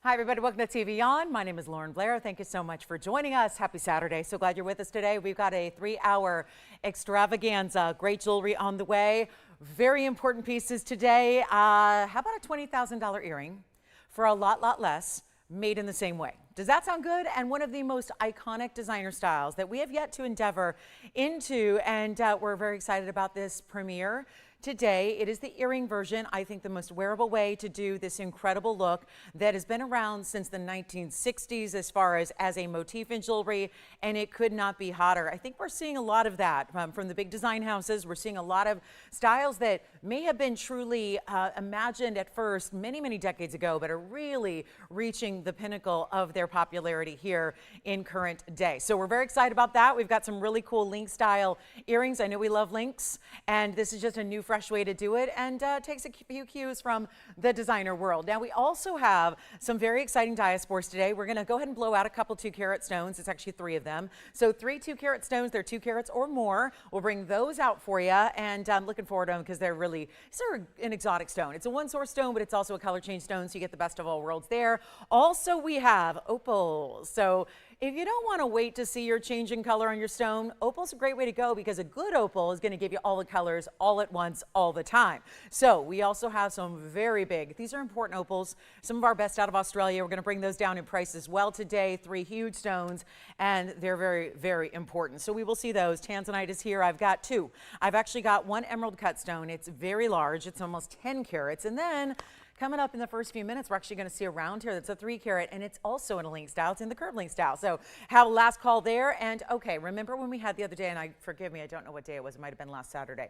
Hi, everybody. Welcome to TVON. My name is Blair. Thank you so much for joining us. Happy Saturday. So glad you're with us today. We've got a 3-hour extravaganza. Great jewelry on the way. Very important pieces today. How about a $20,000 earring for a lot less, made in the same way? Does that sound good? And one of the most iconic designer styles that we have yet to endeavor into, and we're very excited about this premiere today. It is the earring version. I think the most wearable way to do this incredible look that has been around since the 1960s as far as a motif in jewelry, and it could not be hotter. I think we're seeing a lot of that from the big design houses. We're seeing a lot of styles that may have been truly imagined at first many decades ago, but are really reaching the pinnacle of their popularity here in current day. So we're very excited about that. We've got some really cool link style earrings. I know we love links, and this is just a new fresh way to do it, and takes a few cues from the designer world. Now we also have some very exciting diaspores today. We're going to go ahead and blow out a couple 2-carat stones. It's actually 3 of them. So 3 2-carat stones. They're 2 carats or more. We'll bring those out for you, and I'm looking forward to them because they're really sort of an exotic stone. It's a one-source stone, but it's also a color change stone, so you get the best of all worlds there. Also, we have opals. So if you don't want to wait to see your change in color on your stone, opal's a great way to go because a good opal is going to give you all the colors all at once, all the time. So we also have some very big, these are important opals, some of our best out of Australia. We're going to bring those down in price as well today. 3 huge stones, and they're very important. So we will see those. Tanzanite is here. I've got 2. I've actually got 1 emerald cut stone. It's very large. It's almost 10 carats. And then coming up in the first few minutes, we're actually going to see a round here that's a 3-carat, and it's also in a link style. It's in the curved link style. So have a last call there. And okay, remember when we had the other day, and forgive me, I don't know what day it was. It might have been last Saturday.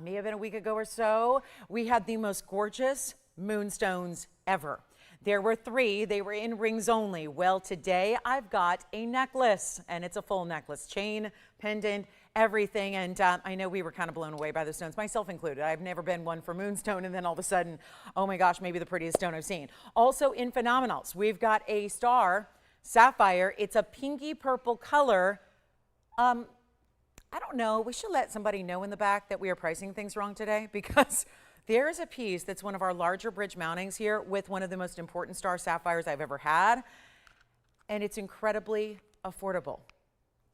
May have been a week ago or so. We had the most gorgeous moonstones ever. There were 3. They were in rings only. Well, today I've got a necklace, and it's a full necklace. Chain, pendant, everything. And I know we were kind of blown away by the stones, myself included. I've never been one for Moonstone, and then all of a sudden, oh my gosh, maybe the prettiest stone I've seen. Also in phenomenals, we've got a star sapphire. It's a pinky purple color. I don't know. We should let somebody know in the back that we are pricing things wrong today, because there's a piece that's one of our larger bridge mountings here with one of the most important star sapphires I've ever had, and it's incredibly affordable.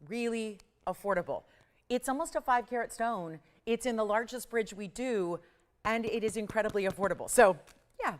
Really affordable. It's almost a 5-carat stone. It's in the largest bridge we do, and it is incredibly affordable. So yeah,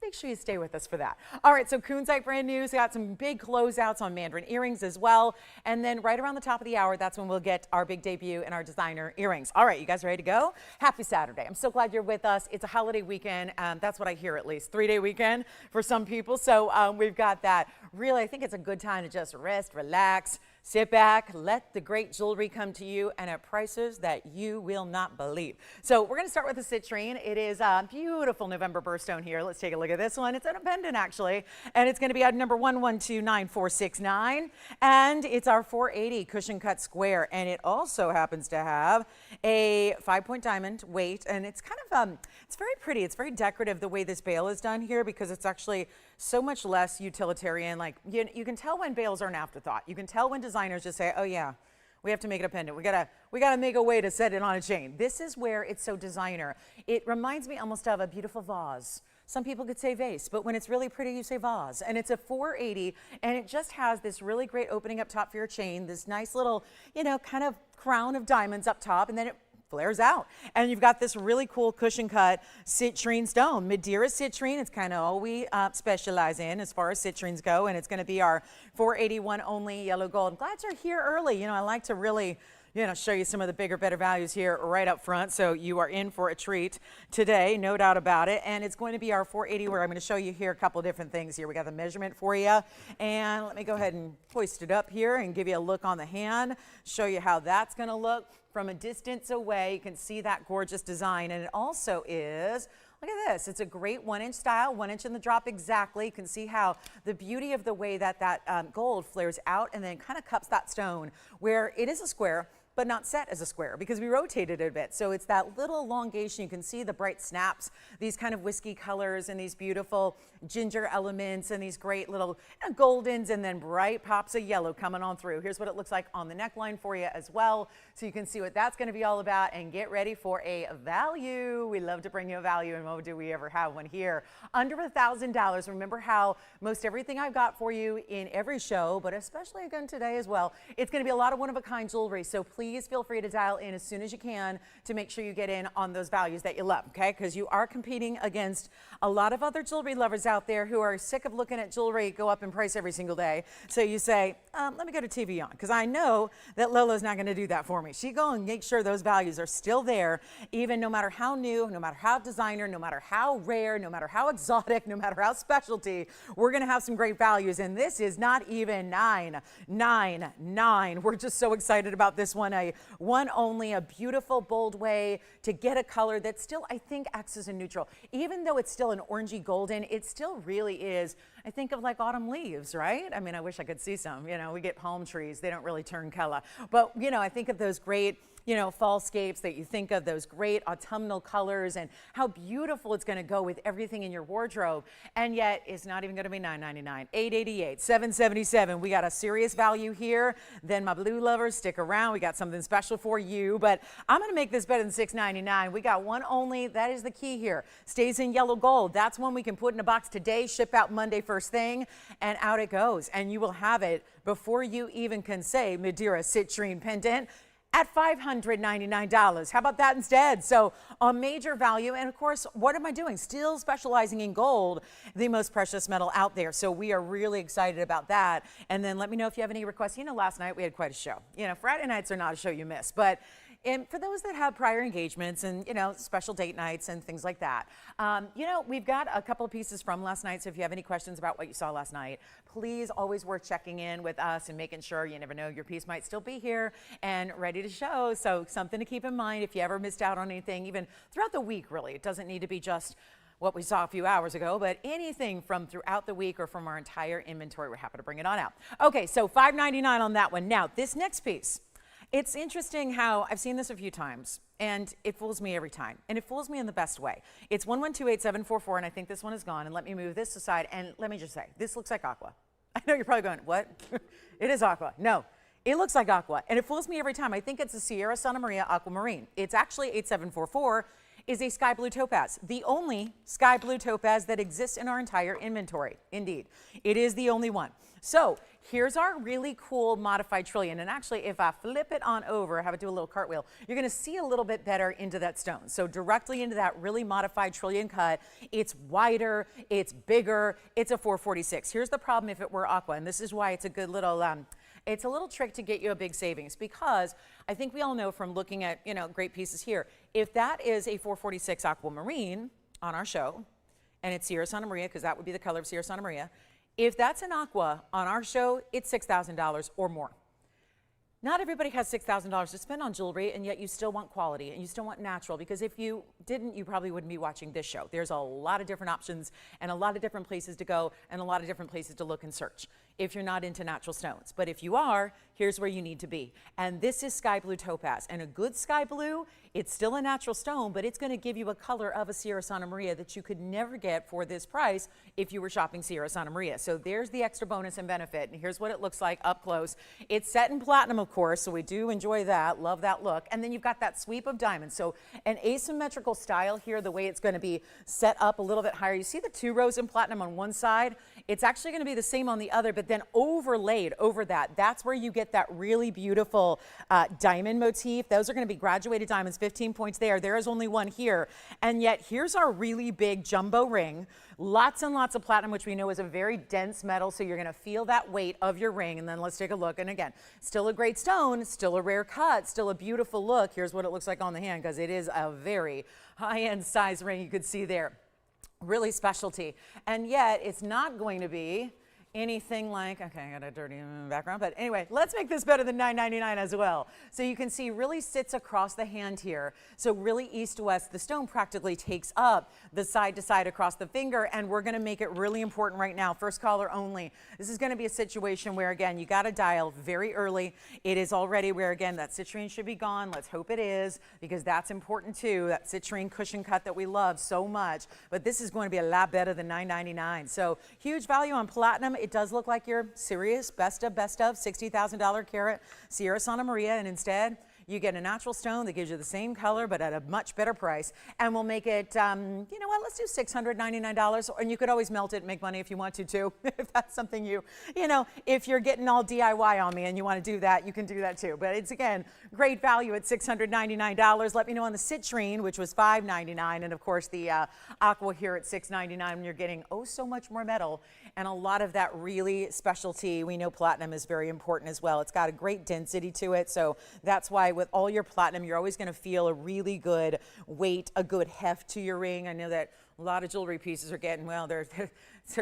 make sure you stay with us for that. All right, so Kunzite brand new. So got some big closeouts on Mandarin earrings as well. And then right around the top of the hour, that's when we'll get our big debut in our designer earrings. All right, you guys ready to go? Happy Saturday. I'm so glad you're with us. It's a holiday weekend. That's what I hear, at least. 3-day weekend for some people. So we've got that. Really, I think it's a good time to just rest, relax, sit back, let the great jewelry come to you, and at prices that you will not believe. So we're going to start with the Citrine. It is a beautiful November birthstone here. Let's take a look at this one. It's in a pendant, actually, and it's going to be at number 1129,469, and it's our 480 cushion cut square, and it also happens to have a 5-point diamond weight, and it's kind of it's very pretty. It's very decorative the way this bail is done here, because it's actually so much less utilitarian. Like you can tell when bails are an afterthought. You can tell when designers just say, oh yeah, we have to make it a pendant. We gotta make a way to set it on a chain. This is where it's so designer. It reminds me almost of a beautiful vase. Some people could say vase, but when it's really pretty, you say vase. And it's a 480, and it just has this really great opening up top for your chain, this nice little, kind of crown of diamonds up top, and then it flares out. And you've got this really cool cushion cut citrine stone. Madeira citrine, it's kind of all we specialize in as far as citrines go, and it's going to be our 481 only yellow gold. I'm glad you're here early. I like to really show you some of the bigger, better values here right up front. So you are in for a treat today, no doubt about it. And it's going to be our 480, where I'm going to show you here a couple of different things here. We got the measurement for you. And let me go ahead and hoist it up here and give you a look on the hand, show you how that's going to look from a distance away. You can see that gorgeous design. And it also is, look at this. It's a great 1-inch style, 1 inch in the drop exactly. You can see how the beauty of the way that gold flares out and then kind of cups that stone, where it is a square, but not set as a square because we rotated it a bit. So it's that little elongation. You can see the bright snaps, these kind of whiskey colors and these beautiful ginger elements and these great little goldens and then bright pops of yellow coming on through. Here's what it looks like on the neckline for you as well. So you can see what that's going to be all about and get ready for a value. We love to bring you a value, and oh, do we ever have one here. Under $1,000. Remember how most everything I've got for you in every show, but especially again today as well, it's going to be a lot of one-of-a-kind jewelry. So please feel free to dial in as soon as you can to make sure you get in on those values that you love, okay? Because you are competing against a lot of other jewelry lovers out there who are sick of looking at jewelry go up in price every single day. So you say, let me go to TVON, because I know that Lola's not going to do that for me. She's going to make sure those values are still there, even no matter how new, no matter how designer, no matter how rare, no matter how exotic, no matter how specialty, we're going to have some great values. And this is not even $999. We're just so excited about this one. A one only, a beautiful, bold way to get a color that still, I think, acts as a neutral. Even though it's still an orangey golden, it still really is. I think of like autumn leaves, right? I mean, I wish I could see some. You know, we get palm trees. They don't really turn color. But, you know, I think of those great, you know, fallscapes that you think of, those great autumnal colors and how beautiful it's going to go with everything in your wardrobe. And yet it's not even going to be $999, $888, $777. We got a serious value here. Then my blue lovers, stick around. We got something special for you, but I'm going to make this better than $699. We got one only. That is the key here. Stays in yellow gold. That's one we can put in a box today, ship out Monday first thing, and out it goes. And you will have it before you even can say Madeira Citrine pendant at $599. How about that instead? So a major value. And of course, what am I doing? Still specializing in gold, the most precious metal out there. So we are really excited about that. And then let me know if you have any requests. You know, last night we had quite a show. You know, Friday nights are not a show you miss, but for those that have prior engagements and, you know, special date nights and things like that, you know, we've got a couple of pieces from last night. So if you have any questions about what you saw last night, please always worth checking in with us and making sure, you never know, your piece might still be here and ready to show. So something to keep in mind if you ever missed out on anything, even throughout the week, really. It doesn't need to be just what we saw a few hours ago, but anything from throughout the week or from our entire inventory, we're happy to bring it on out. Okay, so $599 on that one. Now, this next piece. It's interesting how I've seen this a few times, and it fools me every time, and it fools me in the best way. It's 1128744, and I think this one is gone, and let me move this aside, and let me just say, this looks like aqua. I know you're probably going, what? It is aqua. No, it looks like aqua, and it fools me every time. I think it's a Sierra Santa Maria Aquamarine. It's actually 8744, is a sky blue topaz, the only sky blue topaz that exists in our entire inventory. Indeed, it is the only one. So here's our really cool modified trillion. And actually, if I flip it on over, have it do a little cartwheel, you're going to see a little bit better into that stone. So directly into that really modified trillion cut. It's wider, it's bigger, it's a 446. Here's the problem if it were aqua, and this is why it's a good little it's a little trick to get you a big savings, because I think we all know from looking at, you know, great pieces here, if that is a 446 aquamarine on our show, and it's Sierra Santa Maria, because that would be the color of Sierra Santa Maria, if that's an aqua on our show, it's $6,000 or more. Not everybody has $6,000 to spend on jewelry, and yet you still want quality and you still want natural, because if you didn't, you probably wouldn't be watching this show. There's a lot of different options and a lot of different places to go and a lot of different places to look and search if you're not into natural stones. But if you are, here's where you need to be. And this is sky blue topaz, and a good sky blue, it's still a natural stone, but it's going to give you a color of a Sierra Santa Maria that you could never get for this price if you were shopping Sierra Santa Maria. So there's the extra bonus and benefit, and here's what it looks like up close. It's set in platinum, of course, so we do enjoy that, love that look. And then you've got that sweep of diamonds. So an asymmetrical style here, the way it's going to be set up a little bit higher. You see the 2 rows in platinum on one side? It's actually going to be the same on the other, but then overlaid over that. That's where you get that really beautiful diamond motif. Those are going to be graduated diamonds, 15 points there. There is only one here. And yet here's our really big jumbo ring. Lots and lots of platinum, which we know is a very dense metal, so you're going to feel that weight of your ring. And then let's take a look. And again, still a great stone, still a rare cut, still a beautiful look. Here's what it looks like on the hand, because it is a very high-end size ring you could see there. Really specialty. And yet it's not going to be anything like, okay, I got a dirty background, but anyway, let's make this better than $9.99 as well. So you can see really sits across the hand here. So really east to west, the stone practically takes up the side to side across the finger, and we're gonna make it really important right now. First caller only. This is gonna be a situation where, again, you gotta dial very early. It is already where, again, that citrine should be gone. Let's hope it is, because that's important too, that citrine cushion cut that we love so much. But this is going to be a lot better than $9.99. So huge value on platinum. It does look like your serious best of $60,000 carat Sierra Santa Maria, and instead you get a natural stone that gives you the same color but at a much better price, and we'll make it, you know what, let's do $699, and you could always melt it and make money if you want to too, if that's something you know, if you're getting all DIY on me and you want to do that, you can do that too. But it's, again, great value at $699. Let me know on the citrine, which was $599, and of course the aqua here at $699, when you're getting oh so much more metal and a lot of that really specialty. We know platinum is very important as well. It's got a great density to it, so that's why with all your platinum, you're always going to feel a really good weight, a good heft to your ring. I know that a lot of jewelry pieces are getting, well, they're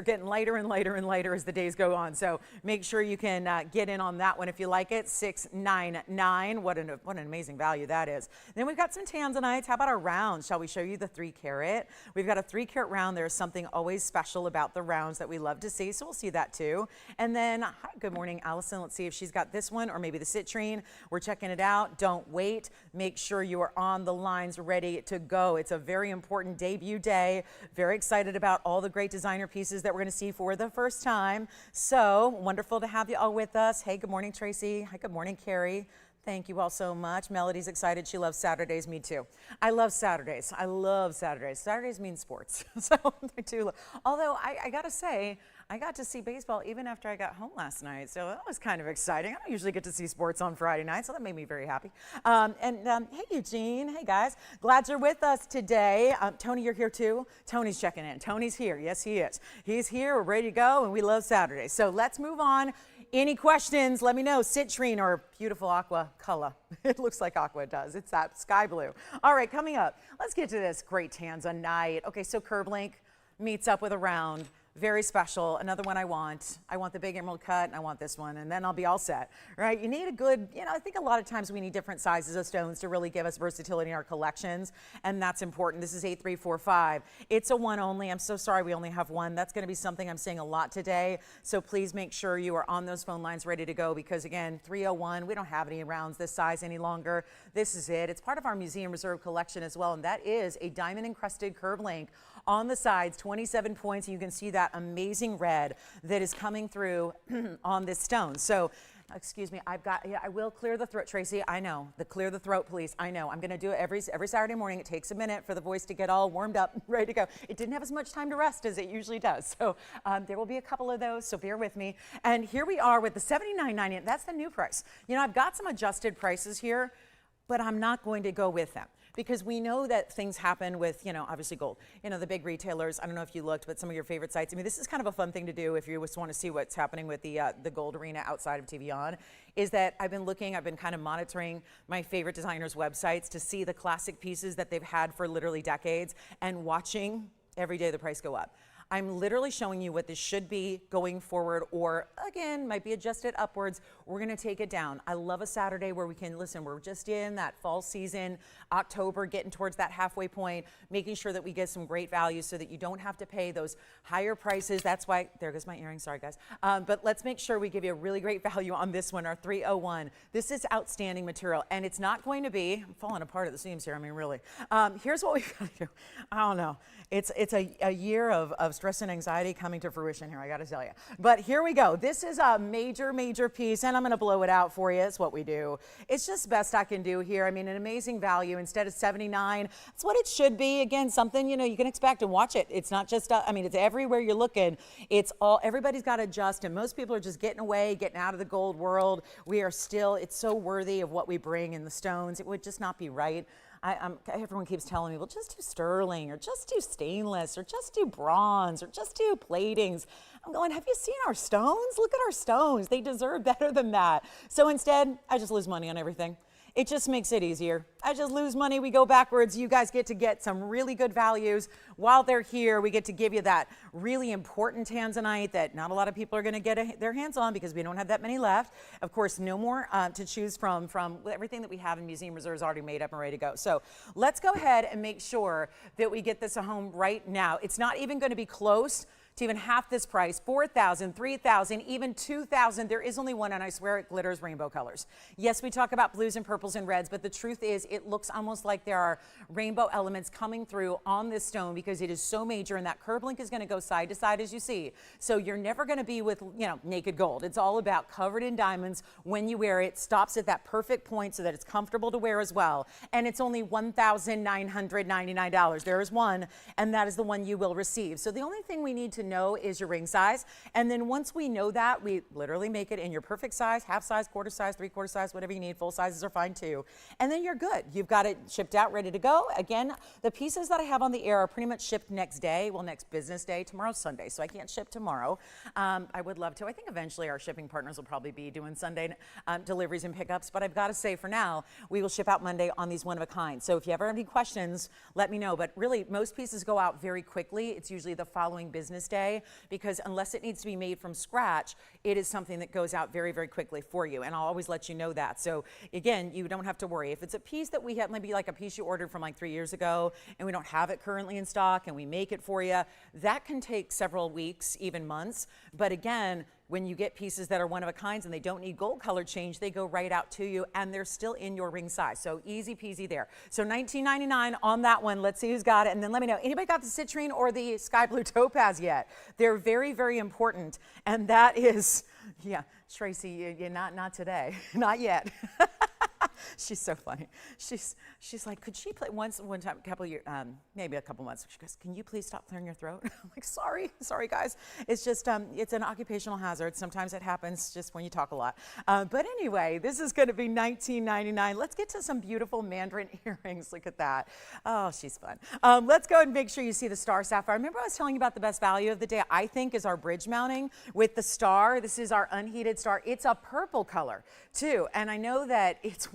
getting lighter and lighter and lighter as the days go on. So make sure you can get in on that one if you like it. $699. What an amazing value that is. Then we've got some tanzanites. How about our rounds? Shall we show you the 3 carat? We've got a 3 carat round. There's something always special about the rounds that we love to see. So we'll see that too. And then, hi, good morning, Allison. Let's see if she's got this one or maybe the citrine. We're checking it out. Don't wait. Make sure you are on the lines ready to go. It's a very important debut day. Very excited about all the great designer pieces that we're going to see for the first time. So wonderful to have you all with us. Hey, good morning, Tracy. Hi, good morning, Carrie. Thank you all so much. Melody's excited. She loves Saturdays. Me too. I love Saturdays. I love Saturdays. Saturdays mean sports. So I do. Although I got to say, I got to see baseball even after I got home last night. So that was kind of exciting. I don't usually get to see sports on Friday night, so that made me very happy. Hey, Eugene. Hey, guys. Glad you're with us today. Tony, you're here too? Tony's checking in. Tony's here. Yes, he is. He's here. We're ready to go, and we love Saturdays. So let's move on. Any questions, let me know. Citrine or beautiful aqua color. It looks like aqua, it does. It's that sky blue. All right, coming up, let's get to this great tanzanite. Okay, so curb link meets up with a round. Very special. Another one I want. I want the big emerald cut, and I want this one, and then I'll be all set, right? You need a good, you know, I think a lot of times we need different sizes of stones to really give us versatility in our collections, and that's important. This is 8345. It's a one only. I'm so sorry we only have one. That's going to be something I'm seeing a lot today, so please make sure you are on those phone lines ready to go, because again, 301, we don't have any rounds this size any longer. This is it. It's part of our Museum Reserve collection as well, and that is a diamond encrusted curb link on the sides, 27 points, and you can see that amazing red that is coming through on this stone. So, excuse me, I will clear the throat, Tracy. I know, clear the throat, please. I know, I'm gonna do it every Saturday morning. It takes a minute for the voice to get all warmed up, ready to go. It didn't have as much time to rest as it usually does. So there will be a couple of those, so bear with me. And here we are with the $79.98. That's the new price. You know, I've got some adjusted prices here, but I'm not going to go with them, because we know that things happen with, you know, obviously gold. You know, the big retailers, I don't know if you looked, but some of your favorite sites. I mean, this is kind of a fun thing to do if you just want to see what's happening with the gold arena outside of TVON, is that I've been kind of monitoring my favorite designers' websites to see the classic pieces that they've had for literally decades and watching every day the price go up. I'm literally showing you what this should be going forward, or again, might be adjusted upwards. We're gonna take it down. I love a Saturday where we can, listen, we're just in that fall season, October, getting towards that halfway point, making sure that we get some great value so that you don't have to pay those higher prices. That's why, there goes my earring, sorry guys. But let's make sure we give you a really great value on this one, our 301. This is outstanding material, and it's not going to be, I'm falling apart at the seams here, I mean, really. Here's what we've got to do. I don't know. It's a year of stress and anxiety coming to fruition here, I gotta tell you. But here we go. This is a major, major piece, and I'm gonna blow it out for you. It's what we do. It's just best I can do here. I mean, an amazing value. Instead of $79, that's what it should be. Again, something, you know, you can expect and watch it. It's not just, I mean, it's everywhere you're looking. It's all, everybody's got to adjust, and most people are just getting away, getting out of the gold world. We are still, it's so worthy of what we bring in the stones. It would just not be right. Everyone keeps telling me, well, just do sterling, or just do stainless, or just do bronze, or just do platings. I'm going, have you seen our stones? Look at our stones. They deserve better than that. So instead, I just lose money on everything. It just makes it easier. I just lose money, we go backwards. You guys get to get some really good values. While they're here, we get to give you that really important tanzanite that not a lot of people are gonna get their hands on because we don't have that many left. Of course, no more to choose from everything that we have in Museum Reserve is already made up and ready to go. So let's go ahead and make sure that we get this a home right now. It's not even gonna be close to even half this price, $4,000, $3,000, even $2,000. There is only one, and I swear it glitters rainbow colors. Yes, we talk about blues and purples and reds, but the truth is it looks almost like there are rainbow elements coming through on this stone because it is so major, and that curb link is going to go side to side as you see. So you're never going to be with, naked gold. It's all about covered in diamonds. When you wear it, stops at that perfect point so that it's comfortable to wear as well. And it's only $1,999. There is one, and that is the one you will receive. So the only thing we need to know is your ring size, and then once we know that, we literally make it in your perfect size, half size, quarter size, three-quarter size, whatever you need. Full sizes are fine too, and then you're good. You've got it shipped out, ready to go. Again, the pieces that I have on the air are pretty much shipped next day. Well, next business day. Tomorrow's Sunday, so I can't ship tomorrow. I would love to. I think eventually our shipping partners will probably be doing Sunday deliveries and pickups, but I've got to say for now, we will ship out Monday on these one-of-a-kind. So if you ever have any questions, let me know. But really, most pieces go out very quickly. It's usually the following business day, because unless it needs to be made from scratch, it is something that goes out very, very quickly for you. And I'll always let you know that. So again, you don't have to worry. If it's a piece that we have, maybe like a piece you ordered from like 3 years ago, and we don't have it currently in stock, and we make it for you, that can take several weeks, even months. But again, when you get pieces that are one of a kind and they don't need gold color change, they go right out to you, and they're still in your ring size. So easy peasy there. So $19.99 on that one. Let's see who's got it. And then let me know, anybody got the citrine or the sky blue topaz yet? They're very, very important. And that is, yeah, Tracy, not today, not yet. She's so funny. She's like, could she play one time, a couple of years, maybe a couple months. She goes, can you please stop clearing your throat? I'm like, sorry guys. It's just, it's an occupational hazard. Sometimes it happens just when you talk a lot. But anyway, this is going to be $19.99. Let's get to some beautiful Mandarin earrings. Look at that. Oh, she's fun. Let's go and make sure you see the star sapphire. Remember I was telling you about the best value of the day, I think, is our bridge mounting with the star. This is our unheated star. It's a purple color too. And I know that it's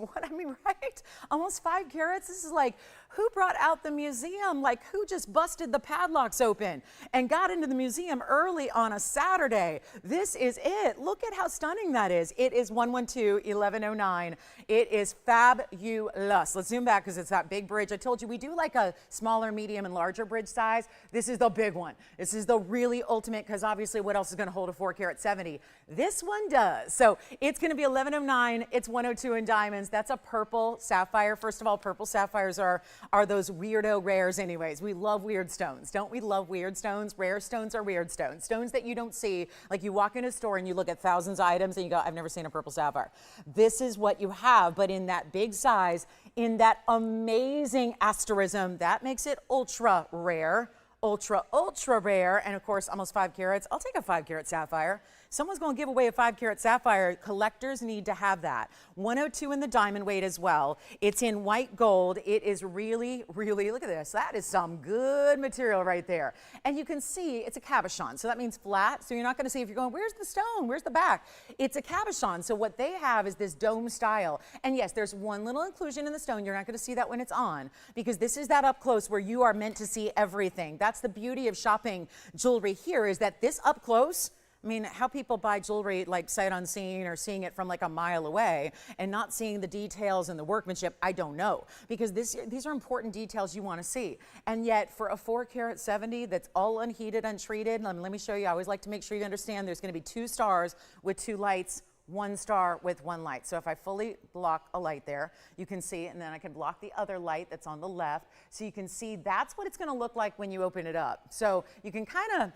right? Almost 5 carats. This is like, who brought out the museum? Like, who just busted the padlocks open and got into the museum early on a Saturday? This is it. Look at how stunning that is. It is 112-1109. It is fabulous. Let's zoom back because it's that big bridge. I told you we do like a smaller, medium, and larger bridge size. This is the big one. This is the really ultimate, because obviously what else is going to hold a 4 carat 70? This one does. So it's going to be 1109. It's 102 in diamonds. That's a purple sapphire. First of all, purple sapphires are those weirdo rares anyways. We love weird stones. Don't we love weird stones? Rare stones are weird stones. Stones that you don't see. Like you walk in a store and you look at thousands of items and you go, I've never seen a purple sapphire. This is what you have, but in that big size, in that amazing asterism, that makes it ultra rare. Ultra rare, and of course almost 5 carats. I'll take a 5 carat sapphire. Someone's going to give away a 5 carat sapphire. Collectors need to have that. 102 in the diamond weight as well. It's in white gold. It is really, really, look at this. That is some good material right there. And you can see it's a cabochon, so that means flat. So you're not going to see if you're going, where's the stone? Where's the back? It's a cabochon. So what they have is this dome style. And yes, there's one little inclusion in the stone. You're not going to see that when it's on, because this is that up close where you are meant to see everything. That's the beauty of shopping jewelry here, is that this up close, I mean, how people buy jewelry like sight unseen or seeing it from like a mile away and not seeing the details and the workmanship, I don't know. Because these are important details you want to see. And yet for a 4 carat 70 that's all unheated, untreated, let me show you. I always like to make sure you understand there's going to be 2 stars with 2 lights, 1 star with 1 light. So if I fully block a light there, you can see, and then I can block the other light that's on the left. So you can see that's what it's going to look like when you open it up. So you can kind of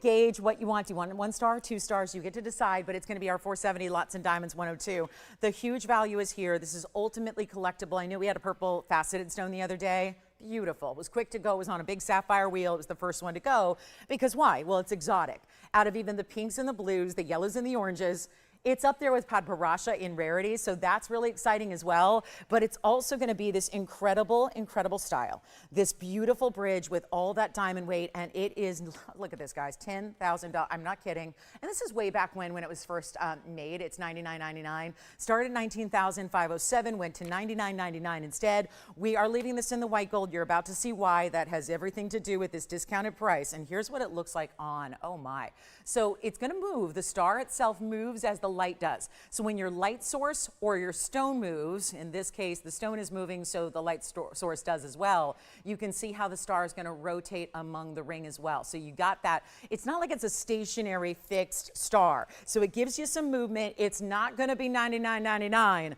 gauge what you want. Do you want 1 star, 2 stars? You get to decide, but it's going to be our 470 lots and diamonds 102. The huge value is here. This is ultimately collectible. I knew we had a purple faceted stone the other day. Beautiful. It was quick to go. It was on a big sapphire wheel. It was the first one to go. Because why? Well, it's exotic. Out of even the pinks and the blues, the yellows and the oranges, It's up there with Padparasha in rarity, so that's really exciting as well. But it's also going to be this incredible, incredible style. This beautiful bridge with all that diamond weight, and it is, look at this, guys, $10,000. I'm not kidding. And this is way back when it was first made. It's $99.99. Started at $19,507, went to $99.99 instead. We are leaving this in the white gold. You're about to see why. That has everything to do with this discounted price. And here's what it looks like on. Oh my. So it's going to move. The star itself moves as the light does. So when your light source or your stone moves, in this case the stone is moving, so the light source does as well, you can see how the star is going to rotate among the ring as well. So you got that. It's not like it's a stationary fixed star, so it gives you some movement. It's not going to be $99.99.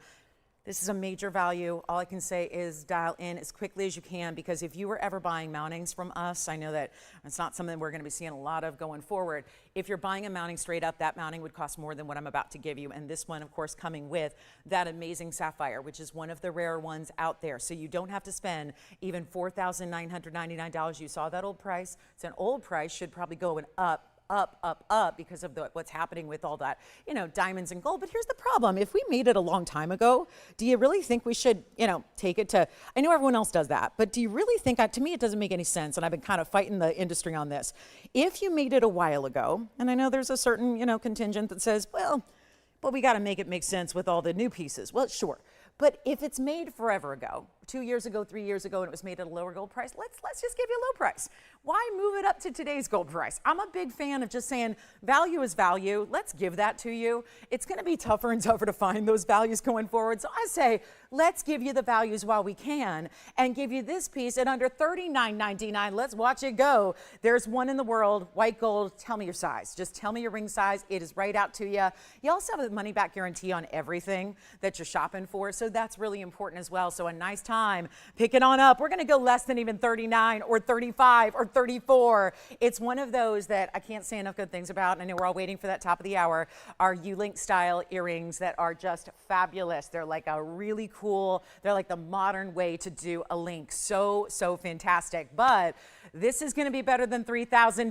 This is a major value. All I can say is dial in as quickly as you can, because if you were ever buying mountings from us, I know that it's not something we're going to be seeing a lot of going forward. If you're buying a mounting straight up, that mounting would cost more than what I'm about to give you. And this one, of course, coming with that amazing sapphire, which is one of the rarer ones out there. So you don't have to spend even $4,999. You saw that old price. It's an old price, should probably go up because of what's happening with all that, diamonds and gold. But here's the problem. If we made it a long time ago, do you really think we should, take it to, I know everyone else does that, but do you really think, to me, it doesn't make any sense. And I've been kind of fighting the industry on this. If you made it a while ago, and I know there's a certain, contingent that says, well, we got to make it make sense with all the new pieces. Well, sure. But if it's made forever ago, 2 years ago, 3 years ago, and it was made at a lower gold price, let's just give you a low price. Why move it up to today's gold price? I'm a big fan of just saying value is value. Let's give that to you. It's going to be tougher and tougher to find those values going forward. So I say, let's give you the values while we can and give you this piece at under $39.99. Let's watch it go. There's one in the world, white gold. Tell me your size. Just tell me your ring size. It is right out to you. You also have a money back guarantee on everything that you're shopping for. So that's really important as well. So a nice time. Pick it on up. We're going to go less than even 39 or 35 or 34. It's one of those that I can't say enough good things about. And I know we're all waiting for that top of the hour. Our U-Link style earrings that are just fabulous. They're like a really cool, they're like the modern way to do a link. So fantastic. But this is going to be better than $3,000,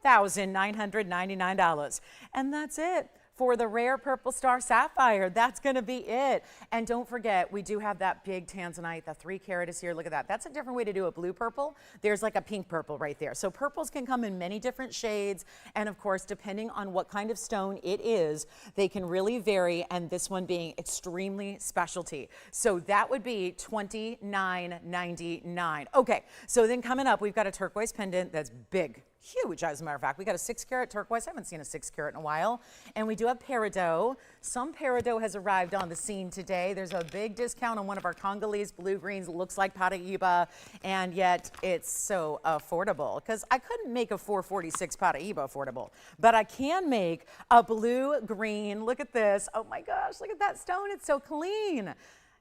$2,999. And that's it. For the rare purple star sapphire, that's going to be it. And don't forget, we do have that big tanzanite. The 3 carat is here. Look at that. That's a different way to do a blue purple. There's like a pink purple right there. So purples can come in many different shades. And of course, depending on what kind of stone it is, they can really vary. And this one being extremely specialty. So that would be $29.99. Okay, so then coming up, we've got a turquoise pendant that's big. Huge, as a matter of fact. We got a 6 carat turquoise. I haven't seen a 6 carat in a while. And we do have Peridot. Some Peridot has arrived on the scene today. There's a big discount on one of our Congolese blue greens. It looks like Paraíba, and yet it's so affordable. Because I couldn't make a 446 Paraíba affordable, but I can make a blue green. Look at this. Oh my gosh, look at that stone. It's so clean.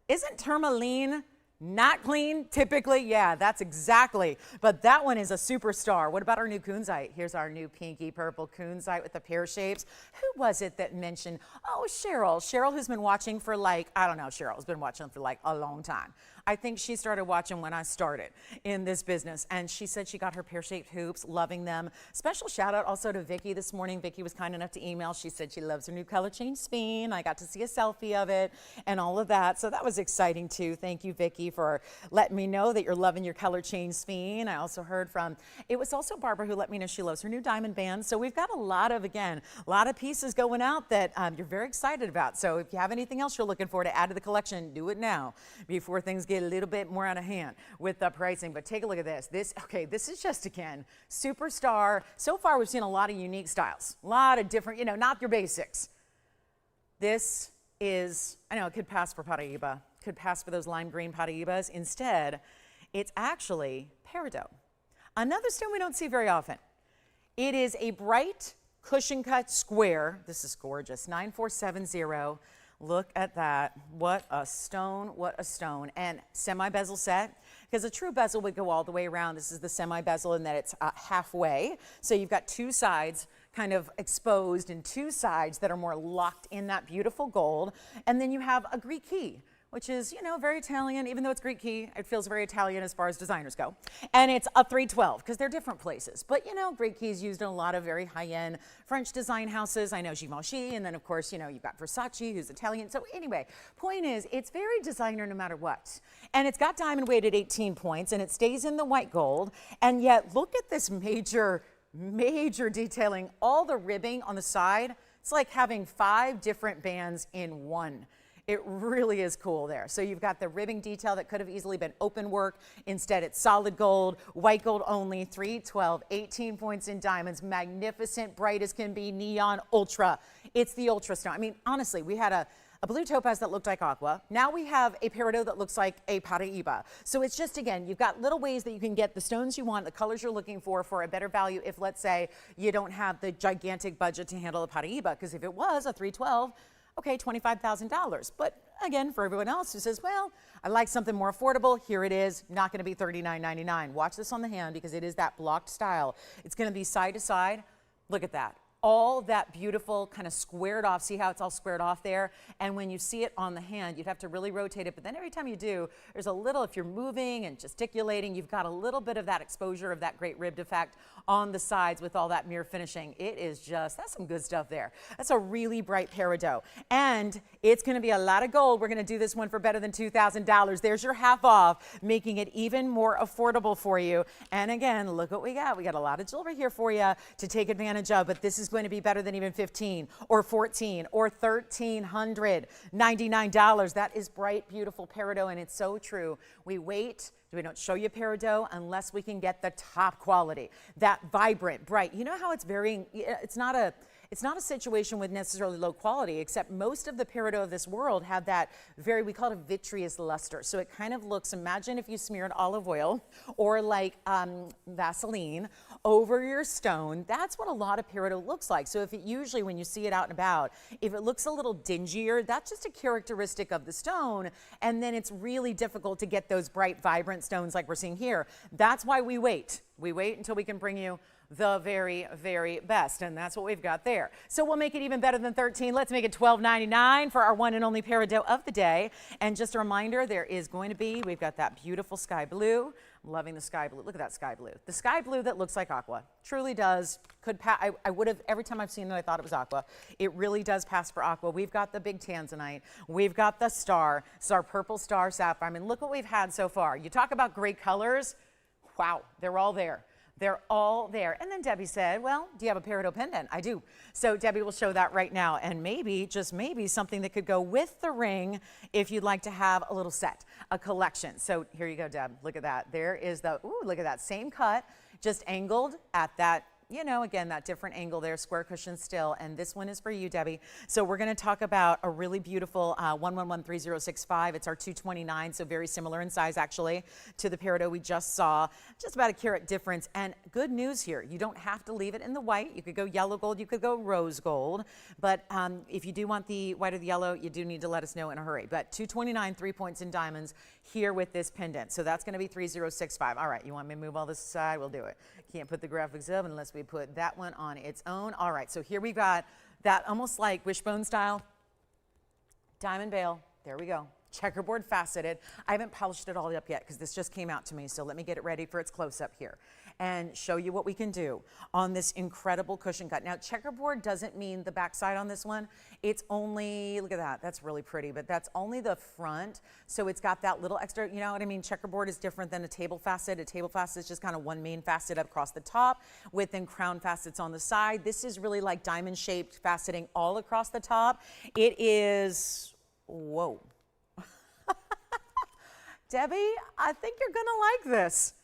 Isn't tourmaline not clean typically? Yeah, that's exactly. But that one is a superstar. What about our new Kunzite? Here's our new pinky purple Kunzite with the pear shapes. Who was it that mentioned? Oh, Cheryl. Cheryl, who's been watching for I don't know, Cheryl's been watching for a long time. I think she started watching when I started in this business, and she said she got her pear-shaped hoops, loving them. Special shout out also to Vicki this morning. Vicki was kind enough to email. She said she loves her new color change spin. I got to see a selfie of it and all of that. So that was exciting too. Thank you, Vicki, for letting me know that you're loving your color change spin. I also heard it was also Barbara who let me know she loves her new diamond band. So we've got a lot of pieces going out that you're very excited about. So if you have anything else you're looking for to add to the collection, do it now before things get a little bit more out of hand with the pricing. But take a look at this. This is just, again, superstar. So far, we've seen a lot of unique styles, a lot of different, not your basics. This is, I know it could pass for Paraíba, could pass for those lime green Paraíbas. Instead, it's actually Peridot, another stone we don't see very often. It is a bright cushion cut square. This is gorgeous, 9470. Look at that. What a stone, what a stone. And semi-bezel set, because a true bezel would go all the way around. This is the semi-bezel in that it's halfway. So you've got 2 sides kind of exposed and 2 sides that are more locked in that beautiful gold. And then you have a Greek key, which is, you know, very Italian. Even though it's Greek key, it feels very Italian as far as designers go. And it's a 312 because they're different places. But, you know, Greek key is used in a lot of very high-end French design houses. I know Givenchy, and then, of course, you know, you've got Versace, who's Italian. So anyway, point is, it's very designer no matter what. And it's got diamond weight at 18 points, and it stays in the white gold. And yet, look at this major detailing. All the ribbing on the side. It's like having 5 different bands in one. It really is cool there. So you've got the ribbing detail that could have easily been open work. Instead, it's solid gold, white gold only, 312, 18 points in diamonds, magnificent, bright as can be, neon ultra. It's the ultra stone. I mean, honestly, we had a blue topaz that looked like aqua. Now we have a peridot that looks like a Paraíba. So it's just, again, you've got little ways that you can get the stones you want, the colors you're looking for a better value if, let's say, you don't have the gigantic budget to handle a Paraíba. Because if it was a 312, okay, $25,000. But again, for everyone else who says, well, I like something more affordable, here it is, not gonna be $39.99. Watch this on the hand because it is that blocked style. It's gonna be side to side. Look at that. All that beautiful kind of squared off. See how it's all squared off there? And when you see it on the hand, you'd have to really rotate it. But then every time you do, there's a little, if you're moving and gesticulating, you've got a little bit of that exposure of that great ribbed effect on the sides with all that mirror finishing. It is just, that's some good stuff there. That's a really bright peridot. And it's gonna be a lot of gold. We're gonna do this one for better than $2,000. There's your half off, making it even more affordable for you. And again, look what we got. We got a lot of jewelry here for you to take advantage of, but this is going to be better than even $15 or $14 or $1,399. That is bright, beautiful peridot, and it's so true. We wait. We don't show you peridot unless we can get the top quality, that vibrant, bright. You know how it's very, it's not a situation with necessarily low quality, except most of the peridot of this world have that very, we call it a vitreous luster. So it kind of looks, imagine if you smeared olive oil or like Vaseline over your stone. That's what a lot of peridot looks like. So if it usually, when you see it out and about, if it looks a little dingier, that's just a characteristic of the stone. And then it's really difficult to get those bright, vibrant stones like we're seeing here. That's why we wait. We wait until we can bring you the very, very best, and that's what we've got there. So we'll make it even better than $13. Let's make it $12.99 for our one and only peridot of the day. And just a reminder, there is going to be, we've got that beautiful sky blue. I'm loving the sky blue. Look at that sky blue. The sky blue that looks like aqua. Truly does. I would have, every time I've seen it, I thought it was aqua. It really does pass for aqua. We've got the big tanzanite. We've got the star. It's our purple star sapphire. I mean, look what we've had so far. You talk about great colors. Wow, they're all there. They're all there. And then Debbie said, well, do you have a peridot pendant? I do. So Debbie will show that right now. And maybe, just maybe, something that could go with the ring if you'd like to have a little set, a collection. So here you go, Deb. Look at that. There is the, ooh, look at that same cut, just angled at that, you know, again, that different angle there, square cushion still. And this one is for you, Debbie. So we're going to talk about a really beautiful 1113-065. It's our 229, so very similar in size, actually, to the peridot we just saw. Just about a carat difference. And good news here, you don't have to leave it in the white. You could go yellow gold, you could go rose gold. But if you do want the white or the yellow, you do need to let us know in a hurry. But 229, 3 points in diamonds here with this pendant. So that's going to be 3065. All right, you want me to move all this aside? We'll do it. Can't put the graphics up unless we put that one on its own. All right, so here we've got that almost like wishbone style diamond bail. There we go. Checkerboard faceted. I haven't polished it all up yet because this just came out to me, so let me get it ready for its close-up here and show you what we can do on this incredible cushion cut. Now, checkerboard doesn't mean the backside on this one. It's only, look at that, that's really pretty, but that's only the front. So it's got that little extra, you know what I mean? Checkerboard is different than a table facet. A table facet is just kind of one main facet up across the top with then crown facets on the side. This is really like diamond-shaped faceting all across the top. It is, whoa. Debbie, I think you're gonna like this.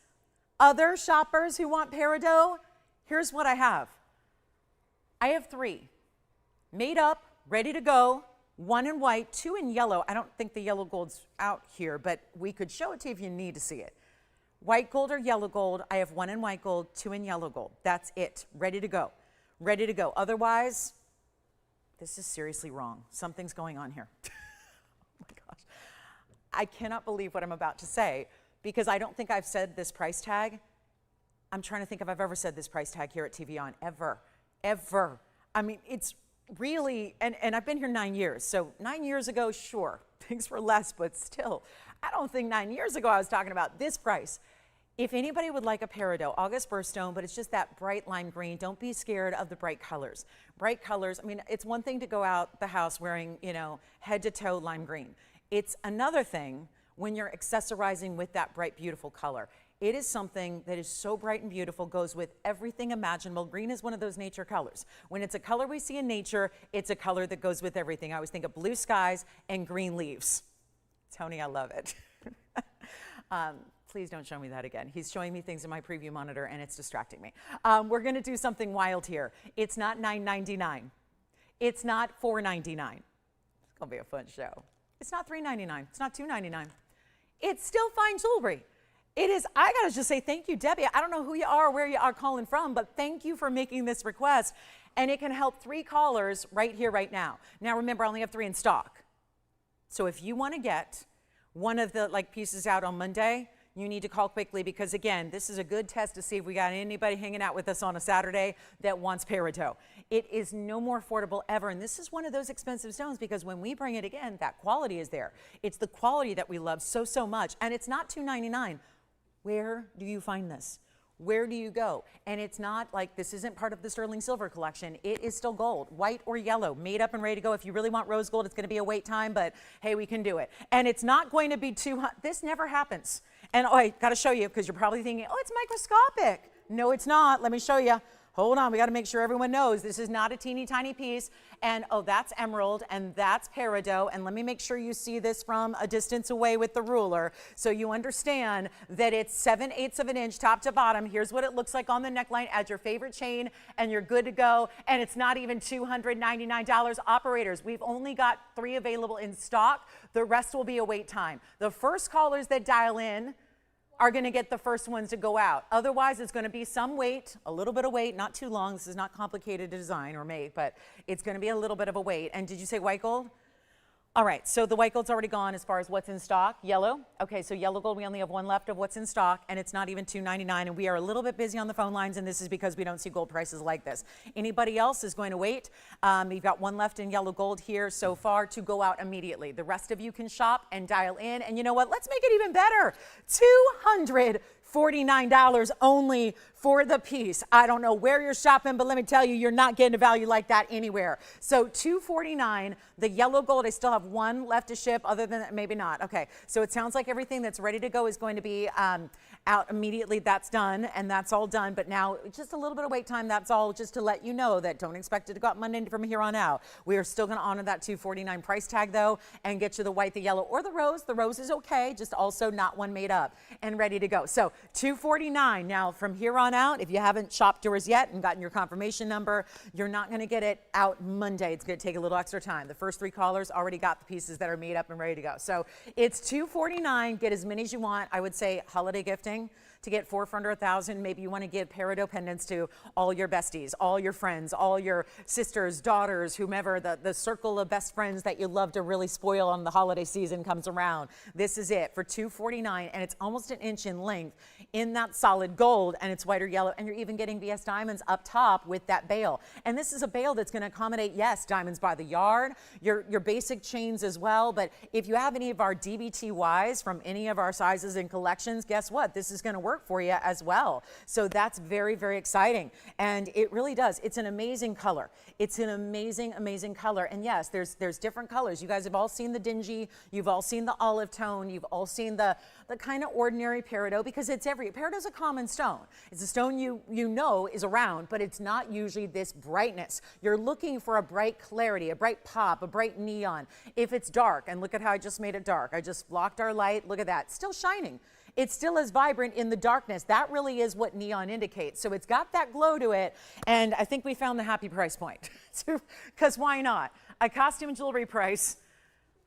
Other shoppers who want peridot, here's what I have. I have 3 made up, ready to go, 1 in white, 2 in yellow. I don't think the yellow gold's out here, but we could show it to you if you need to see it. White gold or yellow gold, I have 1 in white gold, 2 in yellow gold. That's it, ready to go, ready to go. Otherwise, this is seriously wrong. Something's going on here. Oh my gosh. I cannot believe what I'm about to say because I don't think I've said this price tag. I'm trying to think if I've ever said this price tag here at TVON, ever. I mean, it's really, and I've been here 9 years. So 9 years ago, sure, things for less, but still, I don't think 9 years ago I was talking about this price. If anybody would like a Peridot, August birthstone, but it's just that bright lime green, don't be scared of the bright colors. Bright colors, I mean, it's one thing to go out the house wearing, you know, head to toe lime green. It's another thing when you're accessorizing with that bright, beautiful color. It is something that is so bright and beautiful, goes with everything imaginable. Green is one of those nature colors. When it's a color we see in nature, it's a color that goes with everything. I always think of blue skies and green leaves. Tony, I love it. Please don't show me that again. He's showing me things in my preview monitor and it's distracting me. We're gonna do something wild here. It's not $9.99. It's not $4.99. It's gonna be a fun show. It's not $3.99. It's not $2.99. It's still fine jewelry. It is, I gotta just say thank you, Debbie. I don't know who you are or where you are calling from, but thank you for making this request. And it can help 3 callers right here, right now. Now remember, I only have 3 in stock. So if you wanna get one of the pieces out on Monday, you need to call quickly because again, this is a good test to see if we got anybody hanging out with us on a Saturday that wants Peridot. It is no more affordable ever. And this is one of those expensive stones because when we bring it again, that quality is there. It's the quality that we love so, so much. And it's not $2.99. Where do you find this? Where do you go? And it's not like this isn't part of the sterling silver collection. It is still gold, white or yellow, made up and ready to go. If you really want rose gold, it's going to be a wait time, but hey, we can do it. And it's not going to be too hot. This never happens. And oh, I got to show you because you're probably thinking, oh, it's microscopic. No, it's not. Let me show you. Hold on, we got to make sure everyone knows this is not a teeny tiny piece. And oh, that's emerald and that's peridot. And let me make sure you see this from a distance away with the ruler so you understand that it's 7/8 of an inch top to bottom. Here's what it looks like on the neckline. Add your favorite chain and you're good to go. And it's not even $299. Operators, we've only got 3 available in stock. The rest will be a wait time. The first callers that dial in are going to get the first ones to go out. Otherwise, it's going to be some wait, a little bit of wait, not too long. This is not complicated to design or make, but it's going to be a little bit of a wait. And did you say white gold? All right, so the white gold's already gone as far as what's in stock. Yellow, okay, so yellow gold, we only have 1 left of what's in stock, and it's not even $299, and we are a little bit busy on the phone lines, and this is because we don't see gold prices like this. Anybody else is going to wait. We've got 1 left in yellow gold here so far to go out immediately. The rest of you can shop and dial in, and you know what? Let's make it even better. $249 only for the piece. I don't know where you're shopping, but let me tell you, you're not getting a value like that anywhere. So $249, the yellow gold, I still have 1 left to ship, other than that, maybe not. Okay, so it sounds like everything that's ready to go is going to be out immediately. That's done, and that's all done, but now just a little bit of wait time, that's all, just to let you know that don't expect it to go out Monday from here on out. We are still gonna honor that $249 price tag though, and get you the white, the yellow, or the rose. The rose is okay, just also not one made up and ready to go. So $249. Now from here on out, if you haven't shopped yours yet and gotten your confirmation number, you're not going to get it out Monday. It's going to take a little extra time. The first 3 callers already got the pieces that are made up and ready to go. So it's $249. Get as many as you want. I would say holiday gifting. To get 4 for under $1,000, maybe you want to give Peridot pendants to all your besties, all your friends, all your sisters, daughters, whomever, the circle of best friends that you love to really spoil on the holiday season comes around. This is it for $249, and it's almost 1 inch in length in that solid gold, and it's white or yellow, and you're even getting VS diamonds up top with that bail. And this is a bail that's going to accommodate, yes, diamonds by the yard, your basic chains as well, but if you have any of our DBTYs from any of our sizes and collections, guess what? This is going to work for you as well. So that's very, very exciting. And it really does. It's an amazing color. It's an amazing, amazing color. And yes, there's different colors. You guys have all seen the dingy. You've all seen the olive tone. You've all seen the kind of ordinary peridot, because it's peridot's a common stone. It's a stone you know is around, but it's not usually this brightness. You're looking for a bright clarity, a bright pop, a bright neon. If it's dark, and look at how I just made it dark. I just blocked our light. Look at that. Still shining. It's still as vibrant in the darkness. That really is what neon indicates. So it's got that glow to it, and I think we found the happy price point. Because why not? A costume jewelry price.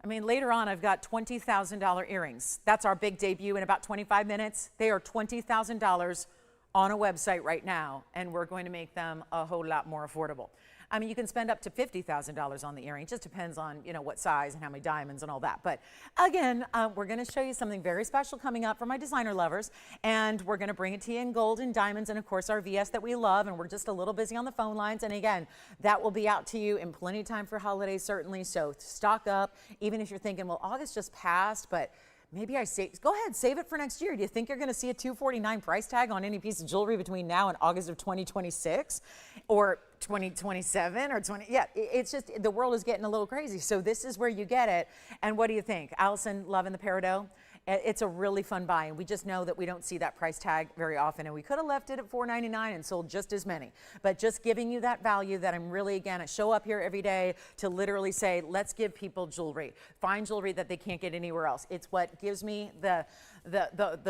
I mean, later on, I've got $20,000 earrings. That's our big debut in about 25 minutes. They are $20,000 on a website right now, and we're going to make them a whole lot more affordable. I mean, you can spend up to $50,000 on the earring. It just depends on, you know, what size and how many diamonds and all that. But again, we're going to show you something very special coming up for my designer lovers. And we're going to bring it to you in gold and diamonds and, of course, our VS that we love. And we're just a little busy on the phone lines. And again, that will be out to you in plenty of time for holidays, certainly. So stock up, even if you're thinking, well, August just passed, but maybe I save, go ahead, save it for next year. Do you think you're going to see a $249 price tag on any piece of jewelry between now and August of 2026 or 2027 or 20? Yeah, it's just, the world is getting a little crazy. So this is where you get it. And what do you think? Allison loving the Peridot. It's a really fun buy, and we just know that we don't see that price tag very often, and we could have left it at $4.99 and sold just as many. But just giving you that value that I'm really, again, I show up here every day to literally say, let's give people jewelry. Find jewelry that they can't get anywhere else. It's what gives me the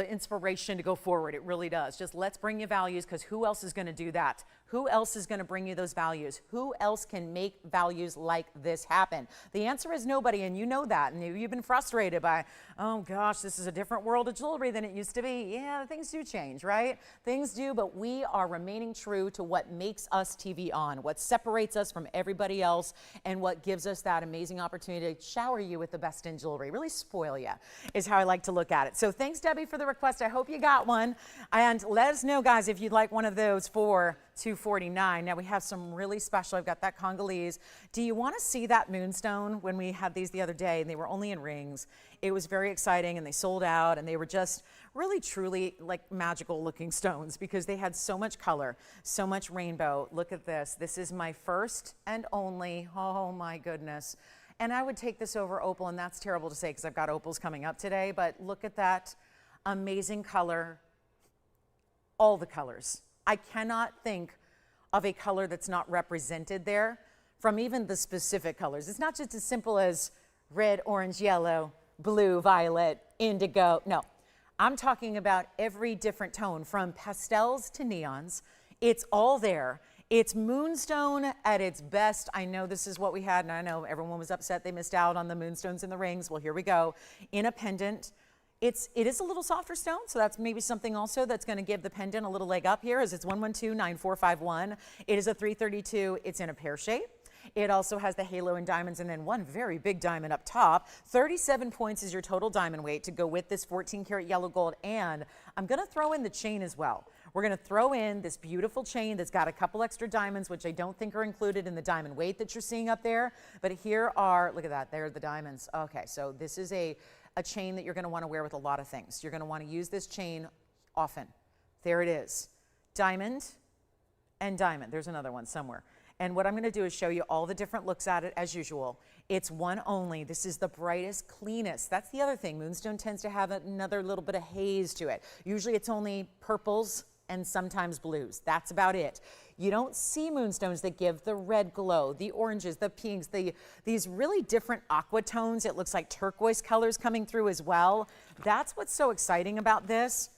inspiration to go forward. It really does. Just let's bring you values, because who else is going to do that? Who else is going to bring you those values? Who else can make values like this happen? The answer is nobody, and you know that. And you've been frustrated by, oh gosh, this is a different world of jewelry than it used to be. Yeah, things do change, right? Things do, but we are remaining true to what makes us TVON, what separates us from everybody else, and what gives us that amazing opportunity to shower you with the best in jewelry, really spoil you, is how I like to look at it. So thanks, Debbie, for the request. I hope you got one. And let us know, guys, if you'd like one of those for $249. Now we have some really special. I've got that Congolese. Do you want to see that Moonstone? When we had these the other day, and they were only in rings, it was very exciting, and they sold out, and they were just really truly like magical looking stones because they had so much color, so much rainbow. Look at this. This is my first and only. Oh my goodness. And I would take this over opal, and that's terrible to say because I've got opals coming up today, but look at that amazing color. All the colors. I cannot think of a color that's not represented there from even the specific colors. It's not just as simple as red, orange, yellow, blue, violet, indigo. No, I'm talking about every different tone from pastels to neons. It's all there. It's Moonstone at its best. I know this is what we had, and I know everyone was upset they missed out on the Moonstones in the rings. Well, here we go. In a pendant. It is a little softer stone, so that's maybe something also that's going to give the pendant a little leg up here, as it's 112-9451. It is a 332. It's in a pear shape. It also has the halo in diamonds and then one very big diamond up top. 37 points is your total diamond weight to go with this 14-karat yellow gold. And I'm going to throw in the chain as well. We're going to throw in this beautiful chain that's got a couple extra diamonds, which I don't think are included in the diamond weight that you're seeing up there. But here are, look at that, there are the diamonds. Okay, so this is a chain that you're going to want to wear with a lot of things. You're going to want to use this chain often. There it is. Diamond and diamond. There's another one somewhere. And what I'm going to do is show you all the different looks at it as usual. It's one only. This is the brightest, cleanest. That's the other thing. Moonstone tends to have another little bit of haze to it. Usually it's only purples and sometimes blues. That's about it. You don't see moonstones that give the red glow, the oranges, the pinks, these really different aqua tones. It looks like turquoise colors coming through as well. That's what's so exciting about this.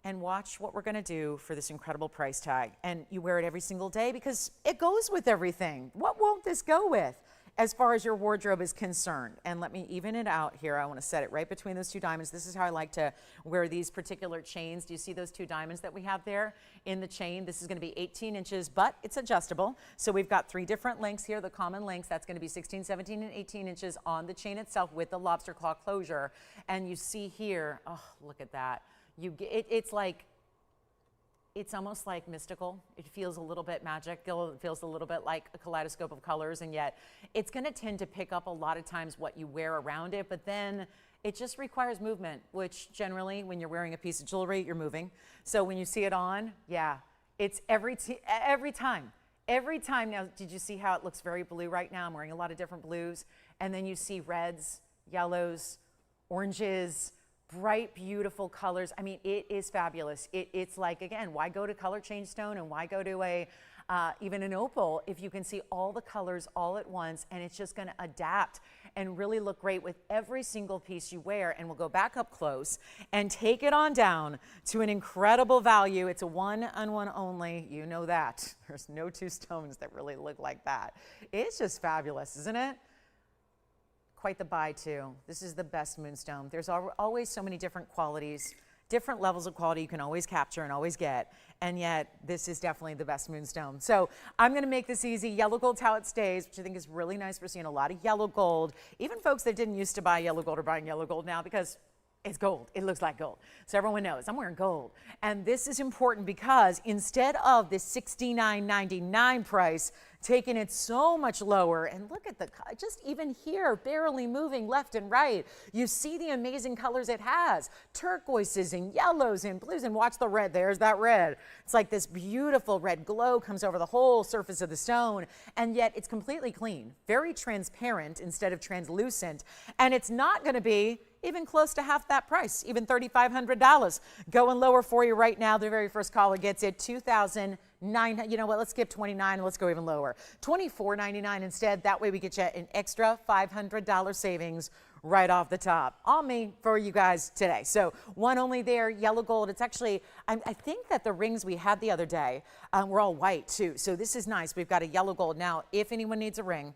And watch what we're going to do for this incredible price tag. And you wear it every single day because it goes with everything. What won't this go with as far as your wardrobe is concerned? And let me even it out here. I want to set it right between those two diamonds. This is how I like to wear these particular chains. Do you see those two diamonds that we have there in the chain? This is going to be 18 inches, but it's adjustable. So we've got three different lengths here, the common lengths. That's going to be 16, 17, and 18 inches on the chain itself with the lobster claw closure. And you see here, oh, look at that. It's like, it's almost like mystical. It feels a little bit magic. It feels a little bit like a kaleidoscope of colors, and yet it's going to tend to pick up a lot of times what you wear around it, but then it just requires movement, which generally when you're wearing a piece of jewelry, you're moving. So when you see it on, yeah, it's every time. Every time. Now, did you see how it looks very blue right now? I'm wearing a lot of different blues, and then you see reds, yellows, oranges, bright, beautiful colors. I mean, it is fabulous. It's like, again, why go to color change stone and why go to even an opal if you can see all the colors all at once, and it's just going to adapt and really look great with every single piece you wear. And we'll go back up close and take it on down to an incredible value. It's a one on one only. You know that. There's no two stones that really look like that. It's just fabulous, isn't it? Quite the buy too. This is the best Moonstone. There's always so many different qualities different levels of quality you can always capture and always get, and yet this is definitely the best Moonstone. So I'm gonna make this easy. Yellow gold's how it stays, which I think is really nice. We're seeing a lot of yellow gold. Even folks that didn't used to buy yellow gold are buying yellow gold now because it's gold. It looks like gold. So everyone knows I'm wearing gold. And this is important because instead of this $69.99 price, taking it so much lower, and look at the, just even here, barely moving left and right. You see the amazing colors it has. Turquoises and yellows and blues, and watch the red, there's that red. It's like this beautiful red glow comes over the whole surface of the stone, and yet it's completely clean, very transparent instead of translucent, and it's not gonna be even close to half that price, even $3,500. Going lower for you right now. The very first caller gets it, $2,900. You know what? Let's skip 29 and let's go even lower. $24.99 instead. That way we get you an extra $500 savings right off the top. All me for you guys today. So one only there, yellow gold. It's actually, I think that the rings we had the other day were all white too. So this is nice. We've got a yellow gold. Now, if anyone needs a ring,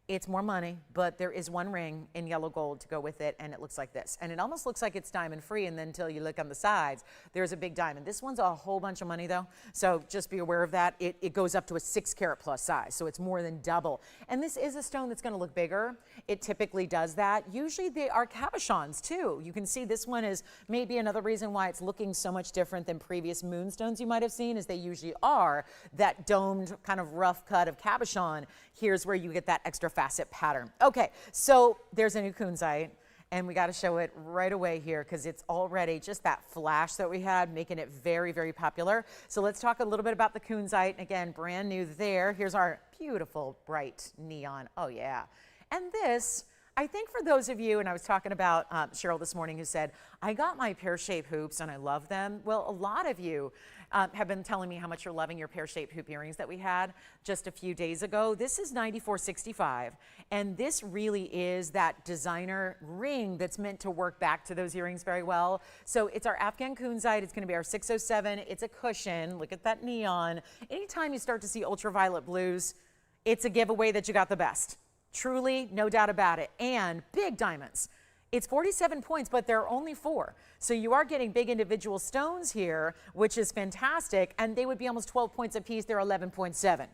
it's more money, but there is one ring in yellow gold to go with it, and it looks like this. And it almost looks like it's diamond free, and then until you look on the sides, there's a big diamond. This one's a whole bunch of money though, so just be aware of that. It goes up to a 6 carat plus size, so it's more than double. And this is a stone that's gonna look bigger. It typically does that. Usually they are cabochons too. You can see this one is maybe another reason why it's looking so much different than previous moonstones you might have seen, is they usually are that domed kind of rough cut of cabochon. Here's where you get that extra facet pattern. Okay, so there's a new Kunzite, and we got to show it right away here because it's already just that flash that we had, making it very, very popular. So let's talk a little bit about the Kunzite. Again, brand new there. Here's our beautiful bright neon. Oh yeah. And this, I think for those of you, and I was talking about Cheryl this morning who said, I got my pear-shaped hoops and I love them. Well, a lot of you have been telling me how much you're loving your pear-shaped hoop earrings that we had just a few days ago. This is $94.65, and this really is that designer ring that's meant to work back to those earrings very well. So it's our Afghan Kunzite. It's gonna be our 607. It's a cushion. Look at that neon. Anytime you start to see ultraviolet blues, it's a giveaway that you got the best. Truly, no doubt about it. And big diamonds. It's 47 points, but there are only 4. So you are getting big individual stones here, which is fantastic. And they would be almost 12 points a piece. They're 11.7.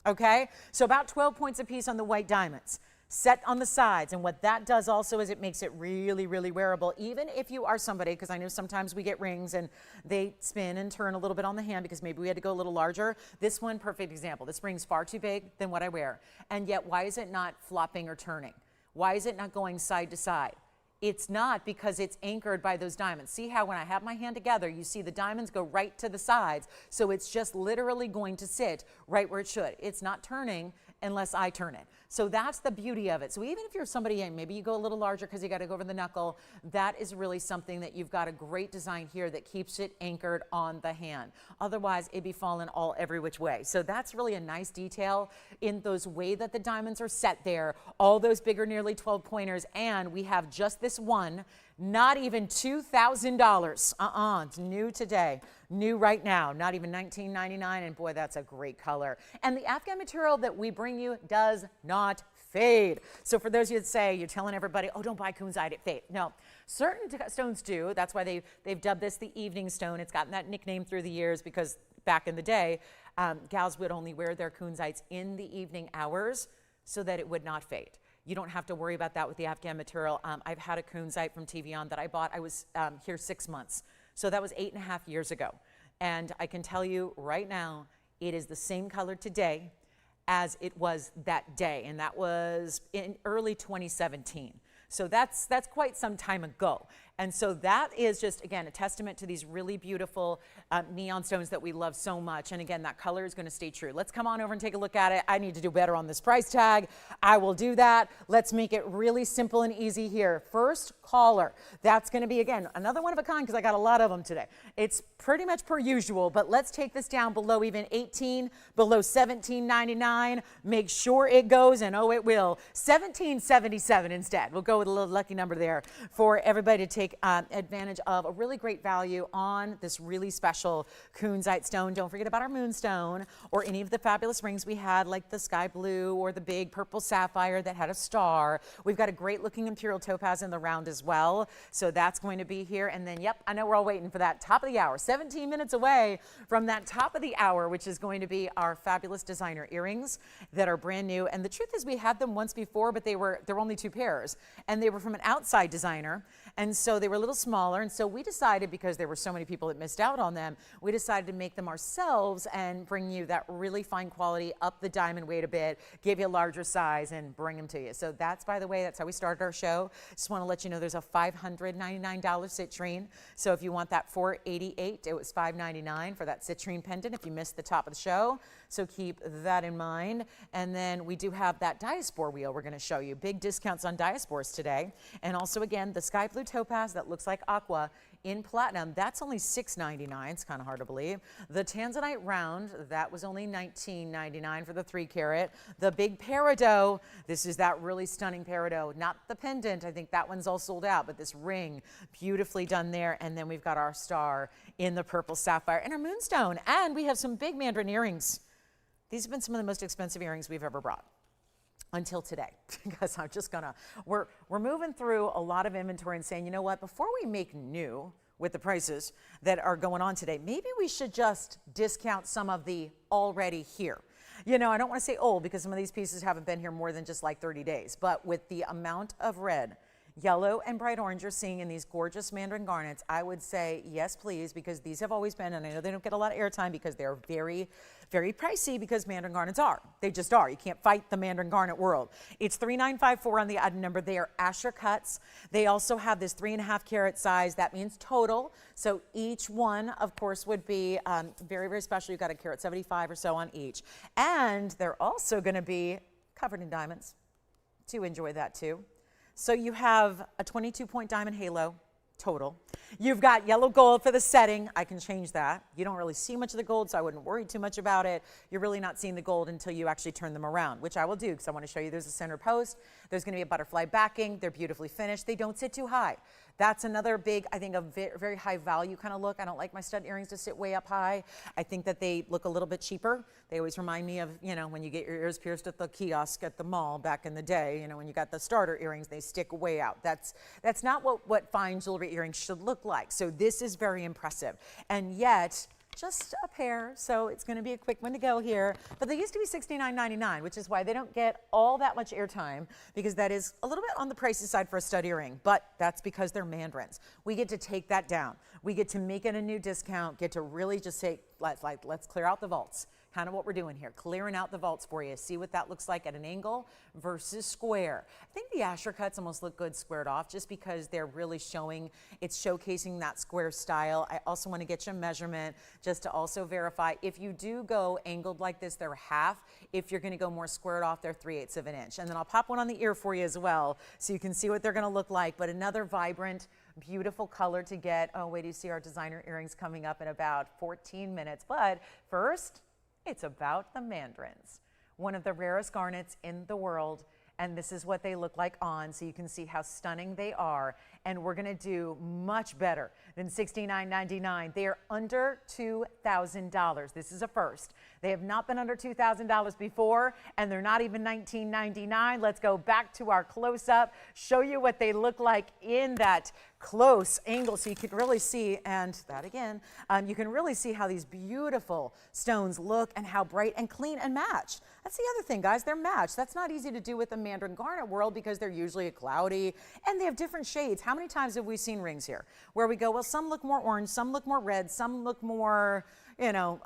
Okay? So about 12 points a piece on the white diamonds. Set on the sides. And what that does also is it makes it really, really wearable. Even if you are somebody, because I know sometimes we get rings and they spin and turn a little bit on the hand because maybe we had to go a little larger. This one, perfect example. This ring's far too big than what I wear. And yet, why is it not flopping or turning? Why is it not going side to side? It's not, because it's anchored by those diamonds. See how when I have my hand together, you see the diamonds go right to the sides. So it's just literally going to sit right where it should. It's not turning unless I turn it. So that's the beauty of it. So even if you're somebody, and maybe you go a little larger because you got to go over the knuckle, that is really something that you've got a great design here that keeps it anchored on the hand. Otherwise, it'd be falling every which way. So that's really a nice detail in those way that the diamonds are set there. All those bigger, nearly 12 pointers, and we have just this one. Not even $2,000. It's new today. New right now. Not even $19.99. And boy, that's a great color. And the Afghan material that we bring you does not fade. So for those of you that say, you're telling everybody, oh, don't buy Kunzite, it fades. No, certain stones do. That's why they've dubbed this the evening stone. It's gotten that nickname through the years because back in the day, gals would only wear their Kunzites in the evening hours so that it would not fade. You don't have to worry about that with the Afghan material. I've had a Kunzite from TVON that I bought. I was here 6 months. So that was 8.5 years ago. And I can tell you right now, it is the same color today as it was that day. And that was in early 2017. So that's quite some time ago. And so that is just, again, a testament to these really beautiful neon stones that we love so much. And again, that color is going to stay true. Let's come on over and take a look at it. I need to do better on this price tag. I will do that. Let's make it really simple and easy here. First caller. That's going to be, again, another one of a kind because I got a lot of them today. It's pretty much per usual, but let's take this down below even 18, below $17.99. Make sure it goes, and oh, it will. $17.77 instead. We'll go with a little lucky number there for everybody to take take advantage of a really great value on this really special Kunzite stone. Don't forget about our Moonstone or any of the fabulous rings we had, like the sky blue or the big purple sapphire that had a star. We've got a great looking Imperial topaz in the round as well. So that's going to be here. And then, yep, I know we're all waiting for that top of the hour, 17 minutes away from that top of the hour, which is going to be our fabulous designer earrings that are brand new. And the truth is we had them once before, but there were only 2 pairs, and they were from an outside designer, and so they were a little smaller. And so we decided, because there were so many people that missed out on them, we decided to make them ourselves and bring you that really fine quality, up the diamond weight a bit, give you a larger size, and bring them to you. So that's, by the way, that's how we started our show. Just want to let you know there's a $599 citrine. So if you want that $488, it was $599 for that citrine pendant if you missed the top of the show. So keep that in mind. And then we do have that diaspore wheel we're going to show you. Big discounts on diaspores today. And also, again, the sky blue topaz that looks like aqua in platinum, that's only $699. It's kind of hard to believe. The tanzanite round, that was only $19.99 for the 3 carat. The big peridot, this is that really stunning peridot, not the pendant. I think that one's all sold out, but this ring, beautifully done there. And then we've got our star in the purple sapphire and our Moonstone. And we have some big Mandarin earrings. These have been some of the most expensive earrings we've ever brought until today, because I'm just gonna, we're moving through a lot of inventory and saying, you know what, before we make new with the prices that are going on today, maybe we should just discount some of the already here. You know, I don't want to say old, because some of these pieces haven't been here more than just like 30 days, but with the amount of red, yellow, and bright orange you're seeing in these gorgeous Mandarin garnets, I would say yes, please, because these have always been, and I know they don't get a lot of airtime because they're very, very pricey, because Mandarin garnets are. They just are. You can't fight the Mandarin garnet world. It's 3954 on the item number. They are Asher cuts. They also have this 3.5 carat size. That means total. So each one, of course, would be very, very special. You've got a carat 75 or so on each. And they're also going to be covered in diamonds to enjoy that too. So you have a 22-point diamond halo total. You've got yellow gold for the setting. I can change that. You don't really see much of the gold, so I wouldn't worry too much about it. You're really not seeing the gold until you actually turn them around, which I will do, because I want to show you there's a center post. There's going to be a butterfly backing. They're beautifully finished. They don't sit too high. That's another big, I think, a very high value kind of look. I don't like my stud earrings to sit way up high. I think that they look a little bit cheaper. They always remind me of, you know, when you get your ears pierced at the kiosk at the mall back in the day, you know, when you got the starter earrings, they stick way out. That's not what fine jewelry earrings should look like. So this is very impressive. And yet, just a pair, so it's going to be a quick one to go here. But they used to be $69.99, which is why they don't get all that much airtime, because that is a little bit on the pricey side for a stud earring, but that's because they're Mandarins. We get to take that down. We get to make it a new discount, get to really just say, let's clear out the vaults. Kind of what we're doing here, clearing out the vaults for you. See what that looks like at an angle versus square. I think the Asher cuts almost look good squared off, just because they're really showing, it's showcasing that square style. I also want to get your measurement just to also verify. If you do go angled like this, they're half. If you're going to go more squared off, they're 3/8 of an inch. And then I'll pop one on the ear for you as well, so you can see what they're going to look like. But another vibrant, beautiful color to get. Oh, wait, do you see our designer earrings coming up in about 14 minutes. But first, it's about the Mandarins, one of the rarest garnets in the world. And this is what they look like on, so you can see how stunning they are. And we're going to do much better than $69.99. They are under $2,000. This is a first. They have not been under $2,000 before, and they're not even $19.99. Let's go back to our close-up, show you what they look like in that close angle, so you can really see, and that again, you can really see how these beautiful stones look and how bright and clean and matched. That's the other thing, guys, they're matched. That's not easy to do with the Mandarin garnet world, because they're usually cloudy and they have different shades. How many times have we seen rings here where we go, well, some look more orange, some look more red, some look more, you know,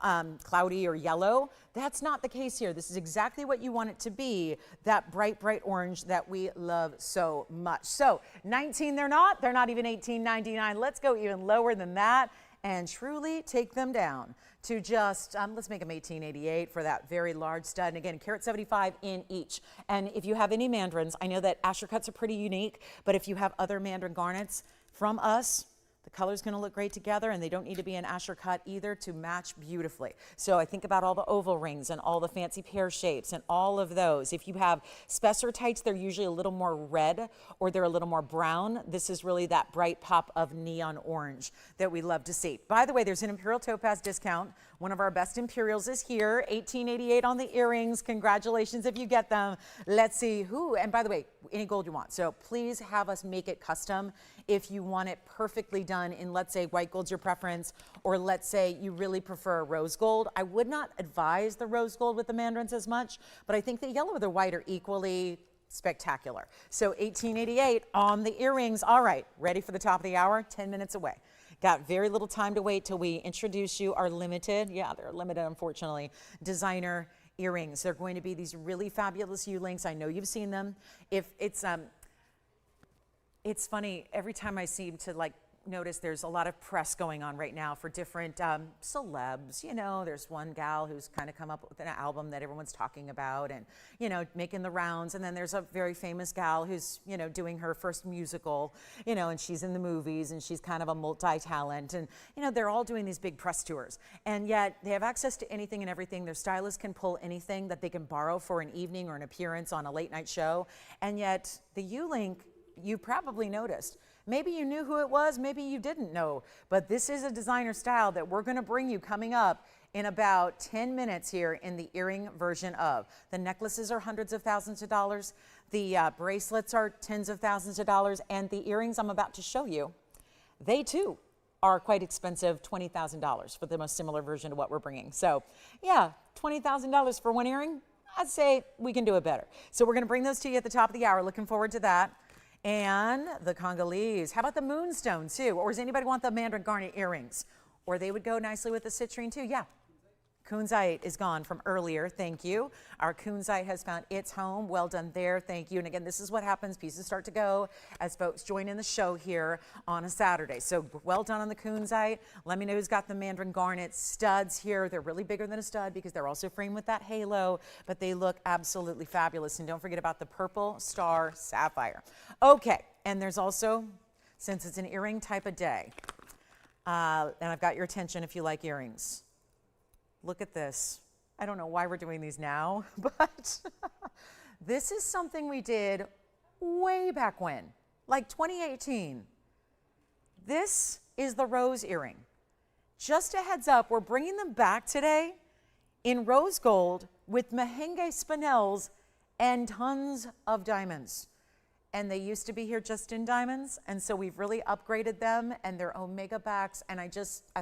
cloudy or yellow? That's not the case here. This is exactly what you want it to be, that bright, bright orange that we love so much. So 19 they're not even $18.99. Let's go even lower than that and truly take them down to just, let's make them $18.88 for that very large stud. And again, carat 75 in each. And if you have any Mandarins, I know that Asher cuts are pretty unique, but if you have other Mandarin garnets from us, the The color's gonna look great together, and they don't need to be an Asher cut either to match beautifully. So I think about all the oval rings and all the fancy pear shapes and all of those. If you have spessartites, they're usually a little more red or they're a little more brown. This is really that bright pop of neon orange that we love to see. By the way, there's an Imperial topaz discount. One of our best Imperials is here, $18.88 on the earrings. Congratulations if you get them. Let's see who, and by the way, any gold you want. So please have us make it custom if you want it perfectly done in, let's say, white gold's your preference, or let's say you really prefer rose gold. I would not advise the rose gold with the Mandarins as much, but I think the yellow or the white are equally spectacular. So $18.88 on the earrings. All right, ready for the top of the hour? 10 minutes away. Got very little time to wait till we introduce you our limited, yeah, they're limited, unfortunately, designer earrings. They're going to be these really fabulous U-links. I know you've seen them. If it's funny, every time I seem to notice there's a lot of press going on right now for different celebs. You know, there's one gal who's kind of come up with an album that everyone's talking about and, you know, making the rounds. And then there's a very famous gal who's, you know, doing her first musical, you know, and she's in the movies and she's kind of a multi-talent. And, you know, they're all doing these big press tours. And yet they have access to anything and everything. Their stylist can pull anything that they can borrow for an evening or an appearance on a late night show. And yet the U-link, you probably noticed. Maybe you knew who it was, maybe you didn't know, but this is a designer style that we're gonna bring you coming up in about 10 minutes here in the earring version of. The necklaces are hundreds of thousands of dollars, the bracelets are tens of thousands of dollars, and the earrings I'm about to show you, they too are quite expensive, $20,000 for the most similar version to what we're bringing. So yeah, $20,000 for one earring, I'd say we can do it better. So we're gonna bring those to you at the top of the hour, looking forward to that. And the Congolese. How about the Moonstone too? Or does anybody want the Mandarin garnet earrings? Or they would go nicely with the citrine too. Yeah. Kunzite is gone from earlier. Thank you. Our Kunzite has found its home. Well done there. Thank you. And again, this is what happens. Pieces start to go as folks join in the show here on a Saturday. So well done on the Kunzite. Let me know who's got the Mandarin garnet studs here. They're really bigger than a stud because they're also framed with that halo, but they look absolutely fabulous. And don't forget about the purple star sapphire. Okay. And there's also, since it's an earring type of day, and I've got your attention if you like earrings. Look at this. I don't know why we're doing these now, but this is something we did way back when, like 2018. This is the rose earring. Just a heads up, we're bringing them back today in rose gold with merengue spinels and tons of diamonds. And they used to be here just in diamonds, and so we've really upgraded them, and they're omega backs, and I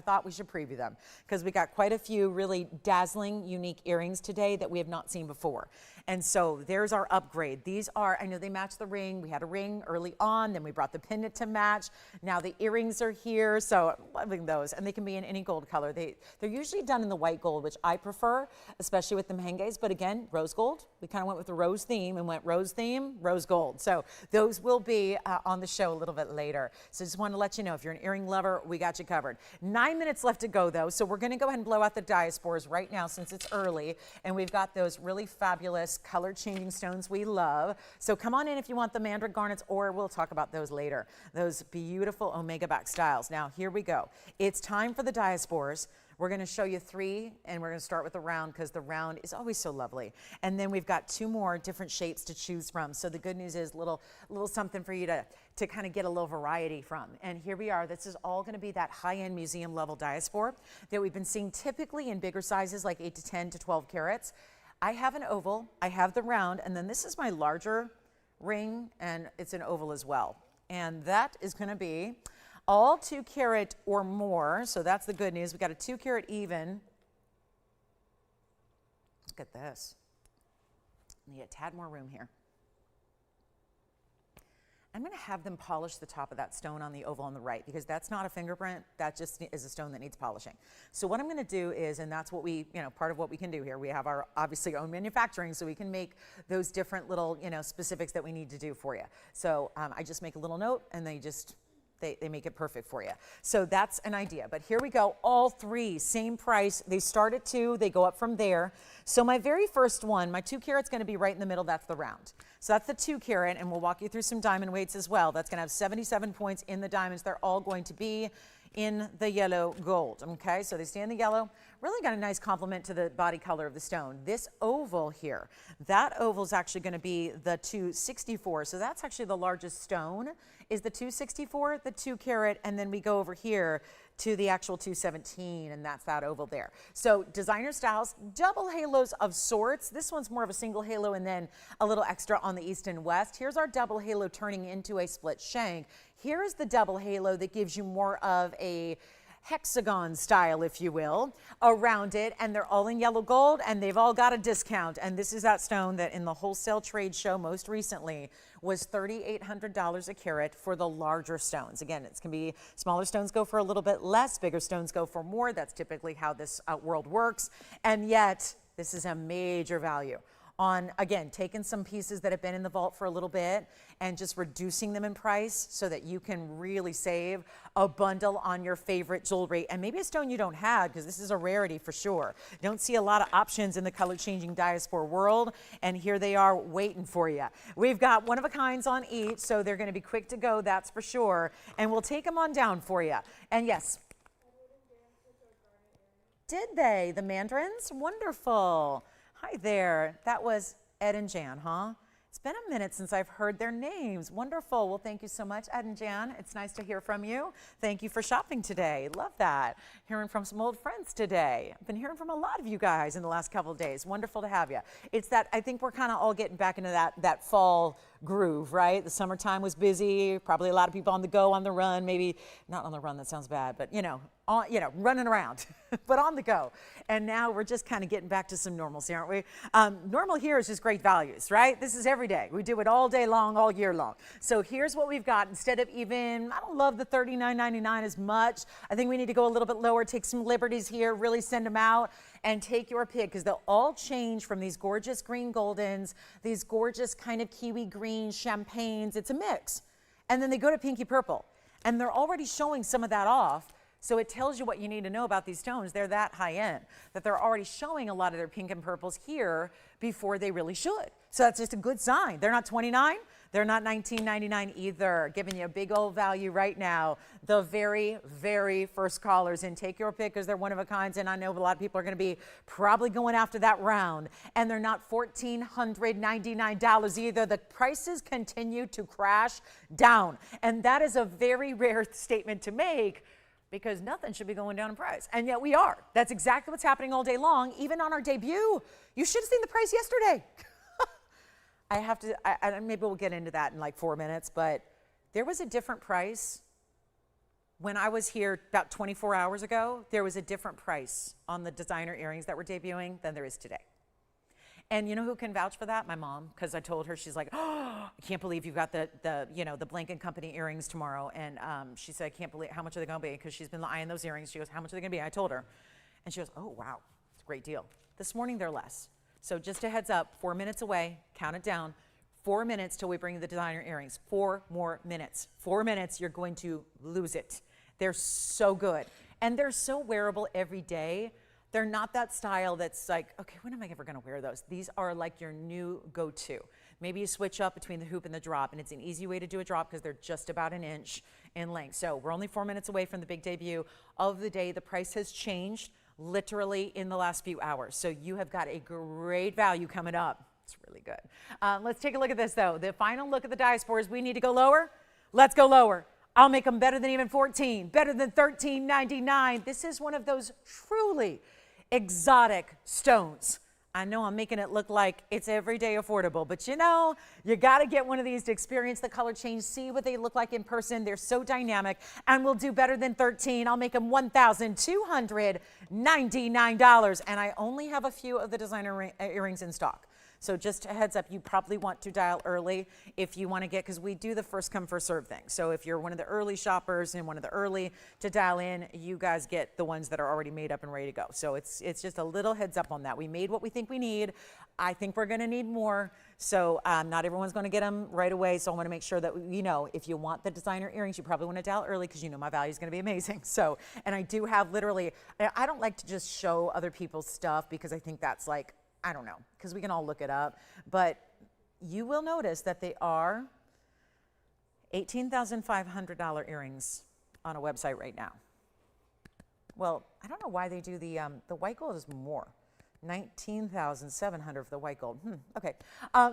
thought we should preview them because we got quite a few really dazzling, unique earrings today that we have not seen before. And so there's our upgrade. These are, I know they match the ring. We had a ring early on, then we brought the pendant to match. Now the earrings are here, so I'm loving those, and they can be in any gold color. They're usually done in the white gold, which I prefer, especially with the merengues, but again, rose gold. We kind of went with the rose theme and went rose theme, rose gold. So those will be on the show a little bit later. So just want to let you know, if you're an earring lover, we got you covered. 9 minutes left to go though, so we're going to go ahead and blow out the diaspores right now since it's early, and we've got those really fabulous color changing stones we love. So come on in if you want the Mandarin garnets, or we'll talk about those later. Those beautiful omega back styles. Now here we go. It's time for the diaspores. We're going to show you three, and we're going to start with the round because the round is always so lovely. And then we've got two more different shapes to choose from. So the good news is little something for you to kind of get a little variety from. And here we are. This is all going to be that high-end museum level diaspore that we've been seeing typically in bigger sizes like 8 to 10 to 12 carats. I have an oval, I have the round, and then this is my larger ring, and it's an oval as well. And that is going to be all 2 carat or more, so that's the good news. We got a 2 carat even. Look at this. Need a tad more room here. I'm going to have them polish the top of that stone on the oval on the right because that's not a fingerprint. That just is a stone that needs polishing. So what I'm going to do is, and that's what we, part of what we can do here. We have our obviously own manufacturing, so we can make those different little, specifics that we need to do for you. So I just make a little note, and they just they make it perfect for you. So that's an idea. But here we go. All three, same price. They start at 2. They go up from there. So my very first one, my 2 carat's going to be right in the middle. That's the round. So that's the 2 carat, and we'll walk you through some diamond weights as well. That's going to have 77 points in the diamonds. They're all going to be in the yellow gold. Okay, so they stay in the yellow. Really got a nice complement to the body color of the stone. This oval here, that oval is actually going to be the 264. So that's actually the largest stone is the 264, the 2 carat, and then we go over here to the actual 217, and that's that oval there. So designer styles, double halos of sorts. This one's more of a single halo and then a little extra on the east and west. Here's our double halo turning into a split shank. Here is the double halo that gives you more of a hexagon style, if you will, around it, and they're all in yellow gold, and they've all got a discount. And this is that stone that in the wholesale trade show most recently was $3,800 a carat for the larger stones. Again, it's going to be smaller stones go for a little bit less, bigger stones go for more. That's typically how this world works. And yet, this is a major value on, again, taking some pieces that have been in the vault for a little bit and just reducing them in price so that you can really save a bundle on your favorite jewelry and maybe a stone you don't have, because this is a rarity for sure. Don't see a lot of options in the color changing diaspore world, and here they are waiting for you. We've got one of a kinds on each, so they're going to be quick to go, that's for sure, and we'll take them on down for you. And yes, did they? The Mandarins? Wonderful. Hi there. That was Ed and Jan, huh? It's been a minute since I've heard their names. Wonderful. Well, thank you so much, Ed and Jan. It's nice to hear from you. Thank you for shopping today. Love that. Hearing from some old friends today. I've been hearing from a lot of you guys in the last couple of days. Wonderful to have you. It's that I think we're kind of all getting back into that fall groove, right? The summertime was busy. Probably a lot of people on the go, on the run. Maybe not on the run. That sounds bad, but running around, but on the go. And now we're just kind of getting back to some normalcy, aren't we? Normal here is just great values, right? This is every day. We do it all day long, all year long. So here's what we've got. Instead of even, I don't love the $39.99 as much. I think we need to go a little bit lower, take some liberties here, really send them out and take your pick, because they'll all change from these gorgeous green goldens, these gorgeous kind of kiwi green champagnes. It's a mix. And then they go to pinky purple. And they're already showing some of that off. So it tells you what you need to know about these stones. They're that high end, that they're already showing a lot of their pink and purples here before they really should. So that's just a good sign. They're not $29. They're not $19.99 either. Giving you a big old value right now. The very, very first callers in. Take your pick, because they're one of a kinds, and I know a lot of people are going to be probably going after that round. And they're not $1,499 either. The prices continue to crash down. And that is a very rare statement to make, because nothing should be going down in price. And yet we are. That's exactly what's happening all day long. Even on our debut, you should have seen the price yesterday. I have to, maybe we'll get into that in like 4 minutes, but there was a different price. When I was here about 24 hours ago, there was a different price on the designer earrings that were debuting than there is today. And you know who can vouch for that? My mom, because I told her, she's like, oh, I can't believe you've got the Blank & Company earrings tomorrow. And she said, I can't believe, how much are they going to be? Because she's been eyeing those earrings. She goes, how much are they going to be? I told her. And she goes, oh, wow, it's a great deal. This morning, they're less. So just a heads up, 4 minutes away, count it down. 4 minutes till we bring you the designer earrings. 4 more minutes. 4 minutes, you're going to lose it. They're so good. And they're so wearable every day. They're not that style that's like, okay, when am I ever going to wear those? These are like your new go-to. Maybe you switch up between the hoop and the drop, and it's an easy way to do a drop because they're just about an inch in length. So we're only 4 minutes away from the big debut of the day. The price has changed literally in the last few hours. So you have got a great value coming up. It's really good. Let's take a look at this, though. The final look at the diaspores. We need to go lower. Let's go lower. I'll make them better than even 14, better than $13.99. This is one of those truly exotic stones. I know I'm making it look like it's everyday affordable, but you know, you got to get one of these to experience the color change, see what they look like in person. They're so dynamic, and we'll do better than 13. I'll make them $1,299, and I only have a few of the designer earrings in stock. So just a heads up, you probably want to dial early if you want to get, because we do the first come, first serve thing. So if you're one of the early shoppers and one of the early to dial in, you guys get the ones that are already made up and ready to go. So it's just a little heads up on that. We made what we think we need. I think we're going to need more. So not everyone's going to get them right away. So I want to make sure that, you know, if you want the designer earrings, you probably want to dial early because you know my value is going to be amazing. So, and I do have literally, I don't like to just show other people's stuff because I think that's like, I don't know, because we can all look it up. But you will notice that they are $18,500 earrings on a website right now. Well, I don't know why they do the white gold is more. 19,700 for the white gold. Okay.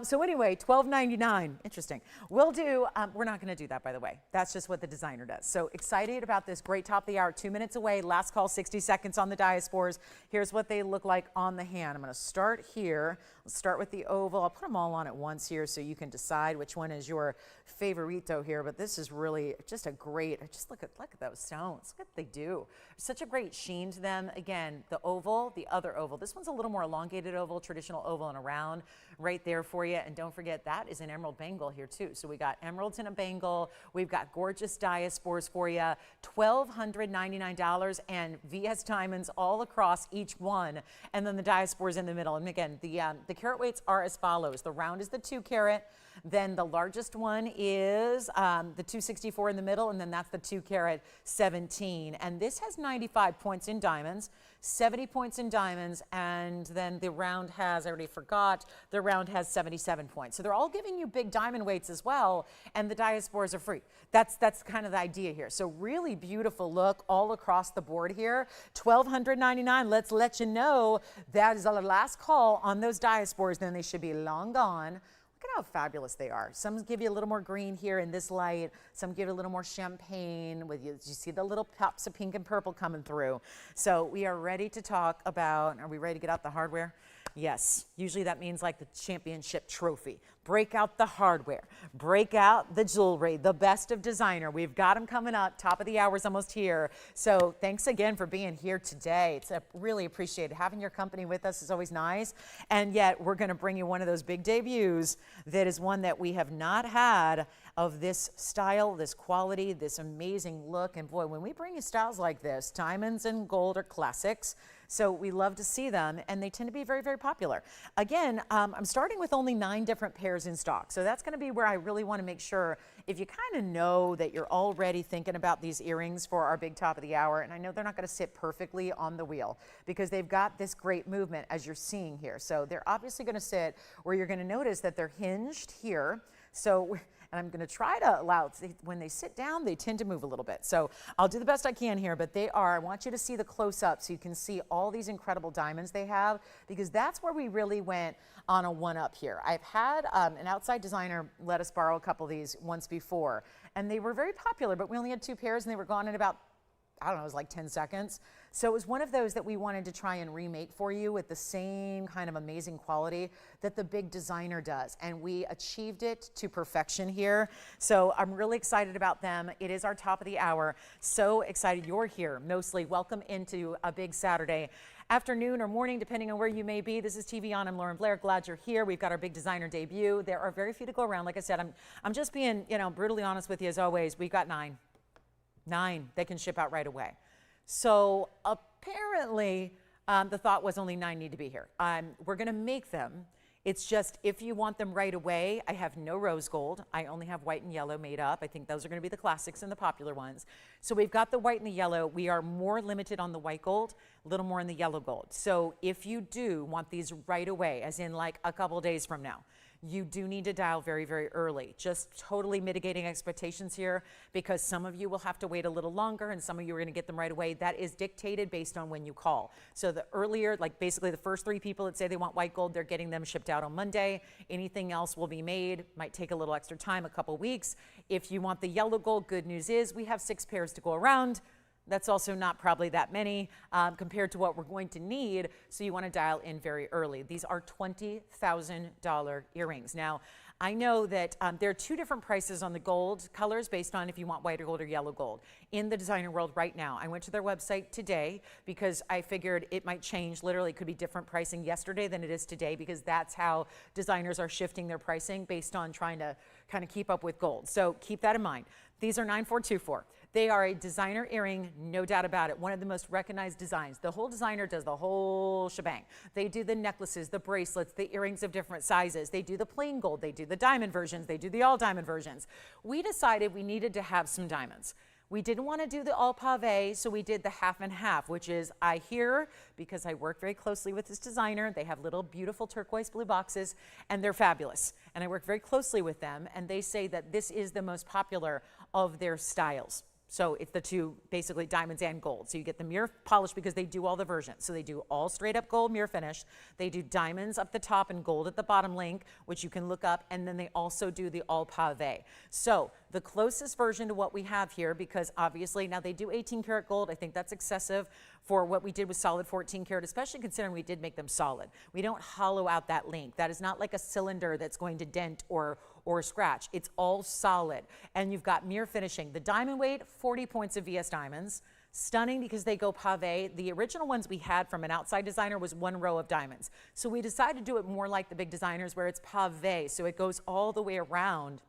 So anyway, $12.99. Interesting. We'll do, we're not going to do that, by the way. That's just what the designer does. So excited about this great top of the hour, 2 minutes away. Last call, 60 seconds on the diaspores. Here's what they look like on the hand. I'm going to start here. Let's start with the oval. I'll put them all on at once here so you can decide which one is your favorito here. But this is really just a great, just look at those stones. Look what they do. Such a great sheen to them. Again, the oval, the other oval. This one's a little more elongated oval, traditional oval and a round right there for you. And don't forget, that is an emerald bangle here too. So we got emeralds in a bangle. We've got gorgeous diaspores for you. $1,299 and VS diamonds all across each one. And then the diaspores in the middle. And again, the carat weights are as follows. The round is the 2 carat. Then the largest one is the 264 in the middle, and then that's the 2 carat 17. And this has 95 points in diamonds, 70 points in diamonds, and then the round has, I already forgot, the round has 77 points. So they're all giving you big diamond weights as well, and the diaspores are free. That's kind of the idea here. So really beautiful look all across the board here. $1,299. Let's let you know that is our last call on those diaspores. Then they should be long gone. Look at how fabulous they are. Some give you a little more green here in this light. Some give you a little more champagne. With you see the little pops of pink and purple coming through. So we are ready to talk about, are we ready to get out the hardware? Yes, usually that means like the championship trophy. Break out the hardware, break out the jewelry, the best of designer. We've got them coming up. Top of the hour is almost here. So thanks again for being here today. It's really appreciated. Having your company with us is always nice. And yet we're going to bring you one of those big debuts that is one that we have not had of this style, this quality, this amazing look. And boy, when we bring you styles like this, diamonds and gold are classics. So we love to see them, and they tend to be very, very popular. Again, I'm starting with only 9 different pairs in stock. So that's going to be where I really want to make sure, if you kind of know that you're already thinking about these earrings for our big top of the hour, and I know they're not going to sit perfectly on the wheel because they've got this great movement as you're seeing here. So they're obviously going to sit where you're going to notice that they're hinged here. So, and I'm going to try to allow, when they sit down, they tend to move a little bit. So I'll do the best I can here, but they are, I want you to see the close-up so you can see all these incredible diamonds they have, because that's where we really went on a one-up here. I've had an outside designer let us borrow a couple of these once before, and they were very popular, but we only had 2 pairs, and they were gone in about, I don't know, it was like 10 seconds. So it was one of those that we wanted to try and remake for you with the same kind of amazing quality that the big designer does. And we achieved it to perfection here. So I'm really excited about them. It is our top of the hour. So excited you're here. Mostly welcome into a big Saturday afternoon or morning, depending on where you may be. This is TVON. I'm Lauren Blair. Glad you're here. We've got our big designer debut. There are very few to go around. Like I said, I'm just being, you know, brutally honest with you as always. We've got 9. 9 they can ship out right away. So apparently the thought was only 9 need to be here. We're going to make them. It's just if you want them right away, I have no rose gold. I only have white and yellow made up. I think those are going to be the classics and the popular ones. So we've got the white and the yellow. We are more limited on the white gold, a little more in the yellow gold. So if you do want these right away, as in like a couple days from now, you do need to dial very, very early. Just totally mitigating expectations here, because some of you will have to wait a little longer and some of you are going to get them right away. That is dictated based on when you call. So the earlier, like basically the first 3 people that say they want white gold, they're getting them shipped out on Monday. Anything else will be made. Might take a little extra time, a couple weeks. If you want the yellow gold, good news is we have 6 pairs to go around. That's also not probably that many compared to what we're going to need, so you want to dial in very early. These are $20,000 earrings. Now, I know that there are two different prices on the gold colors based on if you want white or gold or yellow gold in the designer world right now. I went to their website today because I figured it might change. Literally, it could be different pricing yesterday than it is today because that's how designers are shifting their pricing based on trying to kind of keep up with gold. So keep that in mind. These are 9424. They are a designer earring, no doubt about it. One of the most recognized designs. The whole designer does the whole shebang. They do the necklaces, the bracelets, the earrings of different sizes. They do the plain gold. They do the diamond versions. They do the all diamond versions. We decided we needed to have some diamonds. We didn't want to do the all pave, so we did the half and half, which is I hear, because I work very closely with this designer, they have little beautiful turquoise blue boxes, and they're fabulous. And I work very closely with them, and they say that this is the most popular of their styles. So it's the two, basically diamonds and gold. So you get the mirror polish because they do all the versions. So they do all straight up gold mirror finish. They do diamonds up the top and gold at the bottom link, which you can look up. And then they also do the all pave. So the closest version to what we have here, because obviously now they do 18 karat gold. I think that's excessive for what we did with solid 14 karat, especially considering we did make them solid. We don't hollow out that link. That is not like a cylinder that's going to dent or scratch. It's all solid. And you've got mirror finishing. The diamond weight, 40 points of VS diamonds. Stunning because they go pave. The original ones we had from an outside designer was one row of diamonds. So we decided to do it more like the big designers where it's pave. So it goes all the way around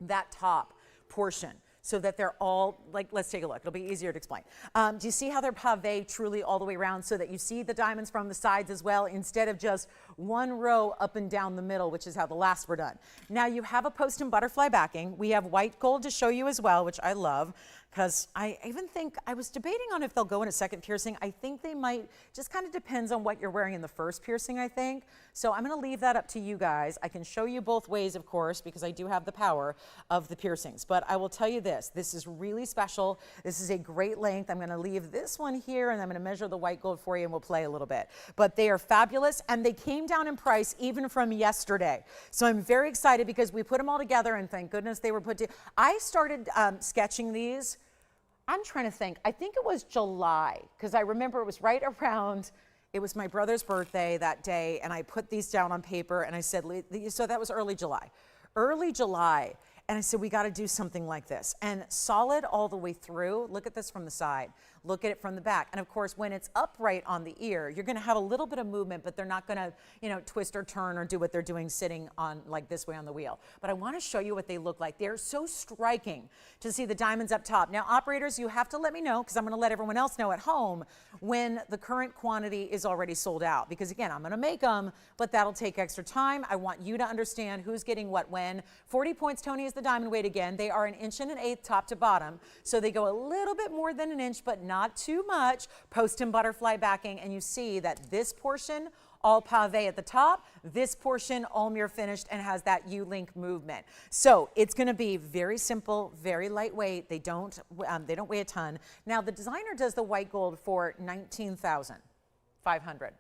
that top portion, so that they're all, like, let's take a look. It'll be easier to explain. Do you see how they're pave truly all the way around so that you see the diamonds from the sides as well instead of just one row up and down the middle, which is how the last were done. Now you have a post and butterfly backing. We have white gold to show you as well, which I love. Because I even think, I was debating on if they'll go in a second piercing. I think they might, just kind of depends on what you're wearing in the first piercing, I think. So I'm gonna leave that up to you guys. I can show you both ways, of course, because I do have the power of the piercings. But I will tell you this is really special. This is a great length. I'm gonna leave this one here and I'm gonna measure the white gold for you and we'll play a little bit. But they are fabulous and they came down in price even from yesterday. So I'm very excited because we put them all together and thank goodness they were put together. I started sketching these, I'm trying to think, I think it was July, because I remember it was right around, it was my brother's birthday that day, and I put these down on paper, and I said, so that was early July. Early July, and I said, we got to do something like this. And solid all the way through, look at this from the side, look at it from the back. And of course, when it's upright on the ear, you're going to have a little bit of movement, but they're not going to, you know, twist or turn or do what they're doing sitting on like this way on the wheel. But I want to show you what they look like. They're so striking to see the diamonds up top. Now, operators, you have to let me know, because I'm going to let everyone else know at home when the current quantity is already sold out. Because again, I'm going to make them, but that'll take extra time. I want you to understand who's getting what when. 40 points, Tony, is the diamond weight again. They are 1 1/8 inches top to bottom. So they go a little bit more than an inch, but not too much. Post and butterfly backing, and you see that this portion all pave at the top, this portion all mirror finished and has that U-link movement. So it's going to be very simple, very lightweight. They don't weigh a ton. Now the designer does the white gold for $19,500.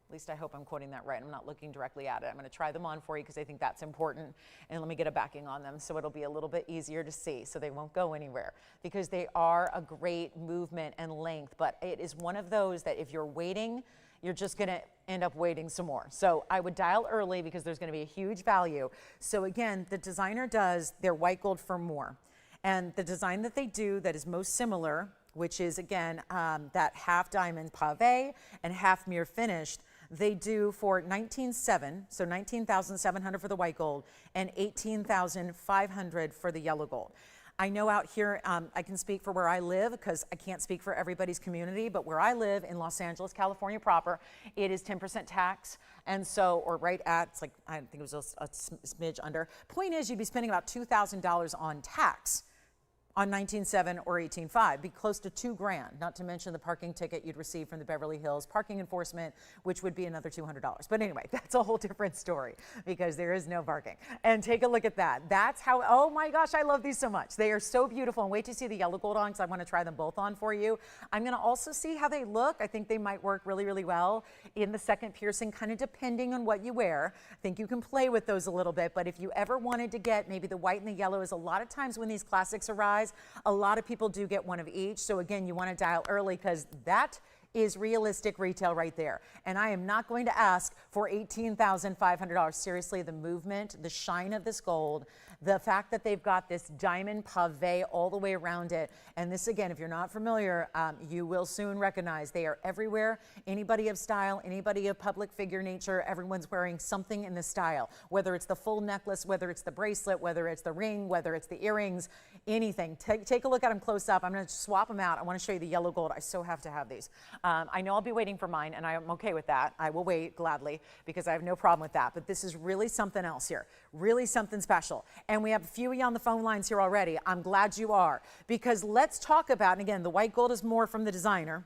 At least I hope I'm quoting that right. I'm not looking directly at it. I'm going to try them on for you because I think that's important. And let me get a backing on them so it'll be a little bit easier to see so they won't go anywhere, because they are a great movement and length. But it is one of those that if you're waiting, you're just going to end up waiting some more. So I would dial early because there's going to be a huge value. So again, the designer does their white gold for more. And the design that they do that is most similar, which is again, that half diamond pave and half mirror finished, they do for $19,700, so $19,700 for the white gold and $18,500 for the yellow gold. I know out here, I can speak for where I live because I can't speak for everybody's community, but where I live in Los Angeles, California proper, it is 10% tax. And so, or right at, it's like, I think it was a smidge under. Point is, you'd be spending about $2,000 on tax on $19,700 or $18,500, be close to $2,000, not to mention the parking ticket you'd receive from the Beverly Hills parking enforcement, which would be another $200. But anyway, that's a whole different story because there is no parking. And take a look at that. That's how, oh my gosh, I love these so much. They are so beautiful. And wait to see the yellow gold on because I want to try them both on for you. I'm going to also see how they look. I think they might work really, really well in the second piercing, kind of depending on what you wear. I think you can play with those a little bit, but if you ever wanted to get maybe the white and the yellow, is a lot of times when these classics arise, a lot of people do get one of each. So again, you want to dial early because that is realistic retail right there. And I am not going to ask for $18,500. Seriously, the movement, the shine of this gold, the fact that they've got this diamond pave all the way around it. And this, again, if you're not familiar, you will soon recognize they are everywhere. Anybody of style, anybody of public figure nature, everyone's wearing something in this style, whether it's the full necklace, whether it's the bracelet, whether it's the ring, whether it's the earrings, anything. Take a look at them close up. I'm going to swap them out. I want to show you the yellow gold. I so have to have these. I know I'll be waiting for mine, and I'm okay with that. I will wait gladly because I have no problem with that. But this is really something else here, really something special. And we have a few of you on the phone lines here already. I'm glad you are, because let's talk about, and again, the white gold is more from the designer.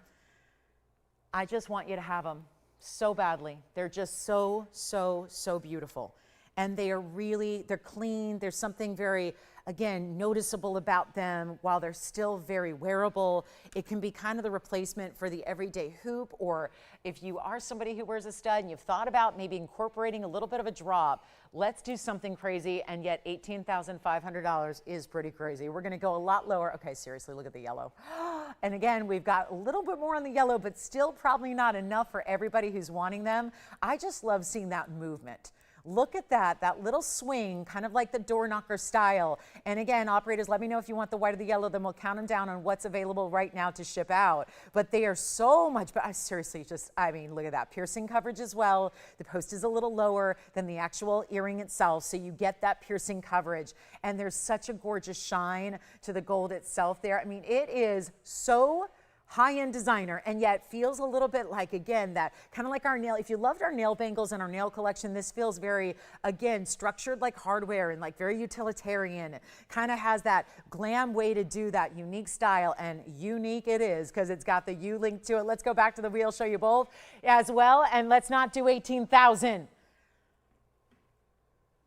I just want you to have them so badly. They're just so, so, so beautiful. And they are really, they're clean. There's something very, again, noticeable about them while they're still very wearable. It can be kind of the replacement for the everyday hoop, or if you are somebody who wears a stud and you've thought about maybe incorporating a little bit of a drop, let's do something crazy, and yet $18,500 is pretty crazy. We're gonna go a lot lower. Okay, seriously, look at the yellow. And again, we've got a little bit more on the yellow, but still probably not enough for everybody who's wanting them. I just love seeing that movement. Look at that little swing, kind of like the door knocker style. And again, operators, let me know if you want the white or the yellow, then we'll count them down on what's available right now to ship out. But they are so much, but I seriously just, I mean, look at that. Piercing coverage as well. The post is a little lower than the actual earring itself, so you get that piercing coverage. And there's such a gorgeous shine to the gold itself there. I mean, it is so high-end designer, and yet feels a little bit like, again, that kind of like our nail. If you loved our nail bangles and our nail collection, this feels very, again, structured like hardware and like very utilitarian. Kind of has that glam way to do that unique style, and unique it is because it's got the U link to it. Let's go back to the wheel, show you both as well, and let's not do 18,000.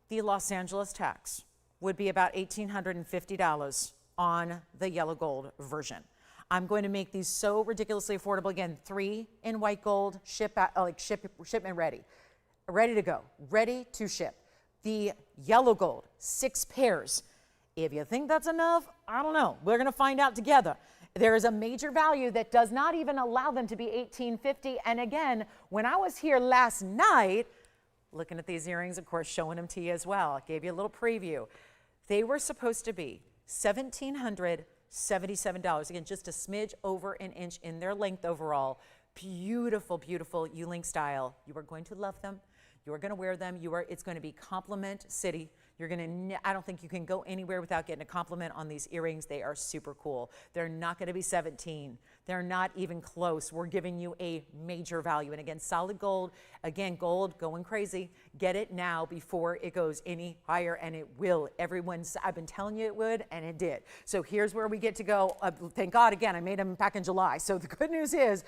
The Los Angeles tax would be about $1,850 on the yellow gold version. I'm going to make these so ridiculously affordable. Again, 3 in white gold, shipment ready to go, ready to ship. The yellow gold, 6 pairs. If you think that's enough, I don't know. We're going to find out together. There is a major value that does not even allow them to be $1,850. And again, when I was here last night, looking at these earrings, of course, showing them to you as well, I gave you a little preview. They were supposed to be $1,777. Again, just a smidge over an inch in their length overall. Beautiful, beautiful U-link style. You are going to love them. You are going to wear them. It's going to be compliment city. I don't think you can go anywhere without getting a compliment on these earrings. They are super cool. They're not going to be 17. They're not even close. We're giving you a major value. And again, solid gold. Again, gold going crazy. Get it now before it goes any higher, and it will. I've been telling you it would, and it did. So here's where we get to go. Thank God, again, I made them back in July. So the good news is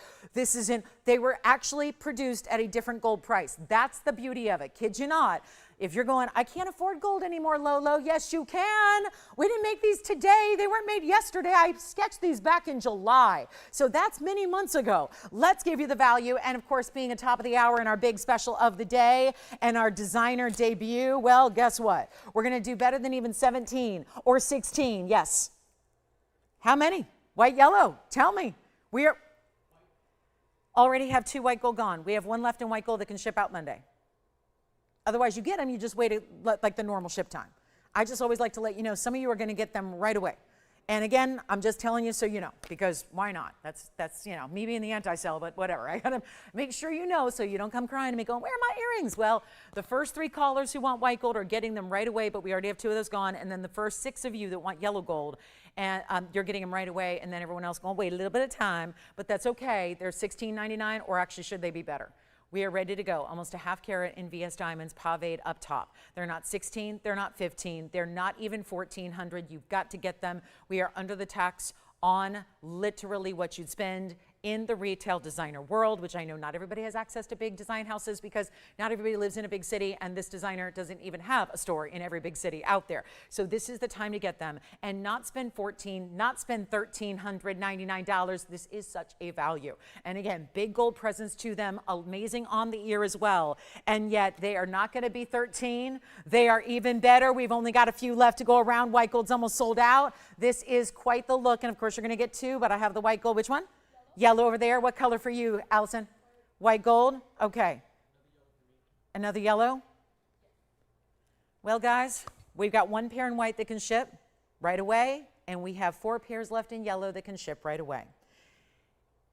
they were actually produced at a different gold price. That's the beauty of it. Kid you not. If you're going, I can't afford gold anymore, Lolo, yes, you can. We didn't make these today. They weren't made yesterday. I sketched these back in July. So that's many months ago. Let's give you the value. And of course, being a top of the hour in our big special of the day and our designer debut, well, guess what? We're going to do better than even 17 or 16. Yes. How many? White, yellow. Tell me. We already have 2 white gold gone. We have 1 left in white gold that can ship out Monday. Otherwise, you get them, you just wait like the normal ship time. I just always like to let you know, some of you are going to get them right away. And again, I'm just telling you so you know, because why not? That's you know, me being the anti-sell, but whatever. I got to make sure you know so you don't come crying to me going, where are my earrings? Well, the first 3 callers who want white gold are getting them right away, but we already have 2 of those gone. And then the first 6 of you that want yellow gold, and you're getting them right away. And then everyone else going, wait a little bit of time, but that's okay. They're $16.99, or actually, should they be better? We are ready to go. Almost a ½ carat in VS diamonds, paved up top. They're not 16, they're not 15, they're not even 1,400. You've got to get them. We are under the tax on literally what you'd spend in the retail designer world, which I know not everybody has access to big design houses because not everybody lives in a big city, and this designer doesn't even have a store in every big city out there. So this is the time to get them and not spend $1,400, not spend $1,399. This is such a value. And again, big gold presents to them, amazing on the ear as well. And yet they are not going to be 13. They are even better. We've only got a few left to go around. White gold's almost sold out. This is quite the look. And of course, you're going to get 2, but I have the white gold. Which one? Yellow over there. What color for you, Allison? White gold? Okay. Another yellow? Well, guys, we've got 1 pair in white that can ship right away, and we have 4 pairs left in yellow that can ship right away.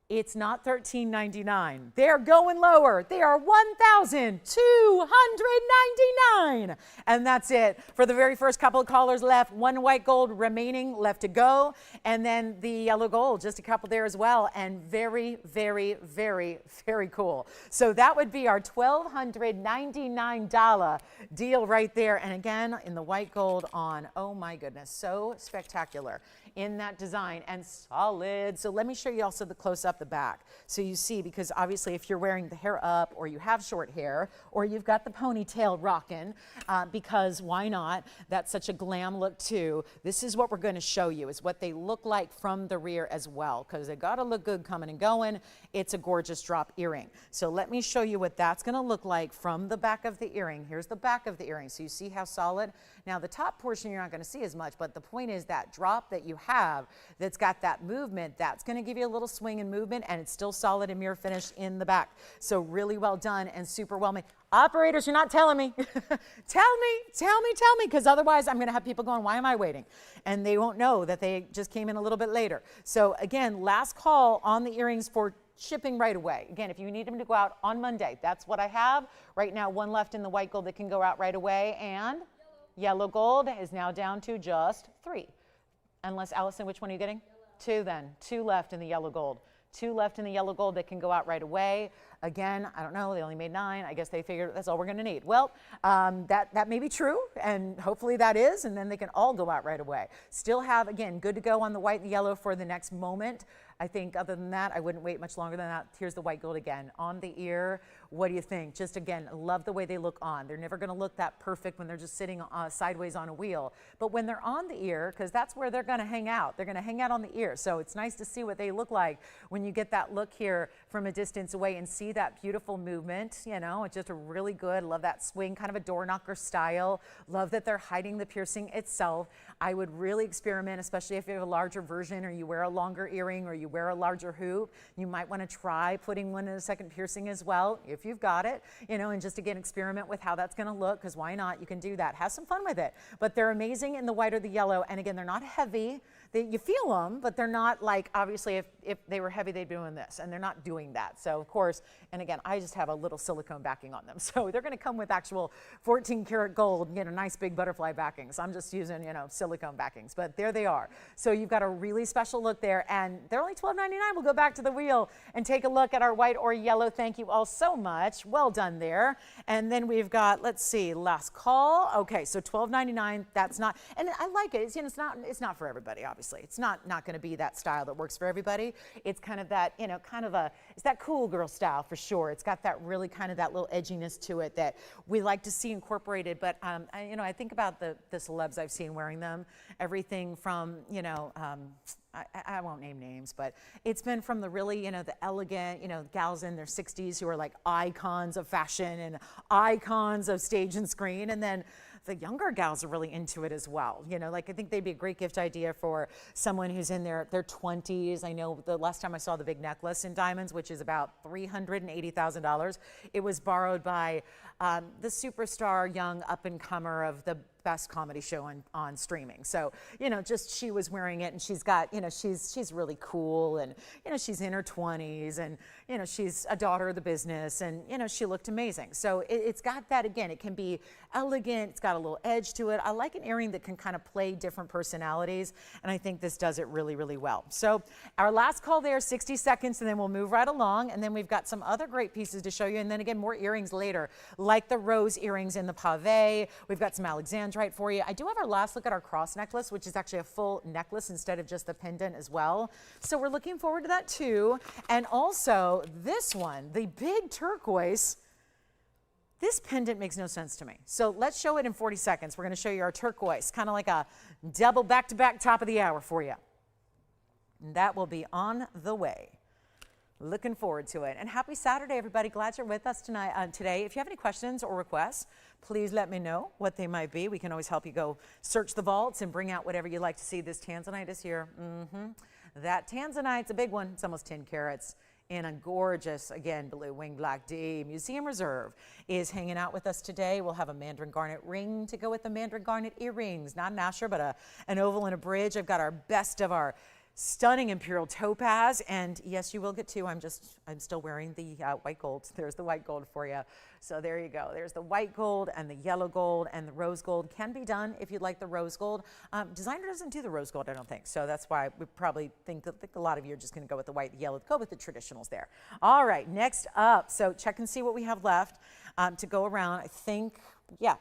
It's not $13.99. They're going lower. They are $1,299. And that's it for the very first couple of callers left. 1 white gold remaining left to go. And then the yellow gold, just a couple there as well. And very, very, very, very cool. So that would be our $1,299 deal right there. And again, in the white gold on, oh my goodness, so spectacular in that design and solid. So let me show you also the close-up the back. So you see, because obviously if you're wearing the hair up or you have short hair or you've got the ponytail rocking, because why not? That's such a glam look too. This is what we're going to show you, is what they look like from the rear as well, because they got to look good coming and going. It's a gorgeous drop earring. So let me show you what that's going to look like from the back of the earring. Here's the back of the earring. So you see how solid? Now the top portion you're not going to see as much, but the point is that drop that you have that's got that movement, that's going to give you a little swing and movement, and it's still solid and mirror finished in the back. So really well done and super well made. Operators, you're not telling me. Tell me, because otherwise I'm going to have people going, why am I waiting? And they won't know that they just came in a little bit later. So again, last call on the earrings for shipping right away. Again, if you need them to go out on Monday, that's what I have. Right now, 1 left in the white gold that can go out right away, and yellow gold is now down to just 3. Unless, Allison, which one are you getting? Yellow. 2 then. 2 left in the yellow gold. 2 left in the yellow gold that can go out right away. Again, I don't know, they only made 9. I guess they figured that's all we're going to need. Well, that may be true, and hopefully that is, and then they can all go out right away. Still have, again, good to go on the white and yellow for the next moment. I think other than that, I wouldn't wait much longer than that. Here's the white gold again on the ear. What do you think? Just again, love the way they look on. They're never going to look that perfect when they're just sitting sideways on a wheel. But when they're on the ear, because that's where they're going to hang out. They're going to hang out on the ear. So it's nice to see what they look like when you get that look here from a distance away and see that beautiful movement. You know, it's just a really good, love that swing, kind of a door knocker style. Love that they're hiding the piercing itself. I would really experiment, especially if you have a larger version or you wear a longer earring or you wear a larger hoop. You might want to try putting one in a second piercing as well, if you've got it, you know, and just again, experiment with how that's going to look, because why not? You can do that. Have some fun with it. But they're amazing in the white or the yellow. And again, they're not heavy. You feel them, but they're not like, obviously, if they were heavy, they'd be doing this, and they're not doing that. So, of course, and again, I just have a little silicone backing on them. So they're going to come with actual 14 karat gold, you know, nice big butterfly backings. I'm just using, you know, silicone backings, but there they are. So you've got a really special look there, and they're only $12.99. We'll go back to the wheel and take a look at our white or yellow. Thank you all so much. Well done there. And then we've got, let's see, last call. Okay, so $12.99. That's not, and I like it. It's, you know, it's not for everybody, obviously. It's not going to be that style that works for everybody. It's kind of that, you know, it's that cool girl style for sure. It's got that really kind of that little edginess to it that we like to see incorporated. But, you know, I think about the celebs I've seen wearing them. Everything from, you know, I won't name names, but it's been from the really, you know, the elegant, you know, gals in their 60s who are like icons of fashion and icons of stage and screen. And then the younger gals are really into it as well. You know, like I think they'd be a great gift idea for someone who's in their 20s. I know the last time I saw the big necklace in diamonds, which is about $380,000, it was borrowed by the superstar young up-and-comer of the best comedy show on streaming. So, you know, just she was wearing it, and she's got, you know, she's really cool, and, you know, she's in her 20s, and, you know, she's a daughter of the business, and, you know, she looked amazing. So it's got that, again, it can be elegant, it's got a little edge to it. I like an earring that can kind of play different personalities, and I think this does it really, really well. So our last call there, 60 seconds, and then we'll move right along, and then we've got some other great pieces to show you, and then again, more earrings later, like the rose earrings in the pave. We've got some Alexandrite for you. I do have our last look at our cross necklace, which is actually a full necklace instead of just the pendant as well. So we're looking forward to that too. And also this one, the big turquoise. This pendant makes no sense to me. So let's show it in 40 seconds. We're going to show you our turquoise, kind of like a double back-to-back top of the hour for you. And that will be on the way. Looking forward to it. And happy Saturday, everybody. Glad you're with us tonight, today. If you have any questions or requests, please let me know what they might be. We can always help you go search the vaults and bring out whatever you'd like to see. This tanzanite is here. That tanzanite's a big one. It's almost 10 carats. In a gorgeous, again, blue wing black D. Museum Reserve is hanging out with us today. We'll have a Mandarin garnet ring to go with the Mandarin garnet earrings. Not an asher, but an oval and a bridge. I've got our best of our stunning Imperial topaz, and yes, you will get two. I'm still wearing the white gold. There's the white gold for you. So there you go. There's the white gold and the yellow gold, and the rose gold can be done if you'd like the rose gold. Designer doesn't do the rose gold, I don't think. So that's why we probably think a lot of you are just going to go with the white, the yellow. Go with the traditionals there. All right, next up. So check and see what we have left to go around. I think, yeah.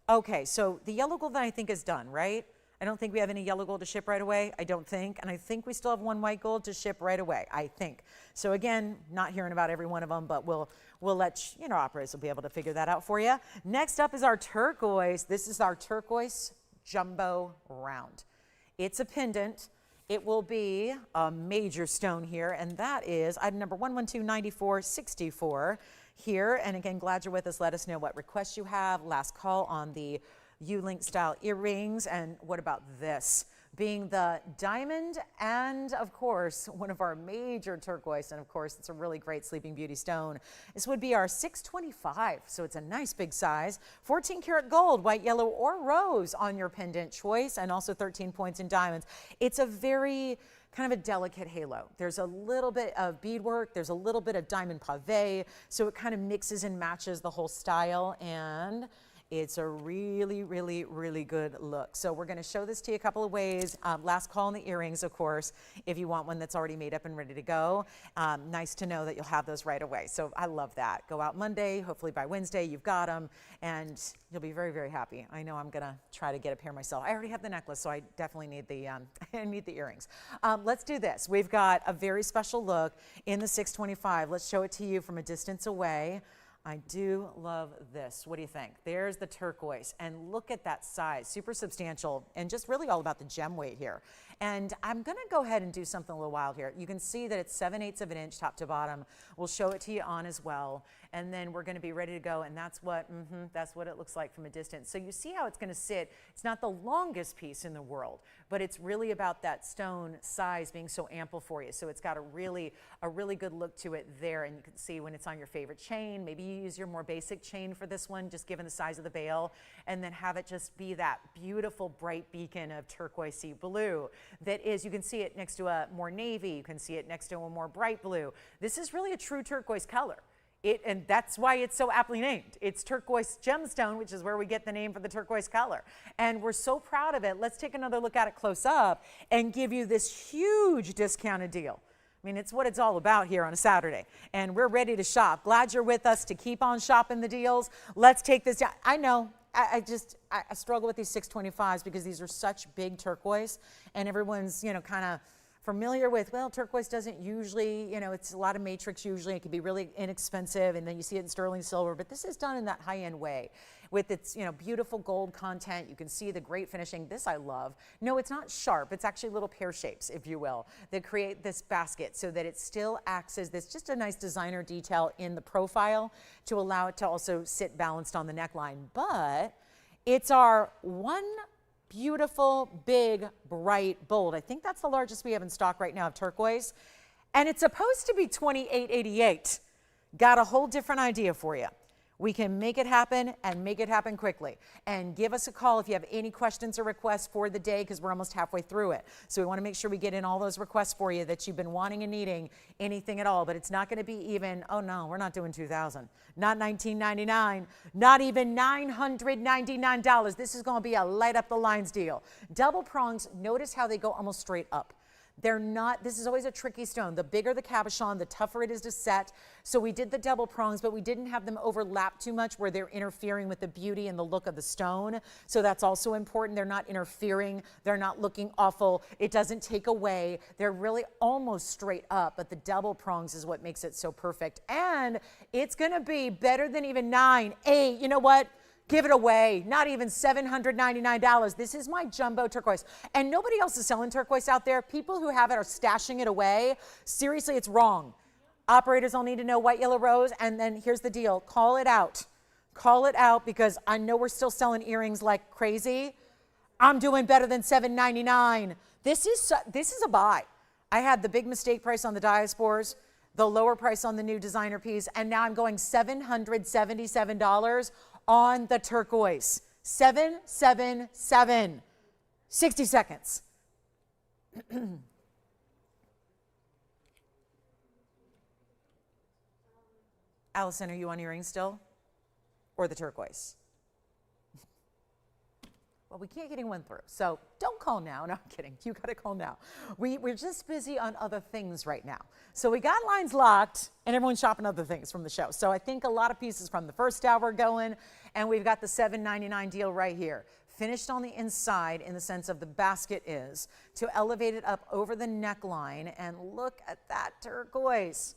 Okay, so the yellow gold that I think is done, right? I don't think we have any yellow gold to ship right away. I don't think. And I think we still have one white gold to ship right away, I think. So again, not hearing about every one of them, but we'll let you know, operators will be able to figure that out for you. Next up is our turquoise. This is our turquoise jumbo round. It's a pendant. It will be a major stone here, and that is item number 1129464 here. And again, glad you're with us. Let us know what requests you have. Last call on the U-link style earrings. And what about this? Being the diamond and, of course, one of our major turquoise, and of course, it's a really great Sleeping Beauty stone. This would be our 625, so it's a nice big size. 14 karat gold, white, yellow, or rose on your pendant choice, and also 13 points in diamonds. It's a very kind of a delicate halo. There's a little bit of beadwork, there's a little bit of diamond pave, so it kind of mixes and matches the whole style, and it's a really, really, really good look. So we're going to show this to you a couple of ways. Last call on the earrings, of course, if you want one that's already made up and ready to go. Nice to know that you'll have those right away. So I love that. Go out Monday, hopefully by Wednesday you've got them, and you'll be very, very happy. I know I'm going to try to get a pair myself. I already have the necklace, so I definitely need the, I need the earrings. Let's do this. We've got a very special look in the 625. Let's show it to you from a distance away. I do love this. What do you think? There's the turquoise, and look at that size, super substantial, and just really all about the gem weight here. And I'm gonna go ahead and do something a little wild here. You can see that it's 7/8 of an inch top to bottom. We'll show it to you on as well, and then we're gonna be ready to go, and that's what it looks like from a distance. So you see how it's gonna sit. It's not the longest piece in the world, but it's really about that stone size being so ample for you. So it's got a really good look to it there, and you can see when it's on your favorite chain. Maybe you use your more basic chain for this one, just given the size of the bail, and then have it just be that beautiful bright beacon of turquoisey blue that is, you can see it next to a more navy, you can see it next to a more bright blue. This is really a true turquoise color. And that's why it's so aptly named. It's turquoise gemstone, which is where we get the name for the turquoise color. And we're so proud of it. Let's take another look at it close up and give you this huge discounted deal. I mean, it's what it's all about here on a Saturday. And we're ready to shop. Glad you're with us to keep on shopping the deals. Let's take this down. I know, I struggle with these 625s because these are such big turquoise, and everyone's, you know, kind of familiar with, well, turquoise doesn't usually, you know, it's a lot of matrix usually. It can be really inexpensive, and then you see it in sterling silver, but this is done in that high-end way with its, you know, beautiful gold content. You can see the great finishing. This I love. No, it's not sharp. It's actually little pear shapes, if you will, that create this basket so that it still acts as this, just a nice designer detail in the profile to allow it to also sit balanced on the neckline. But it's our one beautiful, big, bright, bold. I think that's the largest we have in stock right now of turquoise. And it's supposed to be $28.88. Got a whole different idea for you. We can make it happen and make it happen quickly. And give us a call if you have any questions or requests for the day, because we're almost halfway through it. So we want to make sure we get in all those requests for you that you've been wanting and needing, anything at all. But it's not going to be even, oh no, we're not doing $2,000. Not $19.99, not even $999. This is going to be a light up the lines deal. Double prongs, notice how they go almost straight up. They're not, this is always a tricky stone. The bigger the cabochon, the tougher it is to set. So we did the double prongs, but we didn't have them overlap too much where they're interfering with the beauty and the look of the stone. So that's also important. They're not interfering. They're not looking awful. It doesn't take away. They're really almost straight up, but the double prongs is what makes it so perfect. And it's going to be better than even 9, 8. You know what? Give it away. Not even $799. This is my jumbo turquoise. And nobody else is selling turquoise out there. People who have it are stashing it away. Seriously, it's wrong. Operators all need to know white, yellow, rose. And then here's the deal. Call it out. Call it out, because I know we're still selling earrings like crazy. I'm doing better than $799. This is a buy. I had the big mistake price on the diaspores, the lower price on the new designer piece, and now I'm going $777 on the turquoise. 777. 60 seconds. Allison, are you on earrings still? Or the turquoise? Well, we can't get anyone through, so don't call now. No, I'm kidding. You got to call now. We're just busy on other things right now. So we got lines locked, and everyone's shopping other things from the show. So I think a lot of pieces from the first hour going, and we've got the $7.99 deal right here. Finished on the inside in the sense of the basket is, to elevate it up over the neckline, and look at that turquoise.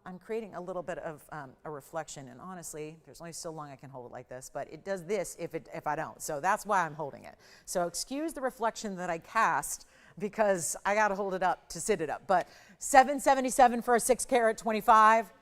I'm creating a little bit of a reflection, and honestly, there's only so long I can hold it like this, but it does this if I don't, so that's why I'm holding it. So excuse the reflection that I cast, because I got to hold it up to sit it up. But $777 for a 6 carat 25,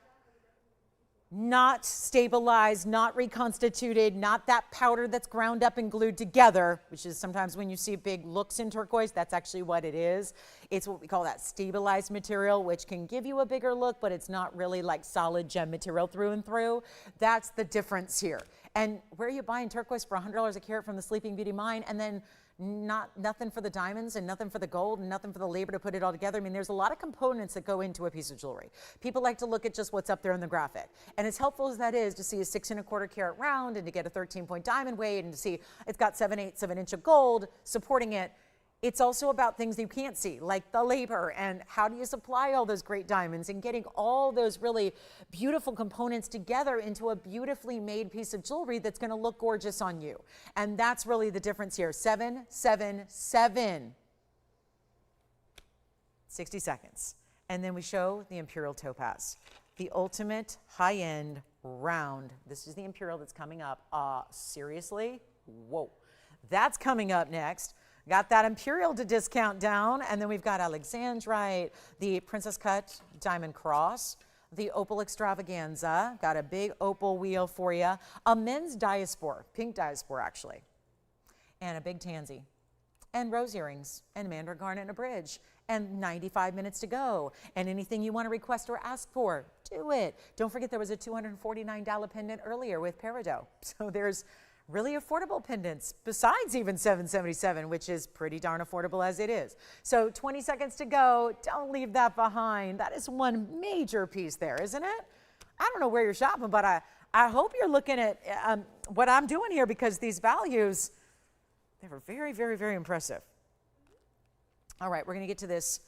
not stabilized, not reconstituted, not that powder that's ground up and glued together, which is sometimes when you see big looks in turquoise, that's actually what it is. It's what we call that stabilized material, which can give you a bigger look, but it's not really like solid gem material through and through. That's the difference here. And where are you buying turquoise for $100 a carat from the Sleeping Beauty mine, and then nothing for the diamonds and nothing for the gold and nothing for the labor to put it all together? I mean, there's a lot of components that go into a piece of jewelry. People like to look at just what's up there in the graphic. And as helpful as that is to see a 6 1/4 carat round and to get a 13-point diamond weight and to see it's got 7/8 of an inch of gold supporting it, it's also about things that you can't see, like the labor and how do you supply all those great diamonds and getting all those really beautiful components together into a beautifully made piece of jewelry that's going to look gorgeous on you. And that's really the difference here. 777. 60 seconds. And then we show the Imperial topaz, the ultimate high-end round. This is the Imperial that's coming up. Seriously? Whoa. That's coming up next. Got that Imperial to discount down, and then we've got Alexandrite, the Princess Cut Diamond Cross, the Opal Extravaganza, got a big opal wheel for you, a men's diaspore, pink diaspore actually, and a big tansy, and rose earrings, and Mandarin garnet and a bridge, and 95 minutes to go, and anything you want to request or ask for, do it. Don't forget there was a $249 pendant earlier with Peridot, so there's really affordable pendants besides even $777, which is pretty darn affordable as it is. So 20 seconds to go. Don't leave that behind. That is one major piece there, isn't it? I don't know where you're shopping, but I hope you're looking at what I'm doing here, because these values, they were very, very, very impressive. All right, we're going to get to this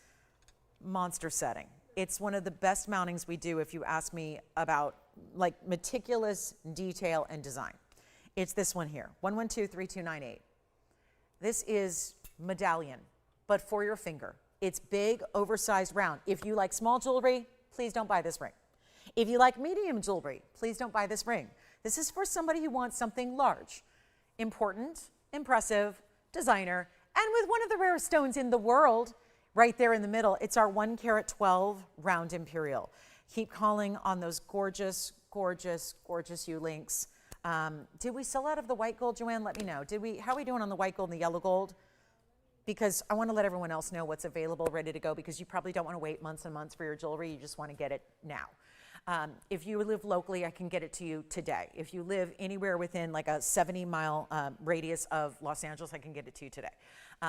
monster setting. It's one of the best mountings we do if you ask me about like meticulous detail and design. It's this one here, 1123298. This is medallion, but for your finger. It's big, oversized, round. If you like small jewelry, please don't buy this ring. If you like medium jewelry, please don't buy this ring. This is for somebody who wants something large, important, impressive, designer, and with one of the rarest stones in the world right there in the middle. It's our 1 carat 12 round Imperial. Keep calling on those gorgeous, gorgeous, gorgeous U-links. Did we sell out of the white gold, Joanne? Let me know. How are we doing on the white gold and the yellow gold? Because I want to let everyone else know what's available, ready to go, because you probably don't want to wait months and months for your jewelry. You just want to get it now. If you live locally, I can get it to you today. If you live anywhere within like a 70-mile radius of Los Angeles, I can get it to you today.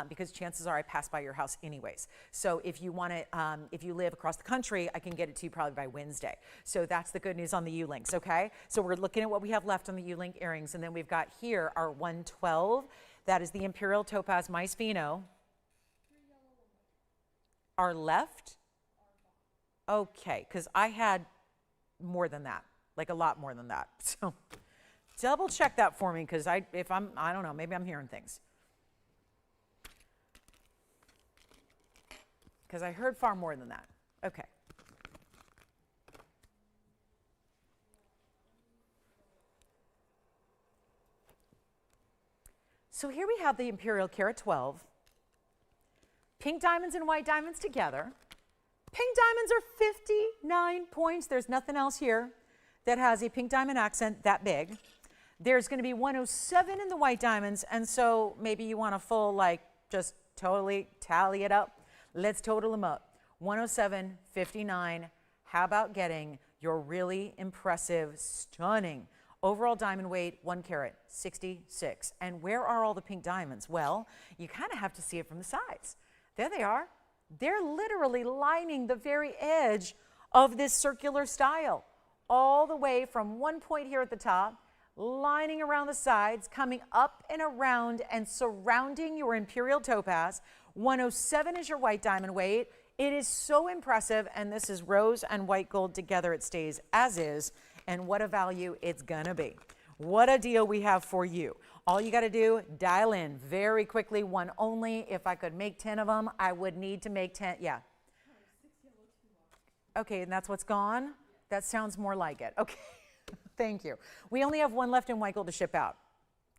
Because chances are I pass by your house anyways. So if you want it, if you live across the country, I can get it to you probably by Wednesday. So that's the good news on the U-links, okay? So we're looking at what we have left on the U-link earrings, and then we've got here our 112. That is the Imperial Topaz Mais Fino. Our left? Okay, because I had more than that, like a lot more than that. So double check that for me, because I don't know, maybe I'm hearing things. Because I heard far more than that. Okay. So here we have the Imperial Carat 12. Pink diamonds and white diamonds together. Pink diamonds are 59 points. There's nothing else here that has a pink diamond accent that big. There's going to be 107 in the white diamonds, and so maybe you want a full, like, just totally tally it up. Let's total them up. 107.59. How about getting your really impressive, stunning overall diamond weight, 1 carat, 66. And where are all the pink diamonds? Well, you kind of have to see it from the sides. There they are. They're literally lining the very edge of this circular style, all the way from one point here at the top, lining around the sides, coming up and around and surrounding your Imperial topaz. 107 is your white diamond weight. It is so impressive, and this is rose and white gold together. It stays as is, and what a value it's gonna be. What a deal we have for you. All you gotta do, dial in very quickly, one only. If I could make 10 of them, I would need to make 10, yeah. Okay, and that's what's gone? That sounds more like it. Okay, thank you. We only have one left in white gold to ship out.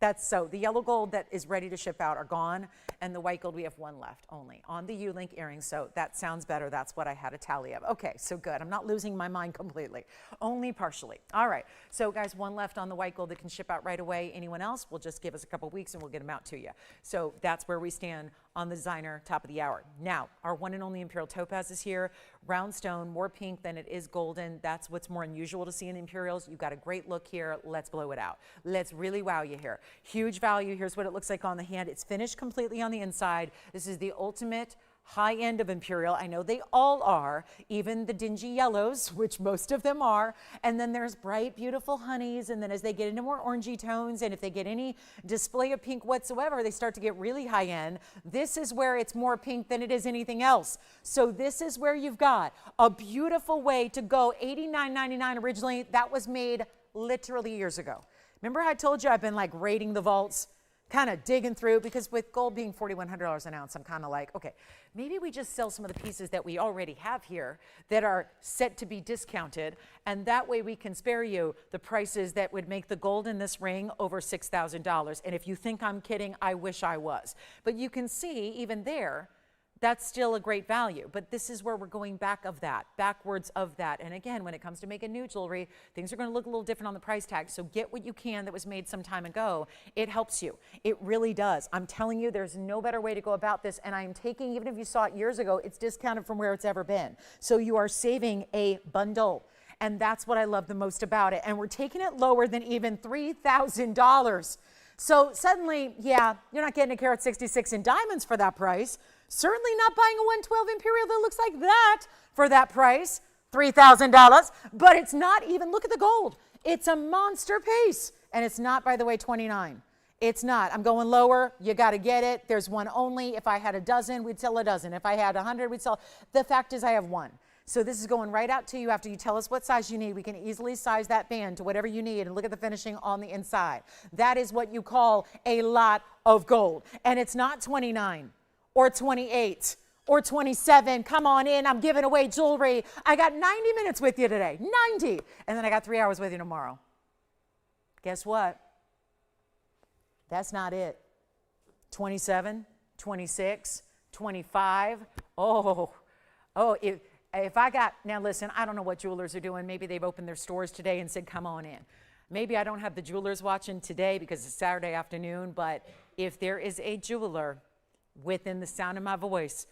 That's so, the yellow gold that is ready to ship out are gone, and the white gold, we have one left only on the U-Link earrings, so that sounds better. That's what I had a tally of. Okay, so good. I'm not losing my mind completely, only partially. All right, so guys, one left on the white gold that can ship out right away. Anyone else, will just give us a couple weeks and we'll get them out to you. So that's where we stand on the designer top of the hour. Now, our one and only Imperial topaz is here. Round stone, more pink than it is golden. That's what's more unusual to see in Imperials. You've got a great look here. Let's blow it out. Let's really wow you here. Huge value. Here's what it looks like on the hand. It's finished completely on the inside. This is the ultimate high end of Imperial. I know they all are, even the dingy yellows, which most of them are. And then there's bright, beautiful honeys. And then as they get into more orangey tones, and if they get any display of pink whatsoever, they start to get really high end. This is where it's more pink than it is anything else. So this is where you've got a beautiful way to go. $89.99 originally. That was made literally years ago. Remember how I told you I've been like raiding the vaults? Kind of digging through, because with gold being $4,100 an ounce, I'm kind of like, okay, maybe we just sell some of the pieces that we already have here that are set to be discounted, and that way we can spare you the prices that would make the gold in this ring over $6,000. And if you think I'm kidding, I wish I was. But you can see even there, that's still a great value. But this is where we're going backwards of that. And again, when it comes to making new jewelry, things are going to look a little different on the price tag. So get what you can that was made some time ago. It helps you. It really does. I'm telling you, there's no better way to go about this. And I'm taking, even if you saw it years ago, it's discounted from where it's ever been. So you are saving a bundle. And that's what I love the most about it. And we're taking it lower than even $3,000. So suddenly, yeah, you're not getting a carat 66 in diamonds for that price. Certainly not buying a 112 Imperial that looks like that for that price, $3,000. But it's not even, look at the gold. It's a monster piece. And it's not, by the way, 29. It's not. I'm going lower. You got to get it. There's one only. If I had a dozen, we'd sell a dozen. If I had 100, we'd sell. The fact is I have one. So this is going right out to you after you tell us what size you need. We can easily size that band to whatever you need, and look at the finishing on the inside. That is what you call a lot of gold. And it's not 29 or 28 or 27. Come on in. I'm giving away jewelry. I got 90 minutes with you today. 90. And then I got 3 hours with you tomorrow. Guess what? That's not it. 27, 26, 25. If I got, now listen, I don't know what jewelers are doing. Maybe they've opened their stores today and said, come on in. Maybe I don't have the jewelers watching today because it's Saturday afternoon, but if there is a jeweler within the sound of my voice,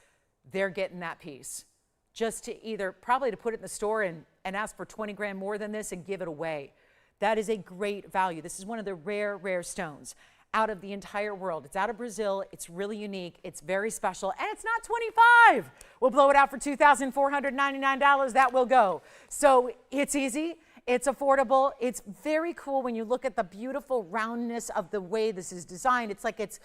they're getting that piece. Just to either, probably to put it in the store and ask for 20 grand more than this and give it away. That is a great value. This is one of the rare, rare stones out of the entire world. It's out of Brazil. It's really unique. It's very special. And it's not 25. We'll blow it out for $2,499. That will go. So it's easy. It's affordable. It's very cool when you look at the beautiful roundness of the way this is designed. It's like it's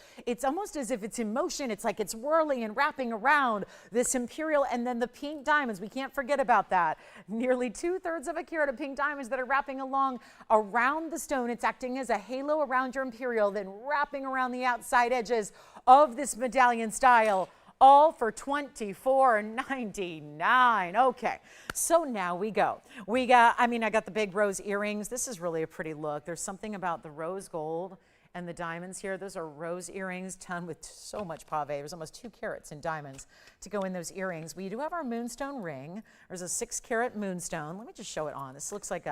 almost as if it's in motion. It's like it's whirling and wrapping around this Imperial, and then the pink diamonds. We can't forget about that. Nearly 2/3 of a carat of pink diamonds that are wrapping along around the stone. It's acting as a halo around your Imperial, then wrapping around the outside edges of this medallion style. All for $24.99. Okay, so now we go. I got the big rose earrings. This is really a pretty look. There's something about the rose gold and the diamonds here. Those are rose earrings done with so much pave. There's almost 2 carats in diamonds to go in those earrings. We do have our Moonstone ring. There's a 6-carat Moonstone. Let me just show it on. This looks like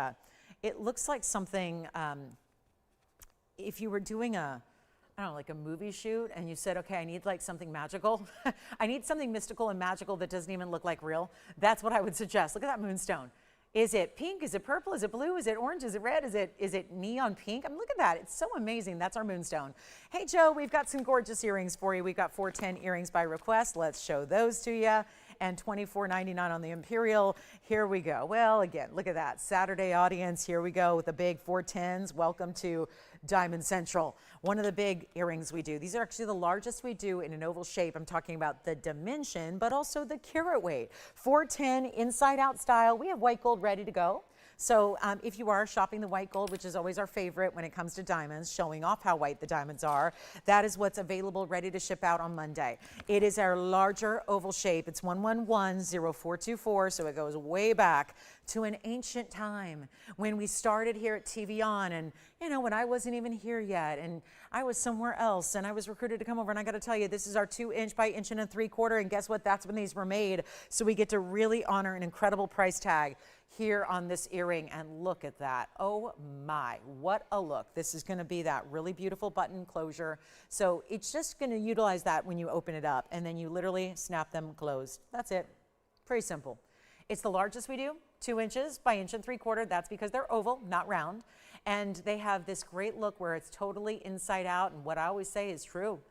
it looks like something, if you were doing a I don't know, like a movie shoot, and you said, okay, I need like something magical. I need something mystical and magical that doesn't even look like real. That's what I would suggest. Look at that moonstone. Is it pink? Is it purple? Is it blue? Is it orange? Is it red? Is it neon pink? I mean, look at that. It's so amazing. That's our moonstone. Hey, Joe, we've got some gorgeous earrings for you. We've got 410 earrings by request. Let's show those to you. And $24.99 on the Imperial. Here we go. Well, again, look at that. Saturday audience. Here we go with the big 410s. Welcome to Diamond Central. One of the big earrings we do. These are actually the largest we do in an oval shape. I'm talking about the dimension, but also the carat weight. 410 inside out style. We have white gold ready to go. So if you are shopping the white gold, which is always our favorite when it comes to diamonds, showing off how white the diamonds are, that is what's available ready to ship out on Monday. It is our larger oval shape. It's 1110424, so it goes way back to an ancient time when we started here at TVON, and you know, when I wasn't even here yet and I was somewhere else and I was recruited to come over, and I got to tell you, this is our 2" by 1.75", and guess what? That's when these were made. So we get to really honor an incredible price tag here on this earring, and look at that. Oh my, what a look. This is going to be that really beautiful button closure. So it's just going to utilize that when you open it up, and then you literally snap them closed. That's it. Pretty simple. It's the largest we do, 2" by 1.75". That's because they're oval, not round. And they have this great look where it's totally inside out. And what I always say is true.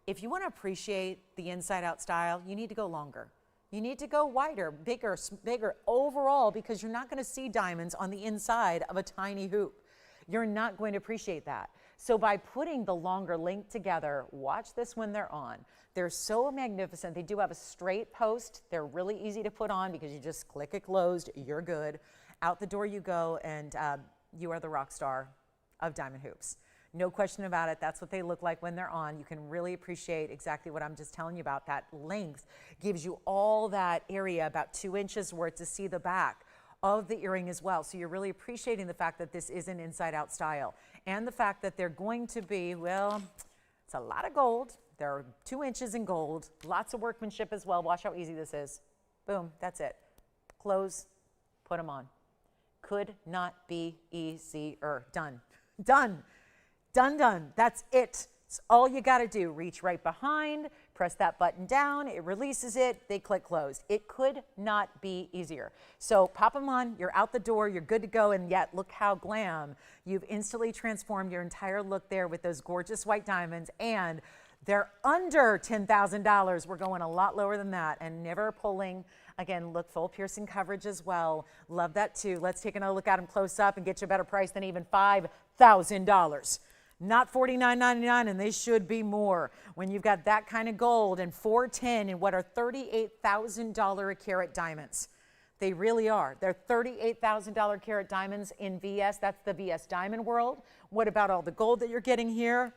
If you want to appreciate the inside out style, you need to go longer. You need to go wider, bigger overall, because you're not going to see diamonds on the inside of a tiny hoop. You're not going to appreciate that. So by putting the longer link together, watch this when they're on. They're so magnificent. They do have a straight post. They're really easy to put on because you just click it closed. You're good. Out the door you go, and you are the rock star of diamond hoops. No question about it. That's what they look like when they're on. You can really appreciate exactly what I'm just telling you about. That length gives you all that area, about 2" worth, to see the back of the earring as well. So you're really appreciating the fact that this is an inside out style, and the fact that they're going to be, well, it's a lot of gold. They're 2" in gold, lots of workmanship as well. Watch how easy this is. Boom, that's it. Close, put them on. Could not be easier. Done. Done. Done, done. That's it. It's all you got to do. Reach right behind, press that button down, it releases it, they click closed. It could not be easier. So pop them on, you're out the door, you're good to go, and yet look how glam. You've instantly transformed your entire look there with those gorgeous white diamonds, and they're under $10,000. We're going a lot lower than that, and never pulling. Again, look, full piercing coverage as well. Love that too. Let's take another look at them close up and get you a better price than even $5,000. Not $49.99, and they should be more when you've got that kind of gold, and 410 in what are $38,000 a carat diamonds. They really are. They're $38,000 carat diamonds in VS. That's the VS diamond world. What about all the gold that you're getting here?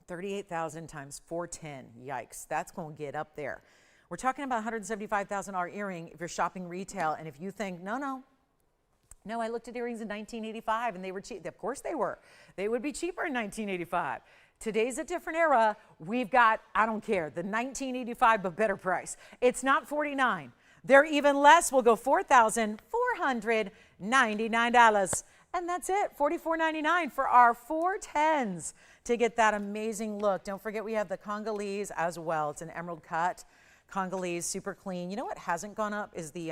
38,000 times 410. Yikes. That's going to get up there. We're talking about $175,000 earring if you're shopping retail, and if you think, no, I looked at earrings in 1985 and they were cheap. Of course they were. They would be cheaper in 1985. Today's a different era. We've got, I don't care, the 1985 but better price. It's not $49. They're even less. We'll go $4,499. And that's it, $44.99 for our 410s to get that amazing look. Don't forget we have the Congolese as well. It's an emerald cut. Congolese, super clean. You know what hasn't gone up is the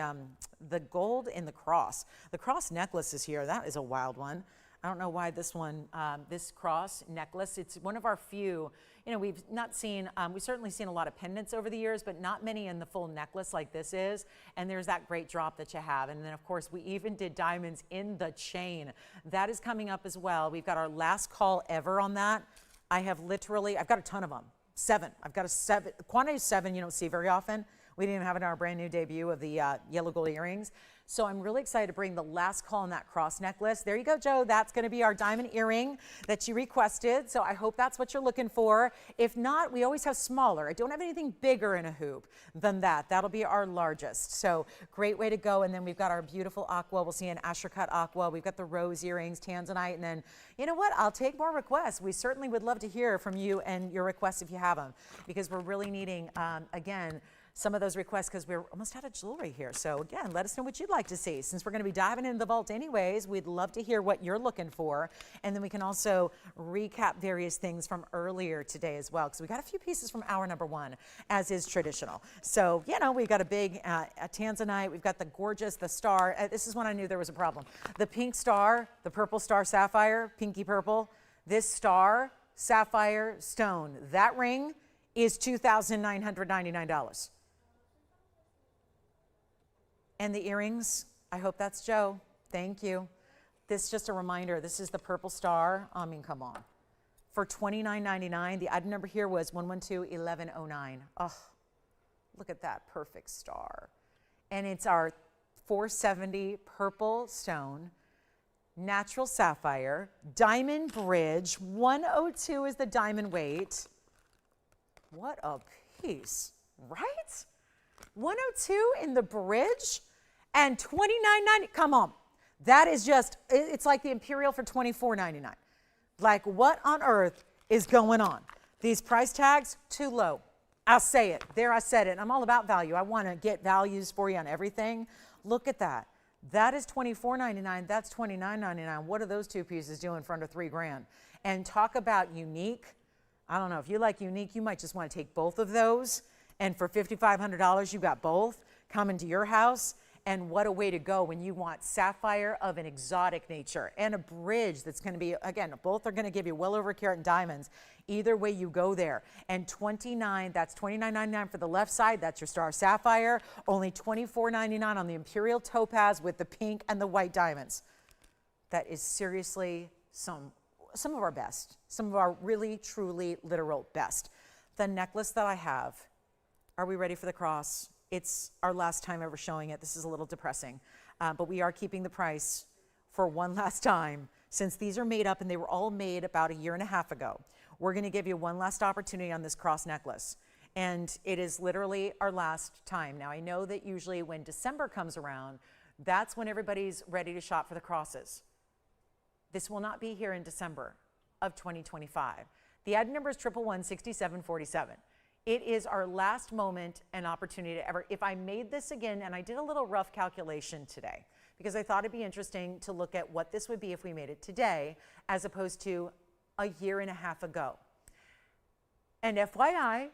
gold in the cross. The cross necklace is here. That is a wild one. I don't know why this one, this cross necklace, it's one of our few. You know, we've not seen, we've certainly seen a lot of pendants over the years, but not many in the full necklace like this is. And there's that great drop that you have. And then of course, we even did diamonds in the chain. That is coming up as well. We've got our last call ever on that. I've got a ton of them. 7. I've got a 7. Quantity 7 you don't see very often. We didn't even have it in our brand new debut of the yellow gold earrings. So I'm really excited to bring the last call on that cross necklace. There you go, Joe. That's going to be our diamond earring that you requested. So I hope that's what you're looking for. If not, we always have smaller. I don't have anything bigger in a hoop than that. That'll be our largest. So great way to go. And then we've got our beautiful aqua. We'll see an Ashercut aqua. We've got the rose earrings, tanzanite. And then, you know what? I'll take more requests. We certainly would love to hear from you and your requests if you have them, because we're really needing, again, some of those requests because we're almost out of jewelry here. So again, let us know what you'd like to see. Since we're going to be diving into the vault anyways, we'd love to hear what you're looking for. And then we can also recap various things from earlier today as well, because we got a few pieces from hour number 1, as is traditional. So, you know, we've got a big a tanzanite. We've got the gorgeous, the star. This is when I knew there was a problem. The pink star, the purple star sapphire, pinky purple. This star sapphire stone, that ring is $2,999. And the earrings, I hope that's Joe. Thank you. This is just a reminder, this is the purple star. I mean, come on. For $29.99, the item number here was 112-1109. Oh, look at that perfect star. And it's our 470 purple stone, natural sapphire, diamond bridge. 102 is the diamond weight. What a piece, right? 102 in the bridge and $29.90. Come on. That is just, it's like the Imperial for $24.99. Like, what on earth is going on? These price tags, too low. I'll say it. There, I said it. I'm all about value. I want to get values for you on everything. Look at that. That is $24.99. That's $29.99. What are those two pieces doing for under $3,000? And talk about unique. I don't know. If you like unique, you might just want to take both of those. And for $5,500, you got both coming to your house. And what a way to go when you want sapphire of an exotic nature and a bridge that's going to be, again, both are going to give you well over a carat in diamonds. Either way you go there. And that's $29.99 for the left side. That's your star sapphire. Only $24.99 on the Imperial topaz with the pink and the white diamonds. That is seriously some of our best, some of our really, truly, literal best. The necklace that I have, are we ready for the cross? It's our last time ever showing it. This is a little depressing, but we are keeping the price for one last time. Since these are made up and they were all made about a year and a half ago, we're going to give you one last opportunity on this cross necklace. And it is literally our last time. Now, I know that usually when December comes around, that's when everybody's ready to shop for the crosses. This will not be here in December of 2025. The item number is 111-6747. It is our last moment and opportunity to ever, if I made this again, and I did a little rough calculation today, because I thought it'd be interesting to look at what this would be if we made it today, as opposed to a year and a half ago. And FYI,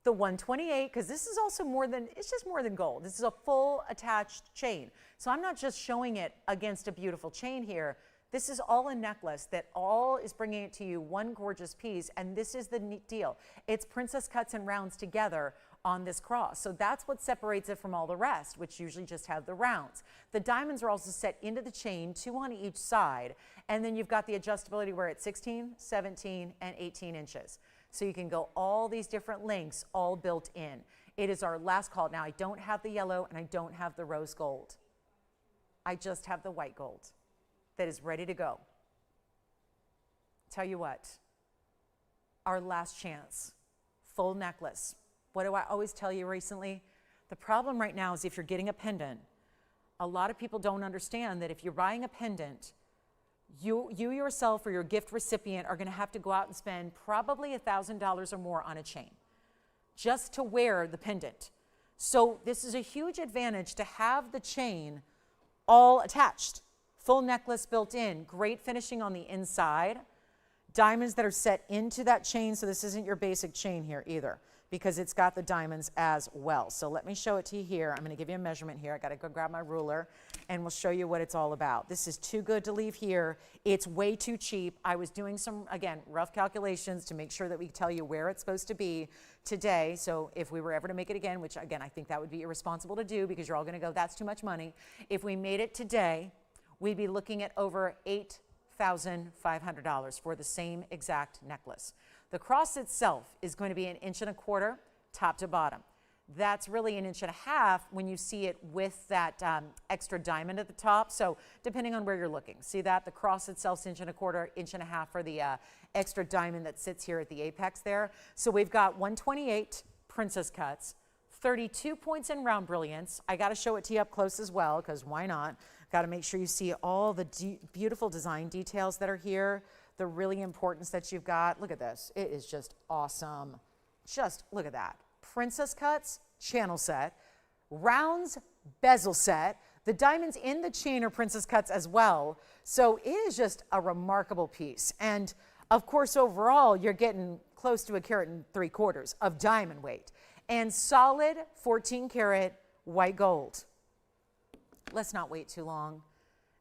the 128, because this is also more than, it's just more than gold. This is a full attached chain. So I'm not just showing it against a beautiful chain here. This is all a necklace that all is bringing it to you, one gorgeous piece, and this is the neat deal. It's princess cuts and rounds together on this cross. So that's what separates it from all the rest, which usually just have the rounds. The diamonds are also set into the chain, 2 on each side, and then you've got the adjustability where it's 16, 17, and 18 inches. So you can go all these different lengths, all built in. It is our last call. Now, I don't have the yellow and I don't have the rose gold. I just have the white gold that is ready to go. Tell you what, our last chance, full necklace. What do I always tell you recently? The problem right now is if you're getting a pendant, a lot of people don't understand that if you're buying a pendant, you yourself or your gift recipient are going to have to go out and spend probably $1,000 or more on a chain just to wear the pendant. So this is a huge advantage to have the chain all attached. Full necklace built in, great finishing on the inside. Diamonds that are set into that chain, so this isn't your basic chain here either, because it's got the diamonds as well. So let me show it to you here. I'm gonna give you a measurement here. I gotta go grab my ruler and we'll show you what it's all about. This is too good to leave here. It's way too cheap. I was doing some, again, rough calculations to make sure that we tell you where it's supposed to be today. So if we were ever to make it again, which again, I think that would be irresponsible to do because you're all gonna go, that's too much money. If we made it today, we'd be looking at over $8,500 for the same exact necklace. The cross itself is going to be 1.25 inches top to bottom. That's really 1.5 inches when you see it with that extra diamond at the top. So depending on where you're looking, see that? The cross itself is 1.25 inches, 1.5 inches for the extra diamond that sits here at the apex there. So we've got 128 princess cuts, 32 points in round brilliance. I got to show it to you up close as well, because why not? Got to make sure you see all the beautiful design details that are here, the really importance that you've got. Look at this. It is just awesome. Just look at that. princess cuts, channel set, rounds, bezel set. The diamonds in the chain are princess cuts as well. So it is just a remarkable piece. And of course, overall, you're getting close to 1.75 carats of diamond weight and solid 14 karat white gold. Let's not wait too long.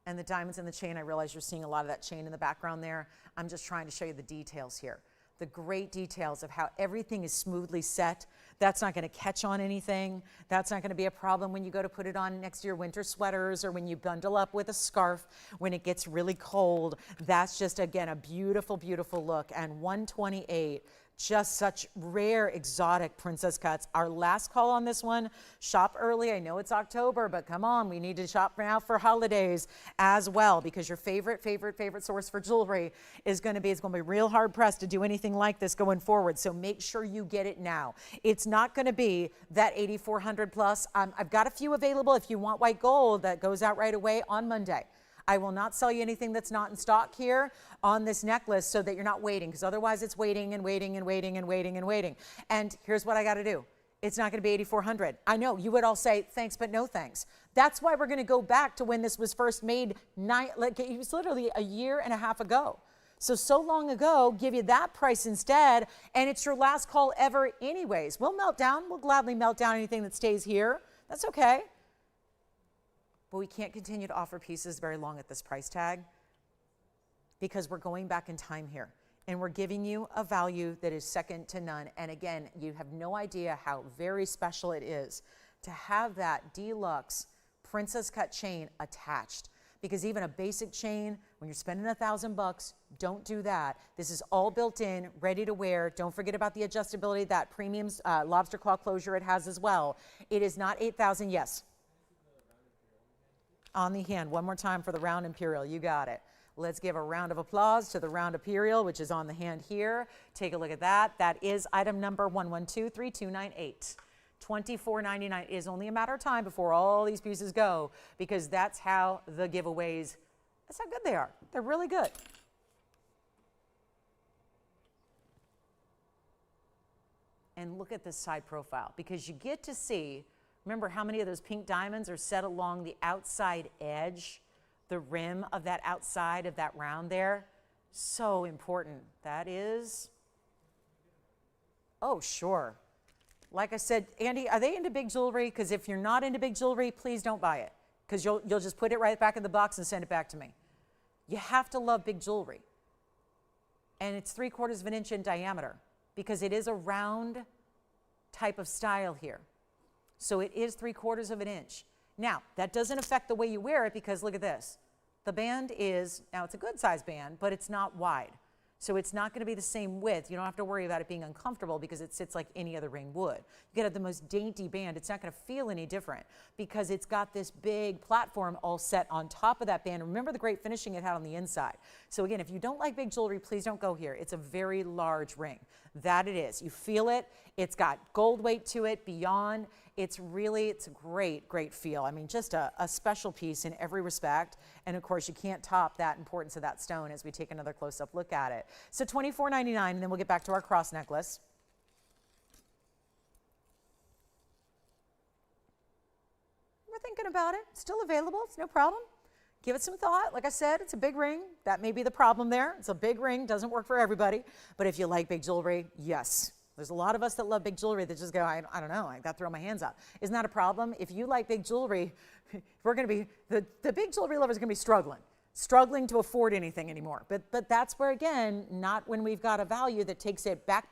And the diamonds in the chain, I realize you're seeing a lot of that chain in the background there. I'm just trying to show you the details here. The great details of how everything is smoothly set. That's not going to catch on anything. That's not going to be a problem when you go to put it on next to your winter sweaters or when you bundle up with a scarf when it gets really cold. That's just, again, a beautiful, beautiful look. And 128, just such rare, exotic princess cuts. Our last call on this one, shop early. I know it's October, but come on, we need to shop now for holidays as well, because your favorite source for jewelry is going to be, it's going to be real hard pressed to do anything like this going forward. So make sure you get it now. It's not going to be that 8,400 plus. I've got a few available if you want white gold that goes out right away on Monday. I will not sell you anything that's not in stock here on this necklace so that you're not waiting, because otherwise it's waiting and waiting and waiting and waiting and waiting. And here's what I got to do. It's not going to be 8,400. I know you would all say thanks, but no thanks. That's why we're going to go back to when this was first made. It was literally a year and a half ago. So long ago, give you that price instead, and it's your last call ever anyways. We'll melt down. We'll gladly melt down anything that stays here. That's okay. But we can't continue to offer pieces very long at this price tag because we're going back in time here and we're giving you a value that is second to none. And again, you have no idea how very special it is to have that deluxe princess cut chain attached, because even a basic chain, when you're spending $1,000, don't do that. This is all built in, ready to wear. Don't forget about the adjustability, that premium lobster claw closure it has as well. It is not 8,000, yes. On the hand, one more time for the round Imperial. You got it. Let's give a round of applause to the round Imperial, which is on the hand here. Take a look at that. That is item number 1123298. $24.99 is only a matter of time before all these pieces go, because that's how the giveaways, that's how good they are. They're really good. And look at this side profile, because you get to see, remember how many of those pink diamonds are set along the outside edge, the rim of that outside of that round there? So important. That is, oh, sure. Like I said, Andy, are they into big jewelry? Because if you're not into big jewelry, please don't buy it, because you'll just put it right back in the box and send it back to me. You have to love big jewelry. And it's 3/4 of an inch in diameter, because it is a round type of style here. So it is 3/4 of an inch. Now, that doesn't affect the way you wear it, because look at this. The band is, now it's a good size band, but it's not wide. So it's not going to be the same width. You don't have to worry about it being uncomfortable, because it sits like any other ring would. You get the most dainty band. It's not going to feel any different, because it's got this big platform all set on top of that band. Remember the great finishing it had on the inside. So again, if you don't like big jewelry, please don't go here. It's a very large ring. That it is. You feel it. It's got gold weight to it beyond. It's a great, great feel. I mean, just a special piece in every respect. And of course, you can't top that importance of that stone as we take another close-up look at it. So $24.99, and then we'll get back to our cross necklace. We're thinking about it. Still available. It's no problem. Give it some thought. Like I said, it's a big ring. That may be the problem there. It's a big ring. Doesn't work for everybody. But if you like big jewelry, yes. There's a lot of us that love big jewelry that just go, I don't know, I got to throw my hands out. Isn't that a problem? If you like big jewelry, we're going to be, the big jewelry lovers are going to be struggling to afford anything anymore. But that's where, again, not when we've got a value that takes it back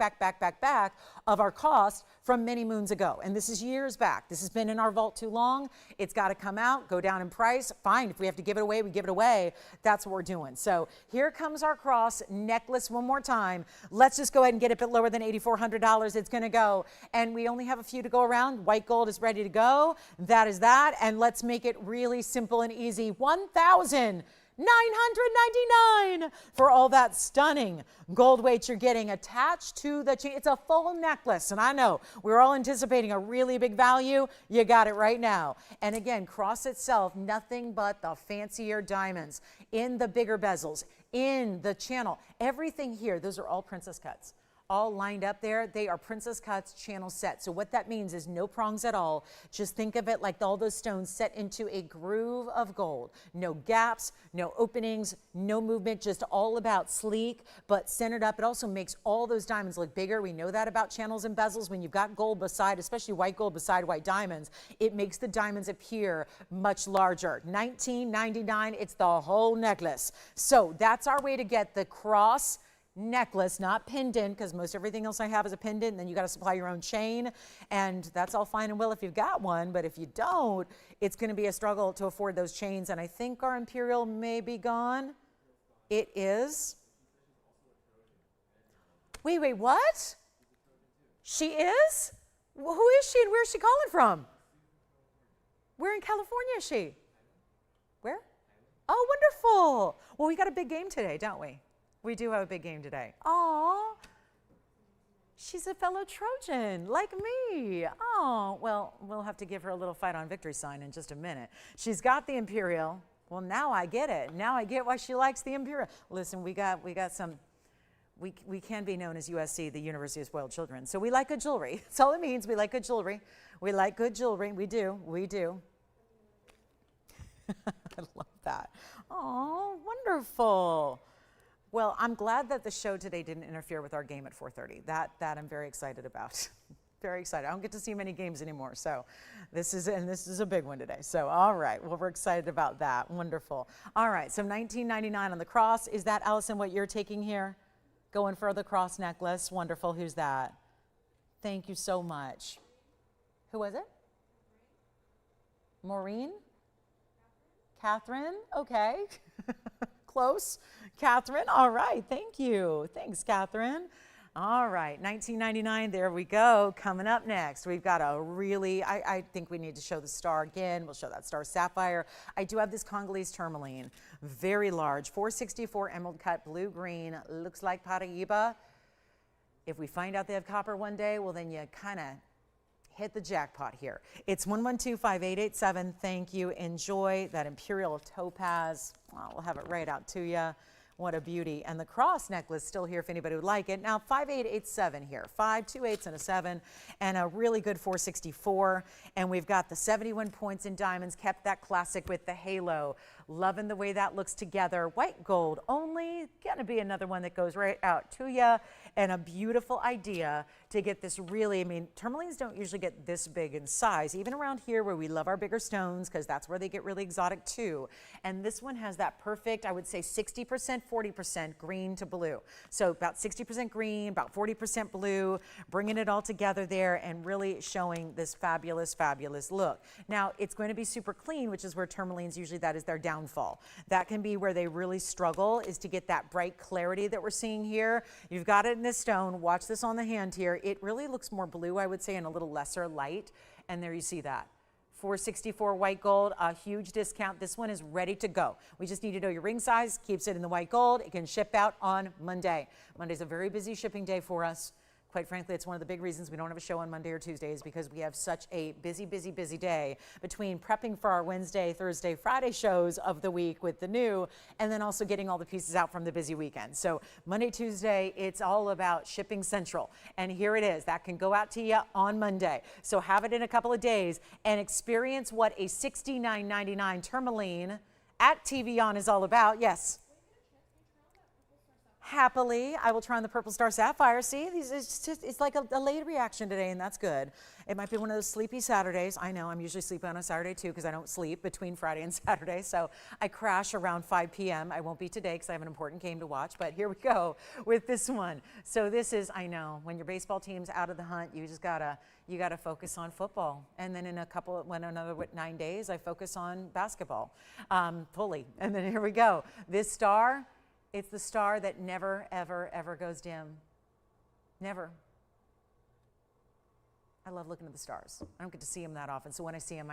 of our cost from many moons ago. And this is years back. This has been in our vault too long. It's got to come out, go down in price. Fine, if we have to give it away, we give it away. That's what we're doing. So here comes our cross necklace one more time. Let's just go ahead and get it a bit lower than $8,400. It's going to go. And we only have a few to go around. White gold is ready to go. That is that. And let's make it really simple and easy. $1,999 for all that stunning gold weight you're getting attached to the chain. It's a full necklace, and I know we're all anticipating a really big value. You got it right now. And again, cross itself, nothing but the fancier diamonds in the bigger bezels, in the channel. Everything here, those are all princess cuts. all lined up there, they are princess cuts channel set. So what that means is no prongs at all. Just think of it like all those stones set into a groove of gold. No gaps, no openings, no movement, just all about sleek, but centered up. It also makes all those diamonds look bigger. We know that about channels and bezels. When you've got gold beside, especially white gold beside white diamonds, it makes the diamonds appear much larger. $19.99, it's the whole necklace. So that's our way to get the cross necklace, not pendant, because most everything else I have is a pendant, and then you got to supply your own chain, and that's all fine and well if you've got one, but if you don't, it's going to be a struggle to afford those chains, and I think our Imperial may be gone. It is. Wait, what? She is? Well, who is she and where is she calling from? Where in California is she? Where? Oh, wonderful. Well, we got a big game today, don't we? We do have a big game today. Aw, she's a fellow Trojan, like me. Oh, well, we'll have to give her a little fight on victory sign in just a minute. She's got the Imperial. Well, now I get it. Now I get why she likes the Imperial. Listen, we got some, we can be known as USC, the University of Spoiled Children. So we like good jewelry. That's all it means. We like good jewelry. We like good jewelry. We do. I love that. Oh, wonderful. Well, I'm glad that the show today didn't interfere with our game at 4:30. That I'm very excited about. Very excited. I don't get to see many games anymore, so this is a big one today. So, all right. Well, we're excited about that. Wonderful. All right. So, $19.99 on the cross. Is that, Allison, what you're taking here? Going for the cross necklace. Wonderful. Who's that? Thank you so much. Who was it? Maureen? Catherine? Okay. Close. Catherine, all right, thank you. Thanks, Catherine. All right, $19.99, there we go. Coming up next, we've got a really, I think we need to show the star again. We'll show that star sapphire. I do have this Congolese tourmaline, very large, 464 emerald cut, blue-green, looks like Paraiba. If we find out they have copper one day, well, then you kind of hit the jackpot here. It's 112-5887. Thank you. Enjoy that Imperial topaz. Well, we'll have it right out to you. What a beauty. And the cross necklace still here if anybody would like it. Now 5887 here. 5, 2 8s and a 7 and a really good 464. And we've got the 71 points in diamonds. Kept that classic with the halo. Loving the way that looks together. White gold only. Gonna be another one that goes right out to you. And a beautiful idea to get this really, I mean, tourmalines don't usually get this big in size, even around here where we love our bigger stones, because that's where they get really exotic too. And this one has that perfect, I would say 60%, 40% green to blue. So about 60% green, about 40% blue, bringing it all together there and really showing this fabulous, fabulous look. Now, it's going to be super clean, which is where tourmalines usually, that is their downfall. That can be where they really struggle, is to get that bright clarity that we're seeing here. You've got it in this stone. Watch this on the hand here. It really looks more blue, I would say, and a little lesser light. And there you see that. 464 white gold, a huge discount. This one is ready to go. We just need to know your ring size, keeps it in the white gold. It can ship out on Monday. Monday's a very busy shipping day for us. Quite frankly, it's one of the big reasons we don't have a show on Monday or Tuesdays, because we have such a busy, busy, busy day between prepping for our Wednesday, Thursday, Friday shows of the week with the new, and then also getting all the pieces out from the busy weekend. So Monday, Tuesday, it's all about shipping central. And here it is. That can go out to you on Monday. So have it in a couple of days and experience what a $69.99 tourmaline at TVON is all about. Yes. Happily, I will try on the purple star sapphire. See, it's like a late reaction today, and that's good. It might be one of those sleepy Saturdays. I know I'm usually sleeping on a Saturday too, because I don't sleep between Friday and Saturday. So I crash around 5 p.m. I won't be today because I have an important game to watch, but here we go with this one. So this is, I know, when your baseball team's out of the hunt, you just gotta focus on football. And then in another 9 days, I focus on basketball fully. And then here we go. This star, it's the star that never, ever, ever goes dim. Never. I love looking at the stars. I don't get to see them that often, so when I see them,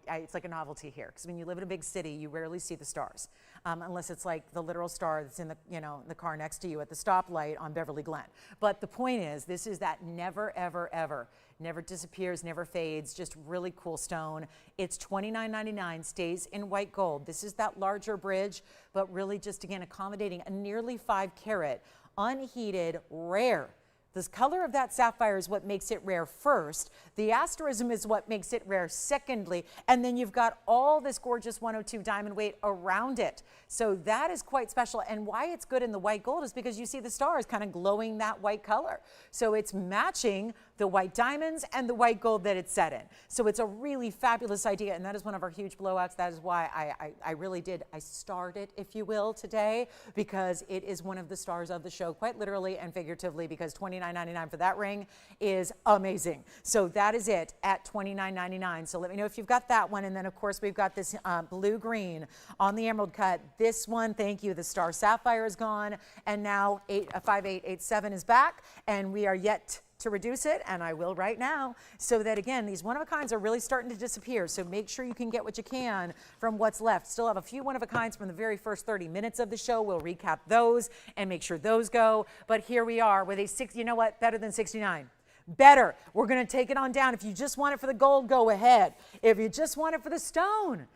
it's like a novelty here. Because when you live in a big city, you rarely see the stars, unless it's like the literal star that's in the car next to you at the stoplight on Beverly Glen. But the point is, this is that never, ever, ever, never disappears, never fades, just really cool stone. It's $29.99, stays in white gold. This is that larger bridge, but really just, again, accommodating a nearly 5 carat, unheated, rare The color of that sapphire is what makes it rare first. The asterism is what makes it rare secondly. And then you've got all this gorgeous 102 diamond weight around it. So that is quite special. And why it's good in the white gold is because you see the stars kind of glowing that white color. So it's matching the white diamonds and the white gold that it's set in. So it's a really fabulous idea. And that is one of our huge blowouts. That is why I starred it, if you will, today, because it is one of the stars of the show, quite literally and figuratively, because $29.99 for that ring is amazing. So that is it at $29.99. So let me know if you've got that one. And then, of course, we've got this blue-green on the emerald cut. This one, thank you, the star sapphire is gone. And now 5887 is back. And we are yet to reduce it, and I will right now, so that again, these one-of-a-kinds are really starting to disappear. So make sure you can get what you can from what's left. Still have a few one-of-a-kinds from the very first 30 minutes of the show. We'll recap those and make sure those go. But here we are with a you know what, better than 69. Better. We're going to take it on down. If you just want it for the gold, go ahead. If you just want it for the stone,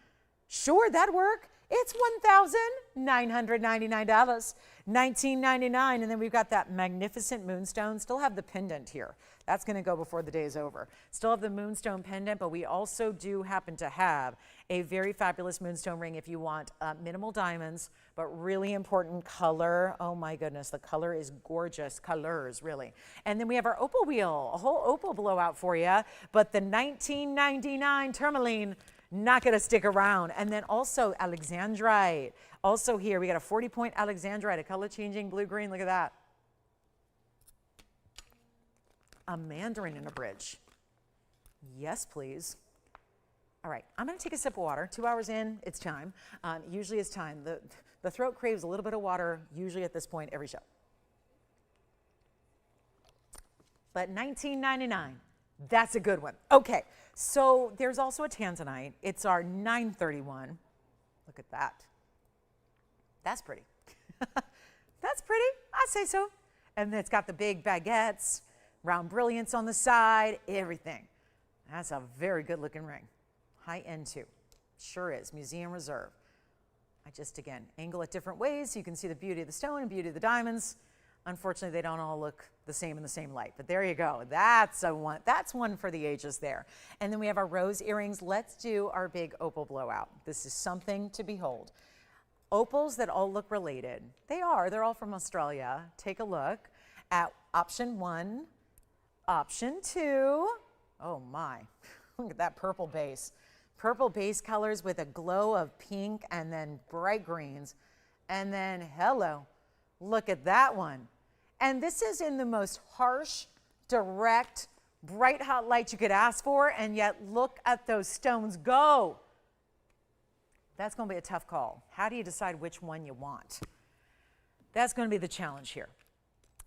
sure, that'd work. It's $1,999, $19.99, and then we've got that magnificent Moonstone. Still have the pendant here. That's going to go before the day is over. Still have the Moonstone pendant, but we also do happen to have a very fabulous Moonstone ring if you want minimal diamonds, but really important color. Oh my goodness, the color is gorgeous. Colors, really. And then we have our opal wheel, a whole opal blowout for you, but the $19.99 tourmaline, not going to stick around. And then also Alexandrite. Also here, we got a 40-point Alexandrite, a color-changing blue-green. Look at that. A Mandarin in a bridge. Yes, please. All right, I'm going to take a sip of water. 2 hours in, it's time. Usually it's time. The throat craves a little bit of water, usually at this point every show. But $19.99. That's a good one. Okay, so there's also a tanzanite. It's our 931. Look at that. That's pretty. That's pretty. I'd say so. And then it's got the big baguettes, round brilliance on the side, everything. That's a very good looking ring. High end too. Sure is. Museum reserve. I just, again, angle it different ways so you can see the beauty of the stone and beauty of the diamonds. Unfortunately, they don't all look the same in the same light, but there you go. That's one for the ages there. And then we have our rose earrings. Let's do our big opal blowout. This is something to behold. Opals that all look related. They're all from Australia. Take a look at option 1, option 2. Oh my, look at that purple base. Purple base colors with a glow of pink and then bright greens. And then, hello, look at that one. And this is in the most harsh, direct, bright hot light you could ask for, and yet look at those stones go. That's going to be a tough call. How do you decide which one you want? That's going to be the challenge here.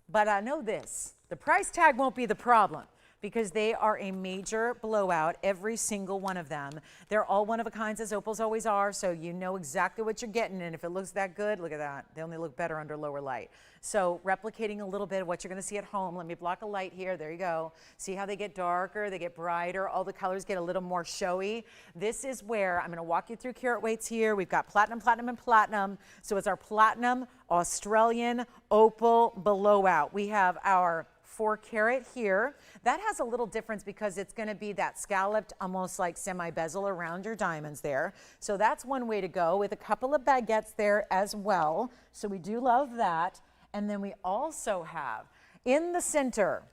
But I know this, the price tag won't be the problem, because they are a major blowout, every single one of them. They're all one-of-a-kinds, as opals always are, so you know exactly what you're getting, and if it looks that good, look at that. They only look better under lower light. So replicating a little bit of what you're going to see at home. Let me block a light here. There you go. See how they get darker, they get brighter, all the colors get a little more showy. This is where I'm going to walk you through carat weights here. We've got platinum, platinum, and platinum. So it's our platinum Australian opal blowout. We have our 4 carat here. That has a little difference because it's going to be that scalloped, almost like semi-bezel around your diamonds there. So that's one way to go, with a couple of baguettes there as well. So we do love that. And then we also have in the center,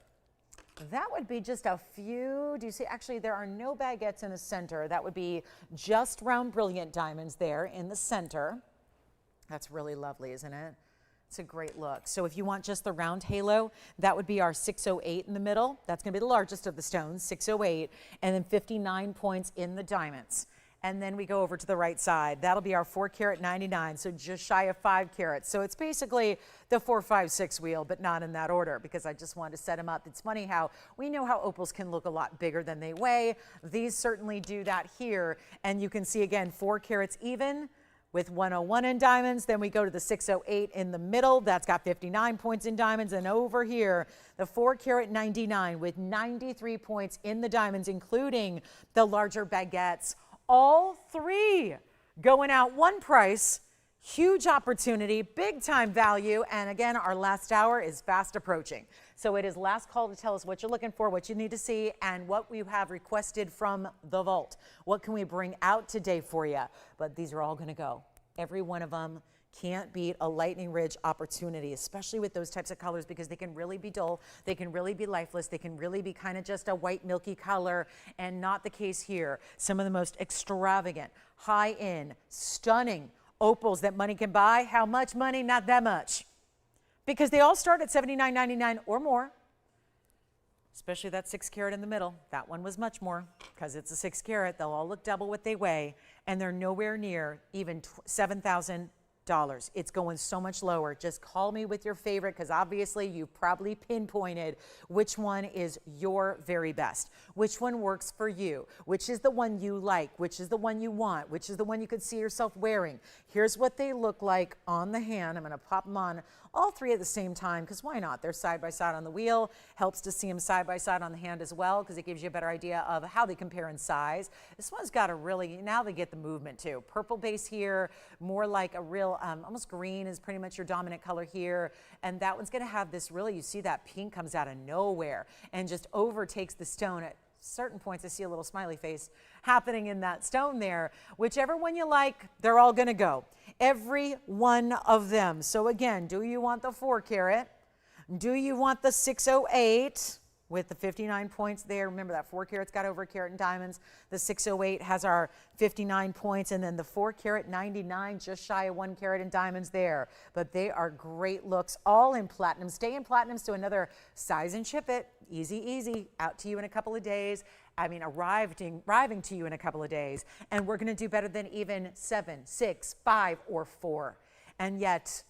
that would be just a few, do you see, actually there are no baguettes in the center. That would be just round brilliant diamonds there in the center. That's really lovely, isn't it? It's a great look. So if you want just the round halo, that would be our 608 in the middle. That's going to be the largest of the stones, 608, and then 59 points in the diamonds. And then we go over to the right side. That'll be our 4 carat 99, so just shy of 5 carats. So it's basically the 4, 5, 6 wheel, but not in that order, because I just wanted to set them up. It's funny how we know how opals can look a lot bigger than they weigh. These certainly do that here. And you can see again, 4 carats even, with 101 in diamonds. Then we go to the 608 in the middle. That's got 59 points in diamonds. And over here, the 4 carat 99 with 93 points in the diamonds, including the larger baguettes. All 3 going out one price, Huge opportunity, big time value, and again, our last hour is fast approaching. So it is last call to tell us what you're looking for, what you need to see, and what we have requested from the vault. What can we bring out today for you? But these are all gonna go. Every one of them can't beat a lightning ridge opportunity, especially with those types of colors, because they can really be dull, they can really be lifeless, they can really be kind of just a white milky color, and not the case here. Some of the most extravagant, high-end, stunning opals that money can buy. How much money? Not that much. Because they all start at $79.99 or more, especially that 6 carat in the middle. That one was much more because it's a 6 carat. They'll all look double what they weigh, and they're nowhere near even $7,000. It's going so much lower. Just call me with your favorite, because obviously you probably pinpointed which one is your very best, which one works for you, which is the one you like, which is the one you want, which is the one you could see yourself wearing. Here's what they look like on the hand. I'm going to pop them on all three at the same time, because why not? They're side by side on the wheel. Helps to see them side by side on the hand as well, because it gives you a better idea of how they compare in size. This one's got a really, now they get the movement too. Purple base here, more like a real, almost green is pretty much your dominant color here. And that one's gonna have this really, you see that pink comes out of nowhere and just overtakes the stone. At certain points, I see a little smiley face happening in that stone there. Whichever one you like, they're all gonna go. Every one of them. So again, do you want the 4 carat? Do you want the 608 with the 59 points there? Remember that 4 carat's got over a carat in diamonds. The 608 has our 59 points, and then the 4 carat 99, just shy of 1 carat in diamonds there. But they are great looks, all in platinum. Stay in platinums to another size and ship it. Easy, easy. Out to you in a couple of days. I mean, arriving to you in a couple of days. And we're going to do better than even 7, 6, 5, or 4. And yet,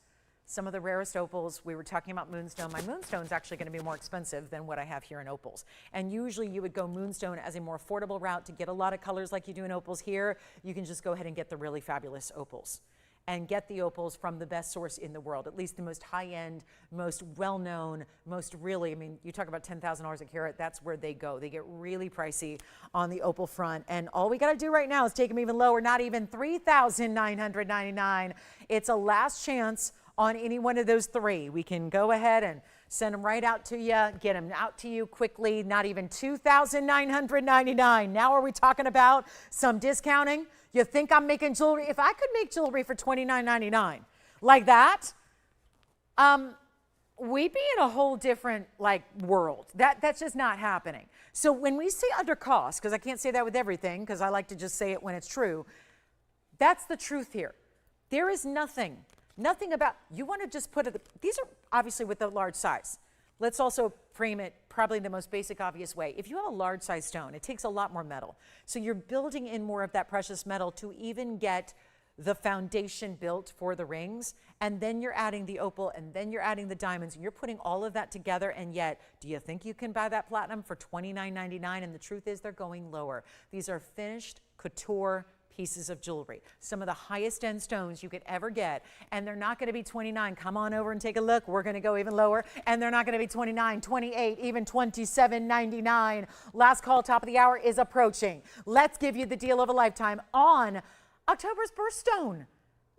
some of the rarest opals, we were talking about Moonstone. My Moonstone's actually going to be more expensive than what I have here in opals. And usually you would go Moonstone as a more affordable route to get a lot of colors like you do in opals. Here, you can just go ahead and get the really fabulous opals. And get the opals from the best source in the world, at least the most high-end, most well-known, most really, I mean, you talk about $10,000 a carat, that's where they go. They get really pricey on the opal front. And all we got to do right now is take them even lower, not even $3,999. It's a last chance on any one of those 3. We can go ahead and send them right out to you, get them out to you quickly, not even $2,999. Now are we talking about some discounting? You think I'm making jewelry? If I could make jewelry for $29.99 like that, we'd be in a whole different world. That's just not happening. So when we say under cost, because I can't say that with everything, because I like to just say it when it's true, that's the truth here. There is nothing about, you want to just put it, these are obviously with the large size. Let's also frame it probably the most basic, obvious way. If you have a large size stone, it takes a lot more metal. So you're building in more of that precious metal to even get the foundation built for the rings. And then you're adding the opal, and then you're adding the diamonds, and you're putting all of that together. And yet, do you think you can buy that platinum for $29.99? And the truth is they're going lower. These are finished couture pieces of jewelry, some of the highest end stones you could ever get, and they're not going to be 29. Come on over and take a look. We're going to go even lower, and they're not going to be 29, 28, even 27.99. Last call, top of the hour is approaching. Let's give you the deal of a lifetime on October's birthstone.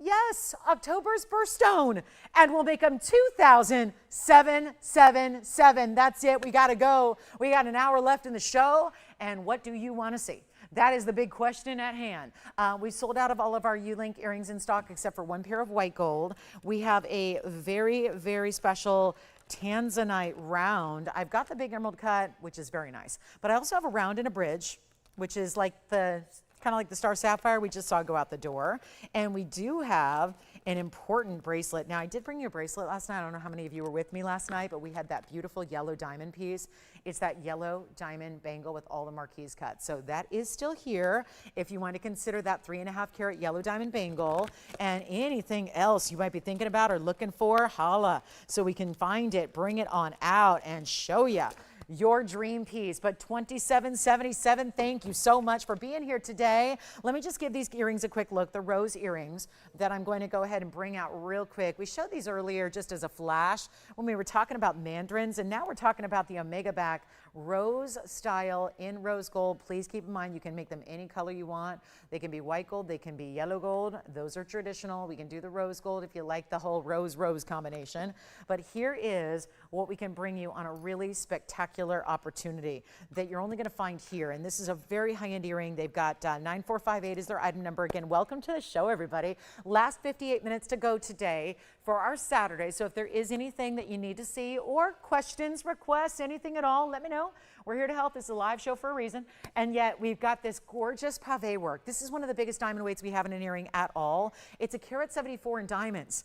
Yes, October's birthstone, and we'll make them $2,777. That's it. We got to go. We got an hour left in the show, and what do you want to see? That is the big question at hand. We sold out of all of our U-Link earrings in stock except for 1 pair of white gold. We have a very, very special tanzanite round. I've got the big emerald cut, which is very nice, but I also have a round and a bridge, which is like the kind of like the star sapphire we just saw go out the door. And we do have an important bracelet. Now, I did bring you a bracelet last night. I don't know how many of you were with me last night, but we had that beautiful yellow diamond piece. It's that yellow diamond bangle with all the marquise cut. So that is still here if you want to consider that 3.5 carat yellow diamond bangle. And anything else you might be thinking about or looking for, holla. So we can find it, bring it on out and show you. your dream piece. But $27.77, thank you so much for being here today. Let me just give these earrings a quick look, the rose earrings that I'm going to go ahead and bring out real quick. We showed these earlier just as a flash when we were talking about mandarins, and now we're talking about the Omega back rose style in rose gold. Please keep in mind you can make them any color you want. They can be white gold, they can be yellow gold. Those are traditional. We can do the rose gold if you like the whole rose combination. But here is what we can bring you on a really spectacular opportunity that you're only going to find here. And this is a very high-end earring. They've got 9458 is their item number. Again, welcome to the show, everybody. Last 58 minutes to go today for our Saturday. So if there is anything that you need to see or questions, requests, anything at all, let me know. We're here to help. This is a live show for a reason. And yet we've got this gorgeous pave work. This is one of the biggest diamond weights we have in an earring at all. It's a carat 74 in diamonds.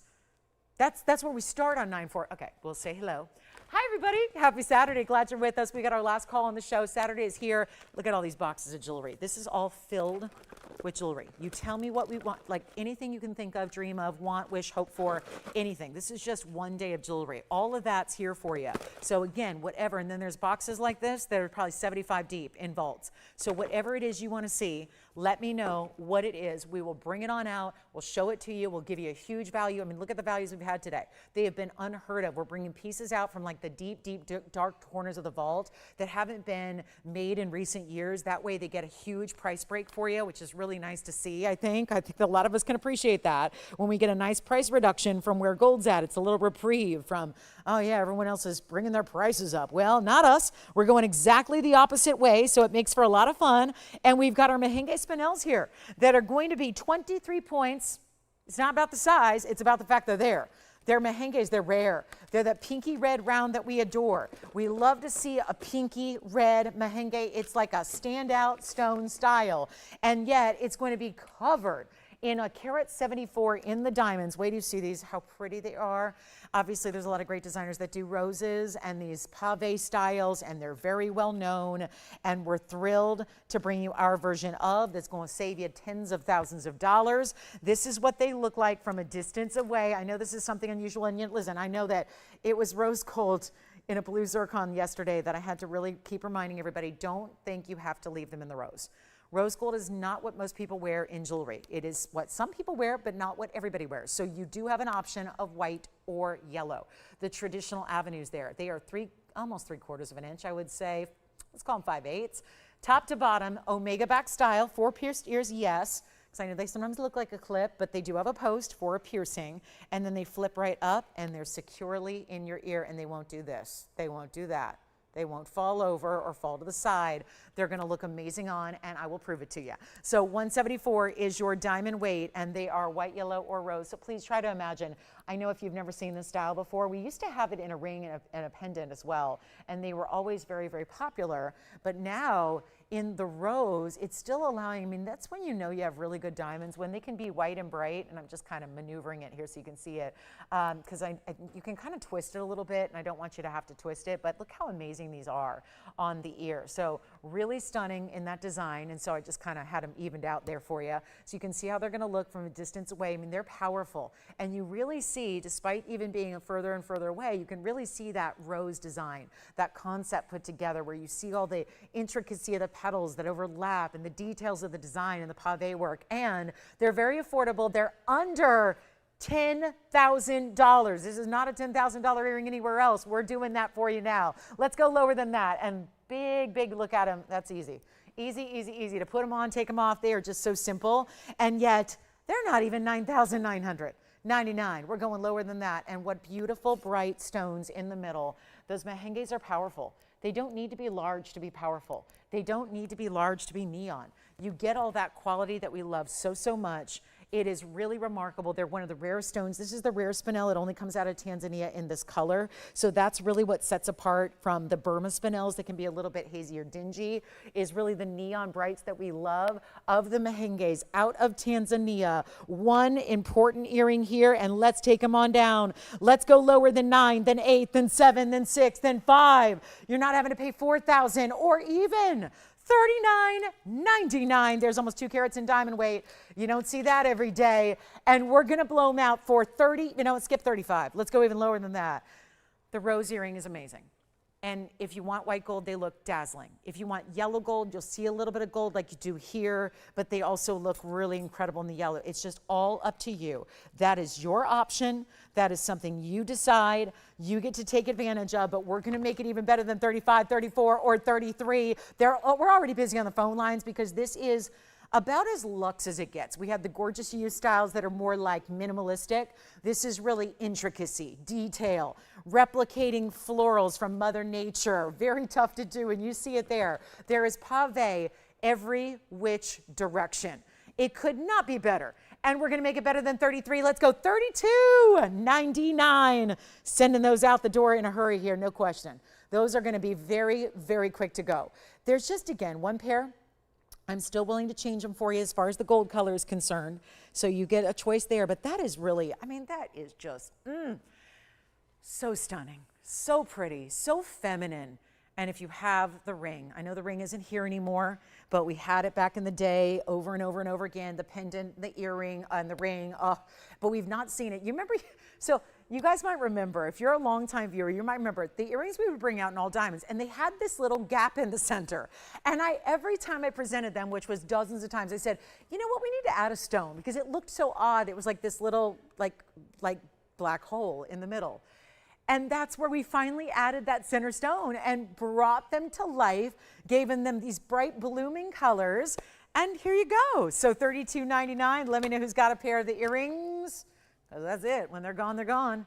That's where we start on 9-4. Okay, we'll say hello. Hi, everybody. Happy Saturday. Glad you're with us. We got our last call on the show. Saturday is here. Look at all these boxes of jewelry. This is all filled with jewelry. You tell me what we want, like anything you can think of, dream of, want, wish, hope for, anything. This is just one day of jewelry. All of that's here for you. So again, whatever. And then there's boxes like this that are probably 75 deep in vaults. So whatever it is you want to see, let me know what it is. We will bring it on out. We'll show it to you. We'll give you a huge value. I mean, look at the values we've had today. They have been unheard of. We're bringing pieces out from like the deep, dark corners of the vault that haven't been made in recent years. That way they get a huge price break for you, which is really nice to see, I think. I think a lot of us can appreciate that. When we get a nice price reduction from where gold's at, it's a little reprieve from, oh yeah, everyone else is bringing their prices up. Well, not us. We're going exactly the opposite way, so it makes for a lot of fun. And we've got our Mahenge spinels here that are going to be 23 points. It's not about the size, it's about the fact they're there. They're Mahenges, they're rare. They're that pinky red round that we adore. We love to see a pinky red Mahenge. It's like a standout stone style. And yet it's going to be covered in a carat 74 in the diamonds. Wait till you see these, how pretty they are. Obviously, there's a lot of great designers that do roses and these pave styles, and they're very well known. And we're thrilled to bring you our version of that's going to save you tens of thousands of dollars. This is what they look like from a distance away. I know this is something unusual, and yet, listen, I know that it was rose gold in a blue zircon yesterday that I had to really keep reminding everybody, don't think you have to leave them in the rose. Rose gold is not what most people wear in jewelry. It is what some people wear, but not what everybody wears. So you do have an option of white or yellow. The traditional avenues there, they are almost 3/4 of an inch, I would say. Let's call them 5/8. Top to bottom, Omega back style, 4 pierced ears, yes. Because I know they sometimes look like a clip, but they do have a post for a piercing. And then they flip right up and they're securely in your ear, and they won't do this. They won't do that. They won't fall over or fall to the side. They're going to look amazing on, and I will prove it to you. So 174 is your diamond weight, and they are white, yellow, or rose. So please try to imagine. I know if you've never seen this style before, we used to have it in a ring and a pendant as well, and they were always very, very popular. But now in the rose, it's still allowing, I mean, that's when you know you have really good diamonds, when they can be white and bright, and I'm just kind of maneuvering it here so you can see it, because you can kind of twist it a little bit, and I don't want you to have to twist it, but look how amazing these are on the ear. So really stunning in that design, and so I just kind of had them evened out there for you. So you can see how they're going to look from a distance away. I mean, they're powerful, and you really see, despite even being further and further away, you can really see that rose design, that concept put together where you see all the intricacy of the petals that overlap and the details of the design and the pave work. And they're very affordable. They're under $10,000. This is not a $10,000 earring anywhere else. We're doing that for you now. Let's go lower than that. And big look at them. That's easy. Easy to put them on, take them off. They are just so simple. And yet they're not even $9,999. We're going lower than that. And what beautiful bright stones in the middle. Those Mahenges are powerful. They don't need to be large to be powerful. They don't need to be large to be neon. You get all that quality that we love so much. It is really remarkable. They're one of the rarest stones. This is the rare spinel. It only comes out of Tanzania in this color. So that's really what sets apart from the Burma spinels that can be a little bit hazy or dingy, is really the neon brights that we love of the Mahenges out of Tanzania. One important earring here, and let's take them on down. Let's go lower than 9, then 8, then 7, then 6, then 5. You're not having to pay $4,000 or even $39.99. There's almost 2 carats in diamond weight. You don't see that every day. And we're going to blow them out for 30, skip 35. Let's go even lower than that. The rose earring is amazing. And if you want white gold, they look dazzling. If you want yellow gold, you'll see a little bit of gold like you do here, but they also look really incredible in the yellow. It's just all up to you. That is your option. That is something you decide. You get to take advantage of, but we're gonna make it even better than 35, 34, or 33. We're already busy on the phone lines because this is about as luxe as it gets. We have the gorgeous used styles that are more like minimalistic. This is really intricacy, detail, replicating florals from Mother Nature. Very tough to do, and you see it there. There is pave every which direction. It could not be better. And we're gonna make it better than 33. Let's go $32.99. Sending those out the door in a hurry here, no question. Those are gonna be very, very quick to go. There's just, again, one pair. I'm still willing to change them for you as far as the gold color is concerned. So you get a choice there, but that is really, I mean, that is just so stunning, so pretty, so feminine. And if you have the ring, I know the ring isn't here anymore, but we had it back in the day over and over and over again, the pendant, the earring, and the ring, but we've not seen it. You remember, so you guys might remember, if you're a longtime viewer, you might remember the earrings we would bring out in all diamonds, and they had this little gap in the center. And every time I presented them, which was dozens of times, I said, you know what, we need to add a stone because it looked so odd. It was like this little, like black hole in the middle. And that's where we finally added that center stone and brought them to life, gave them these bright blooming colors, and here you go. So $32.99, let me know who's got a pair of the earrings. That's it, when they're gone, they're gone.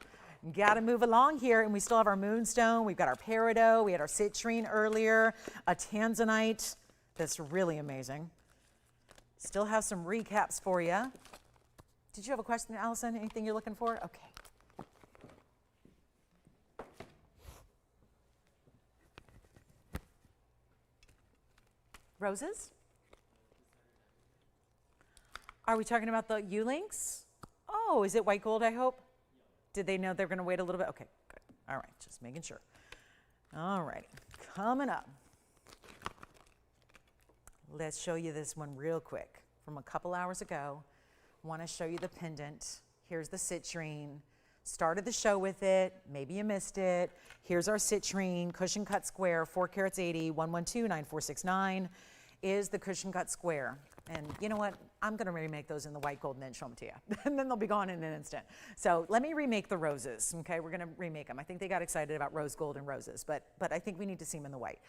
Got to move along here, and we still have our Moonstone, we've got our Peridot, we had our Citrine earlier, a tanzanite, that's really amazing. Still have some recaps for you. Did you have a question, Allison? Anything you're looking for? Okay. Roses? Are we talking about the U-links? Oh, is it white gold, I hope? Did they know they're going to wait a little bit? Okay, good. All right, just making sure. All right, coming up. Let's show you this one real quick. From a couple hours ago, want to show you the pendant. Here's the citrine. Started the show with it. Maybe you missed it. Here's our citrine, cushion cut square, 4 carats 80, 112-9469 is the cushion cut square. And you know what? I'm going to remake those in the white gold and then show them to you. And then they'll be gone in an instant. So let me remake the roses, okay? We're going to remake them. I think they got excited about rose gold and roses, but I think we need to see them in the white.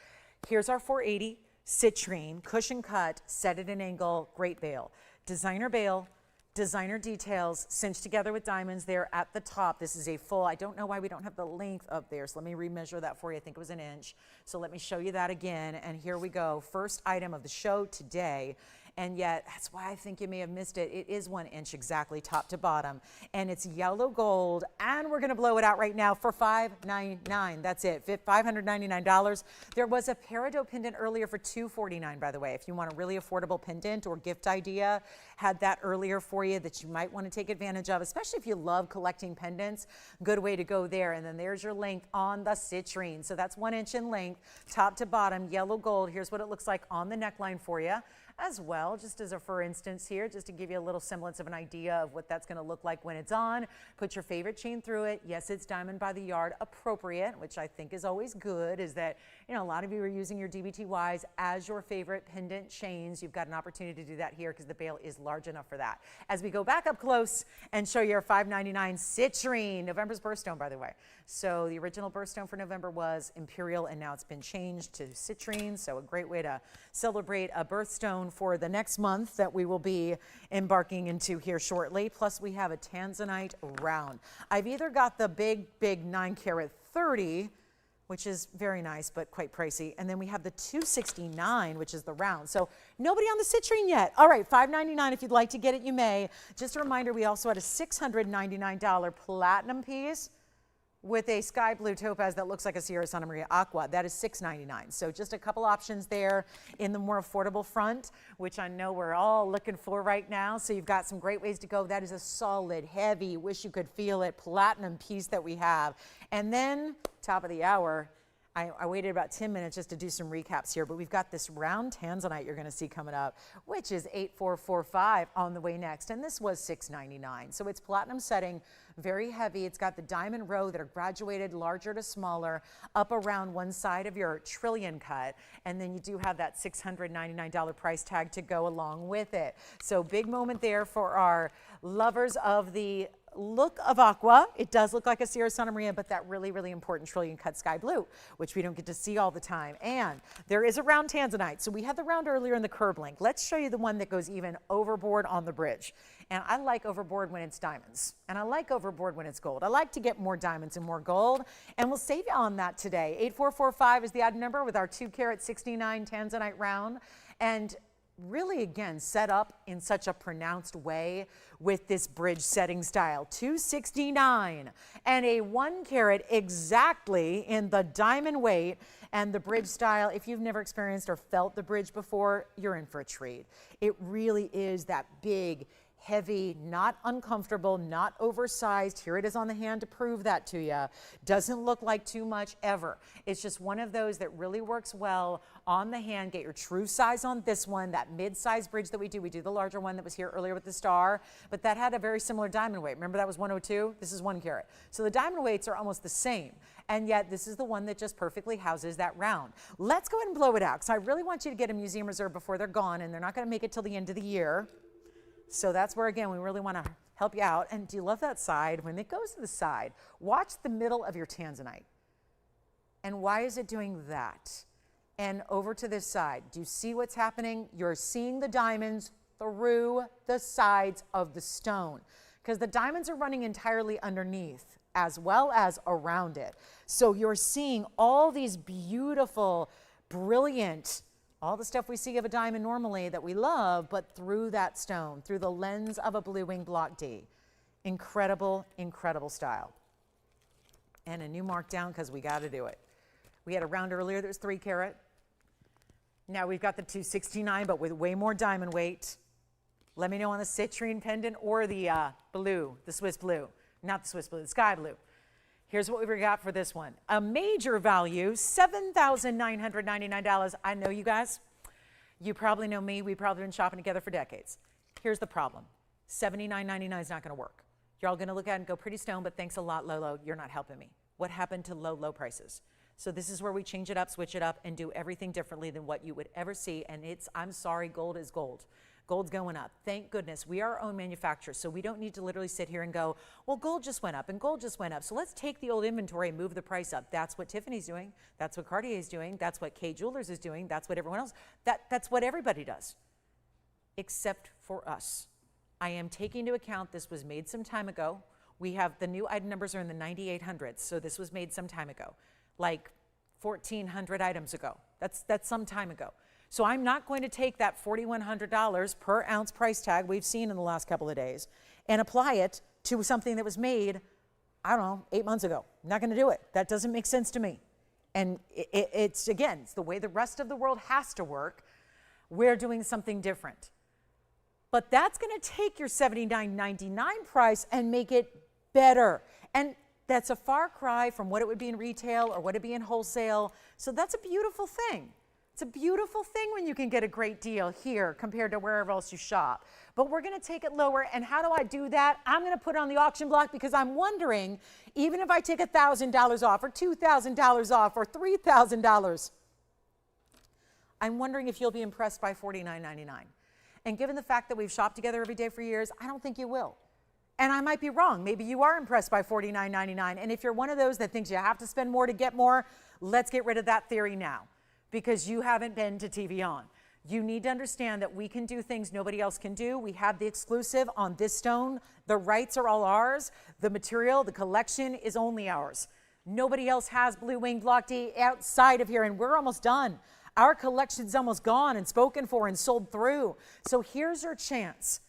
Here's our 480 citrine, cushion cut, set at an angle, great bail. Designer bail, designer details, cinched together with diamonds there at the top. This is a full, I don't know why we don't have the length up there, so let me remeasure that for you. I think it was an inch. So let me show you that again, and here we go. First item of the show today. And yet, that's why I think you may have missed it. It is 1 inch exactly, top to bottom. And it's yellow gold, and we're gonna blow it out right now for $599. That's it, $599. There was a Peridot pendant earlier for $249, by the way. If you want a really affordable pendant or gift idea, had that earlier for you that you might wanna take advantage of, especially if you love collecting pendants, good way to go there. And then there's your length on the citrine. So that's 1 inch in length, top to bottom, yellow gold. Here's what it looks like on the neckline for you as well, just as a for instance here, just to give you a little semblance of an idea of what that's gonna look like when it's on. Put your favorite chain through it. Yes, it's diamond by the yard appropriate, which I think is always good, is that, you know, a lot of you are using your DBTYs as your favorite pendant chains. You've got an opportunity to do that here because the bail is large enough for that. As we go back up close and show you our $599 citrine, November's birthstone, by the way. So the original birthstone for November was Imperial, and now it's been changed to citrine. So a great way to celebrate a birthstone for the next month that we will be embarking into here shortly. Plus we have a tanzanite round. I've either got the big 9 carat 30, which is very nice, but quite pricey. And then we have the 269, which is the round. So nobody on the citrine yet. All right, $599. If you'd like to get it, you may. Just a reminder, we also had a $699 platinum piece with a sky blue topaz that looks like a Sierra Santa Maria Aqua. That is $699. So just a couple options there in the more affordable front, which I know we're all looking for right now. So you've got some great ways to go. That is a solid, heavy, wish you could feel it, platinum piece that we have. And then top of the hour, I waited about 10 minutes just to do some recaps here, but we've got this round tanzanite you're going to see coming up, which is 8445 on the way next, and this was $699. So it's platinum setting, very heavy. It's got the diamond row that are graduated larger to smaller up around one side of your trillion cut, and then you do have that $699 price tag to go along with it. So big moment there for our lovers of the look of aqua. It does look like a Sierra Santa Maria, but that really, really important trillion cut sky blue, which we don't get to see all the time. And there is a round tanzanite. So we had the round earlier in the curb link. Let's show you the one that goes even overboard on the bridge. And I like overboard when it's diamonds. And I like overboard when it's gold. I like to get more diamonds and more gold. And we'll save you on that today. 8445 is the item number with our 2-carat 69 tanzanite round. And really, again, set up in such a pronounced way with this bridge setting style. 269 and a 1-carat exactly in the diamond weight and the bridge style. If you've never experienced or felt the bridge before, you're in for a treat. It really is that big, heavy, not uncomfortable, not oversized. Here it is on the hand to prove that to you. Doesn't look like too much ever. It's just one of those that really works well on the hand. Get your true size on this one, that mid-size bridge that we do. We do the larger one that was here earlier with the star, but that had a very similar diamond weight. Remember that was 102? This is 1 carat. So the diamond weights are almost the same. And yet this is the one that just perfectly houses that round. Let's go ahead and blow it out, because I really want you to get a museum reserve before they're gone, and they're not going to make it till the end of the year. So that's where, again, we really want to help you out. And do you love that side? When it goes to the side, watch the middle of your tanzanite. And why is it doing that? And over to this side, do you see what's happening? You're seeing the diamonds through the sides of the stone, because the diamonds are running entirely underneath as well as around it. So you're seeing all these beautiful, brilliant, all the stuff we see of a diamond normally that we love, but through that stone, through the lens of a blue wing block D. Incredible, incredible style. And a new mark down, because we got to do it. We had a round earlier that was 3 carat. Now we've got the 269, but with way more diamond weight. Let me know on the citrine pendant or the blue, the Swiss blue. Not the Swiss blue, the sky blue. Here's what we got for this one. A major value, $7,999. I know you guys. You probably know me. We've probably been shopping together for decades. Here's the problem. $79.99 is not going to work. You're all going to look at it and go, pretty stone, but thanks a lot, Lolo. You're not helping me. What happened to low, low prices? So this is where we change it up, switch it up, and do everything differently than what you would ever see. And it's, I'm sorry, gold is gold. Gold's going up. Thank goodness. We are our own manufacturer, so we don't need to literally sit here and go, well, gold just went up and gold just went up. So let's take the old inventory and move the price up. That's what Tiffany's doing. That's what Cartier's doing. That's what Kay Jewelers is doing. That's what everyone else, that's what everybody does, except for us. I am taking into account this was made some time ago. We have the new item numbers are in the 9800s, so this was made some time ago, like 1,400 items ago. That's some time ago. So I'm not going to take that $4,100 per ounce price tag we've seen in the last couple of days and apply it to something that was made, I don't know, 8 months ago. I'm not going to do it. That doesn't make sense to me. And it's, again, it's the way the rest of the world has to work. We're doing something different. But that's going to take your $79.99 price and make it better. And that's a far cry from what it would be in retail or what it'd be in wholesale. So that's a beautiful thing. It's a beautiful thing when you can get a great deal here compared to wherever else you shop. But we're going to take it lower. And how do I do that? I'm going to put it on the auction block, because I'm wondering, even if I take $1,000 off or $2,000 off or $3,000, I'm wondering if you'll be impressed by $49.99. And given the fact that we've shopped together every day for years, I don't think you will. And I might be wrong. Maybe you are impressed by $49.99. And if you're one of those that thinks you have to spend more to get more, let's get rid of that theory now, because you haven't been to TVON. You need to understand that we can do things nobody else can do. We have the exclusive on this stone. The rights are all ours. The material, the collection is only ours. Nobody else has Blue Wing Block D outside of here, and we're almost done. Our collection's almost gone and spoken for and sold through. So here's your chance.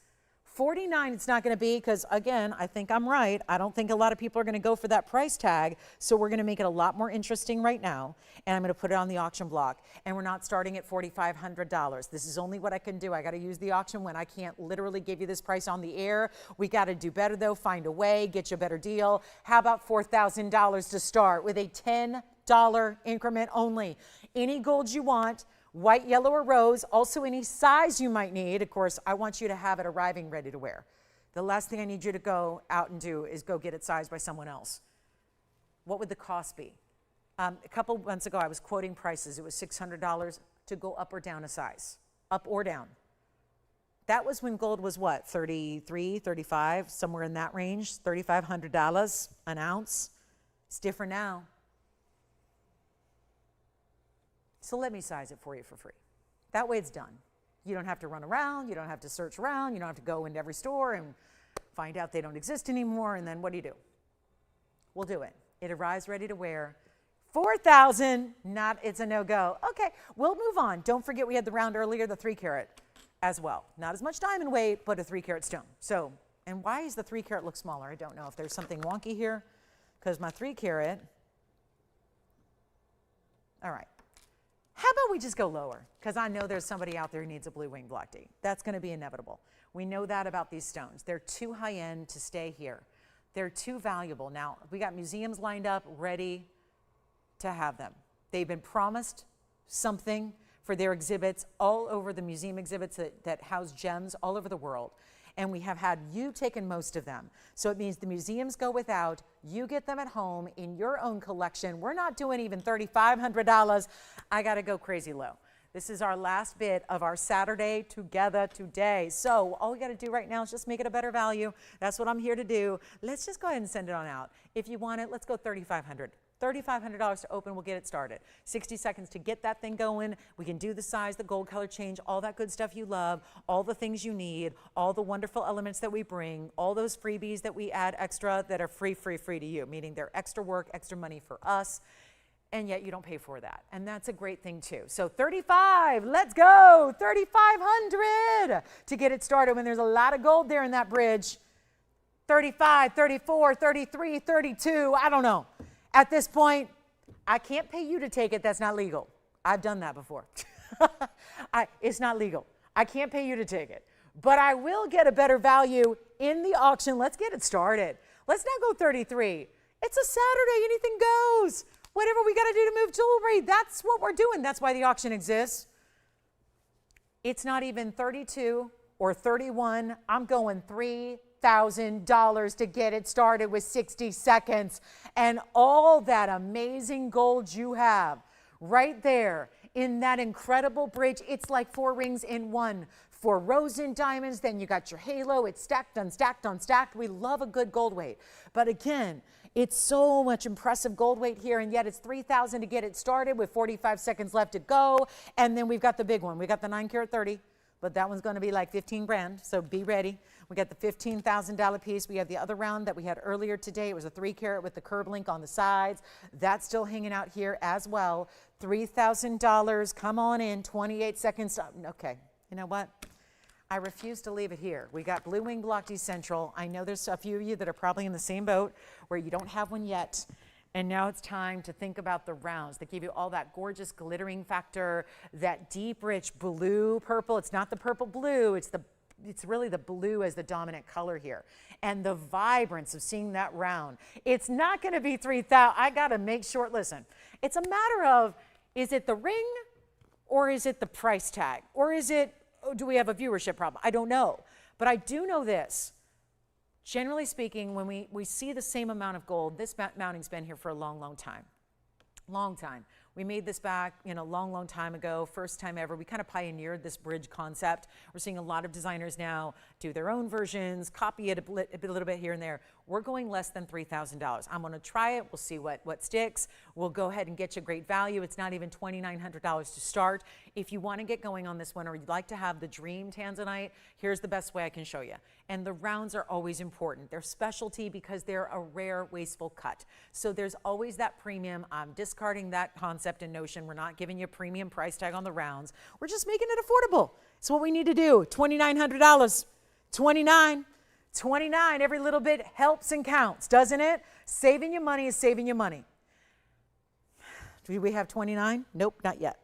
$49 it's not going to be, because again, I think I'm right. I don't think a lot of people are going to go for that price tag. So we're going to make it a lot more interesting right now. And I'm going to put it on the auction block. And we're not starting at $4,500. This is only what I can do. I got to use the auction when I can't literally give you this price on the air. We got to do better though, find a way, get you a better deal. How about $4,000 to start with a $10 increment only? Any gold you want. White, yellow, or rose, also any size you might need. Of course, I want you to have it arriving ready to wear. The last thing I need you to go out and do is go get it sized by someone else. What would the cost be? A couple months ago, I was quoting prices. It was $600 to go up or down a size, up or down. That was when gold was what, 33, 35, somewhere in that range, $3,500 an ounce. It's different now. So let me size it for you for free. That way it's done. You don't have to run around. You don't have to search around. You don't have to go into every store and find out they don't exist anymore. And then what do? We'll do it. It arrives ready to wear. $4,000, not, it's a no-go. Okay, we'll move on. Don't forget we had the round earlier, the 3 carat as well. Not as much diamond weight, but a 3 carat stone. So, and why is the 3 carat look smaller? I don't know if there's something wonky here, because my 3 carat, all right. How about we just go lower? Because I know there's somebody out there who needs a blue wing block D. That's going to be inevitable. We know that about these stones. They're too high end to stay here. They're too valuable. Now, we got museums lined up ready to have them. They've been promised something for their exhibits all over, the museum exhibits that house gems all over the world. And we have had you taken most of them. So it means the museums go without, you get them at home in your own collection. We're not doing even $3,500. I got to go crazy low. This is our last bit of our Saturday together today. So all we got to do right now is just make it a better value. That's what I'm here to do. Let's just go ahead and send it on out. If you want it, let's go $3,500. $3,500 to open, we'll get it started. 60 seconds to get that thing going. We can do the size, the gold color change, all that good stuff you love, all the things you need, all the wonderful elements that we bring, all those freebies that we add extra that are free to you, meaning they're extra work, extra money for us, and yet you don't pay for that. And that's a great thing too. So 35, let's go, 3,500 to get it started when there's a lot of gold there in that bridge. 35, 34, 33, 32, I don't know. At this point, I can't pay you to take it. That's not legal. I've done that before. It's not legal. I can't pay you to take it. But I will get a better value in the auction. Let's get it started. Let's not go 33. It's a Saturday. Anything goes. Whatever we got to do to move jewelry, that's what we're doing. That's why the auction exists. It's not even 32 or 31. I'm going $3,000 to get it started with 60 seconds. And all that amazing gold you have right there in that incredible bridge. It's like 4 rings in one. 4 rows in diamonds, then you got your halo. It's stacked, unstacked, unstacked. We love a good gold weight. But again, it's so much impressive gold weight here, and yet it's $3,000 to get it started with 45 seconds left to go. And then we've got the big one. We got the 9 carat 30. But that one's going to be like 15 grand, so be ready. We got the $15,000 piece. We have the other round that we had earlier today. It was a 3 carat with the curb link on the sides. That's still hanging out here as well. $3,000. Come on in. 28 seconds. Okay, you know what? I refuse to leave it here. We got Blue Wing Block D Central. I know there's a few of you that are probably in the same boat where you don't have one yet. And now it's time to think about the rounds that give you all that gorgeous glittering factor, that deep, rich blue purple. It's not the purple blue, it's really the blue as the dominant color here. And the vibrance of seeing that round. It's not going to be 3,000. I got to make sure, listen, it's a matter of, is it the ring or is it the price tag? Or is it, do we have a viewership problem? I don't know. But I do know this. Generally speaking, when we see the same amount of gold, this mounting's been here for a long, long time. Long time. We made this back, long time ago, first time ever. We kind of pioneered this bridge concept. We're seeing a lot of designers now do their own versions, copy it a little bit here and there. We're going less than $3,000. I'm going to try it. We'll see what sticks. We'll go ahead and get you great value. It's not even $2,900 to start. If you want to get going on this one or you'd like to have the dream tanzanite, here's the best way I can show you. And the rounds are always important. They're specialty because they're a rare, wasteful cut. So there's always that premium. I'm discarding that concept and notion. We're not giving you a premium price tag on the rounds. We're just making it affordable. It's what we need to do. $2,900. 29. 29, every little bit helps and counts, doesn't it? Saving you money is saving you money. Do we have 29? Nope, not yet.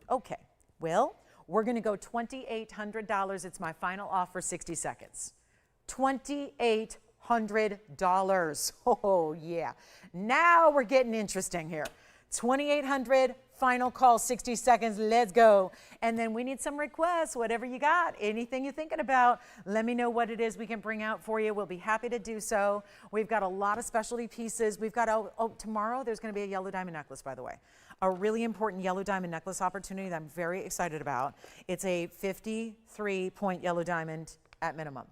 Okay, well, we're going to go $2,800. It's my final offer, 60 seconds. $2,800. Oh, yeah. Now we're getting interesting here. $2,800. Final call, 60 seconds, let's go. And then we need some requests, whatever you got, anything you're thinking about, let me know what it is we can bring out for you. We'll be happy to do so. We've got a lot of specialty pieces. We've got, tomorrow there's gonna be a yellow diamond necklace, by the way. A really important yellow diamond necklace opportunity that I'm very excited about. It's a 53-point yellow diamond at minimum.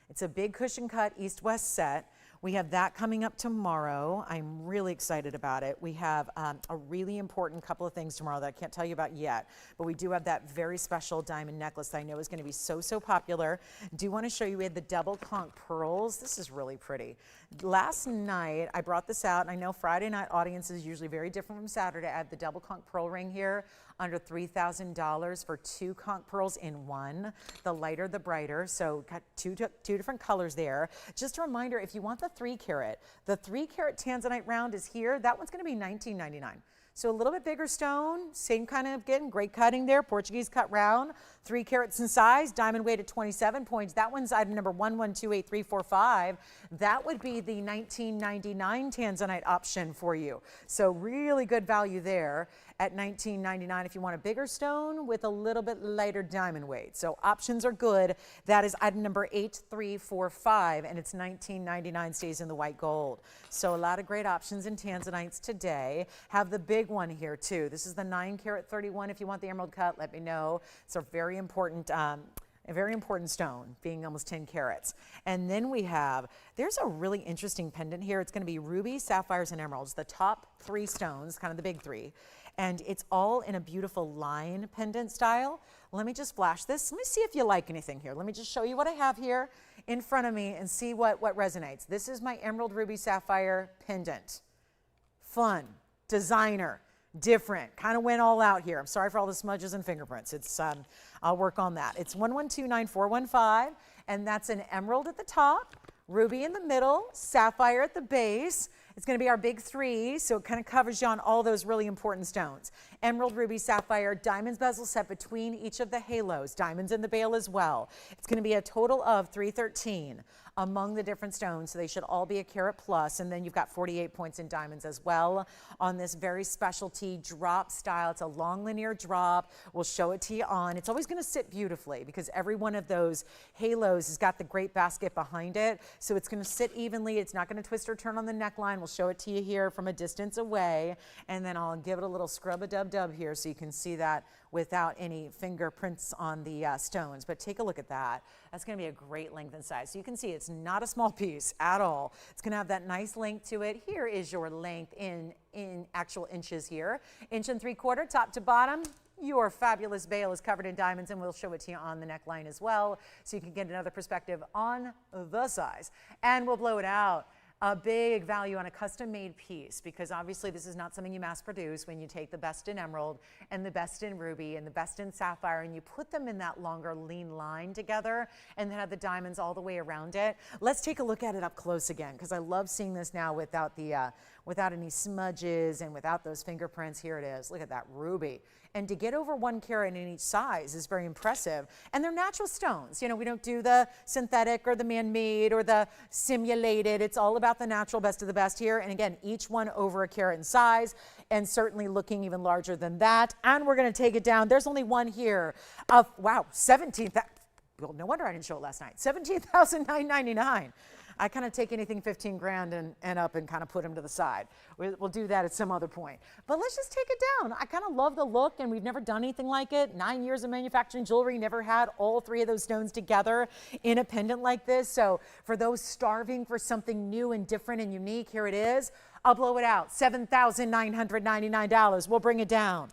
It's a big cushion cut east-west set. We have that coming up tomorrow. I'm really excited about it. We have a really important couple of things tomorrow that I can't tell you about yet, but we do have that very special diamond necklace that I know is going to be so popular. Do want to show you, we had the double conch pearls. This is really pretty. Last night, I brought this out, and I know Friday night audience is usually very different from Saturday. I have the double conch pearl ring here, under $3,000 for 2 conch pearls in one. The lighter, the brighter. So got two different colors there. Just a reminder, if you want the 3 carat, the 3 carat tanzanite round is here. That one's going to be $19.99. So a little bit bigger stone, same kind of, again, great cutting there, Portuguese cut round, 3 carats in size, diamond weight at 27 points. That one's item number 1128,345. That would be the $19.99 tanzanite option for you. So really good value there at $19.99 if you want a bigger stone with a little bit lighter diamond weight. So options are good. That is item number 8345, and it's $19.99, stays in the white gold. So a lot of great options in tanzanites today. Have the big one here too. This is the 9 carat 31. If you want the emerald cut, let me know. It's a very important stone, being almost 10 carats. And then we have, there's a really interesting pendant here. It's going to be ruby, sapphires, and emeralds, the top 3 stones, kind of the big 3. And it's all in a beautiful line pendant style. Let me just flash this. Let me see if you like anything here. Let me just show you what I have here in front of me and see what resonates. This is my emerald ruby sapphire pendant. Fun, designer, different, kind of went all out here. I'm sorry for all the smudges and fingerprints. It's I'll work on that. It's 1129415, and that's an emerald at the top, ruby in the middle, sapphire at the base. It's going to be our big 3, so it kind of covers you on all those really important stones. Emerald, ruby, sapphire, diamonds bezel set between each of the halos, diamonds in the bail as well. It's going to be a total of 313 among the different stones, so they should all be a carat plus, and then you've got 48 points in diamonds as well on this very specialty drop style. It's a long linear drop. We'll show it to you on. It's always going to sit beautifully because every one of those halos has got the great basket behind it, so it's going to sit evenly. It's not going to twist or turn on the neckline. We'll show it to you here from a distance away, and then I'll give it a little scrub-a-dub-dub here so you can see that without any fingerprints on the stones. But take a look at that. That's going to be a great length and size. So you can see it's not a small piece at all. It's going to have that nice length to it. Here is your length in actual inches here. 1 3/4 top to bottom. Your fabulous veil is covered in diamonds, and we'll show it to you on the neckline as well so you can get another perspective on the size. And we'll blow it out. A big value on a custom-made piece, because obviously this is not something you mass produce. When you take the best in emerald and the best in ruby and the best in sapphire and you put them in that longer lean line together and then have the diamonds all the way around it. Let's take a look at it up close again, because I love seeing this now without the without any smudges and without those fingerprints. Here it is. Look at that ruby. And to get over 1 carat in each size is very impressive. And they're natural stones. You know, we don't do the synthetic or the man-made or the simulated. It's all about the natural, best of the best here. And again, each one over 1 carat in size, and certainly looking even larger than that. And we're going to take it down. There's only one here of, wow, 17,000. Well, no wonder I didn't show it last night. $17,999. I kind of take anything 15 grand and up and kind of put them to the side. We'll do that at some other point. But let's just take it down. I kind of love the look, and we've never done anything like it. 9 years of manufacturing jewelry, never had all 3 of those stones together in a pendant like this. So for those starving for something new and different and unique, here it is. I'll blow it out. $7,999. We'll bring it down.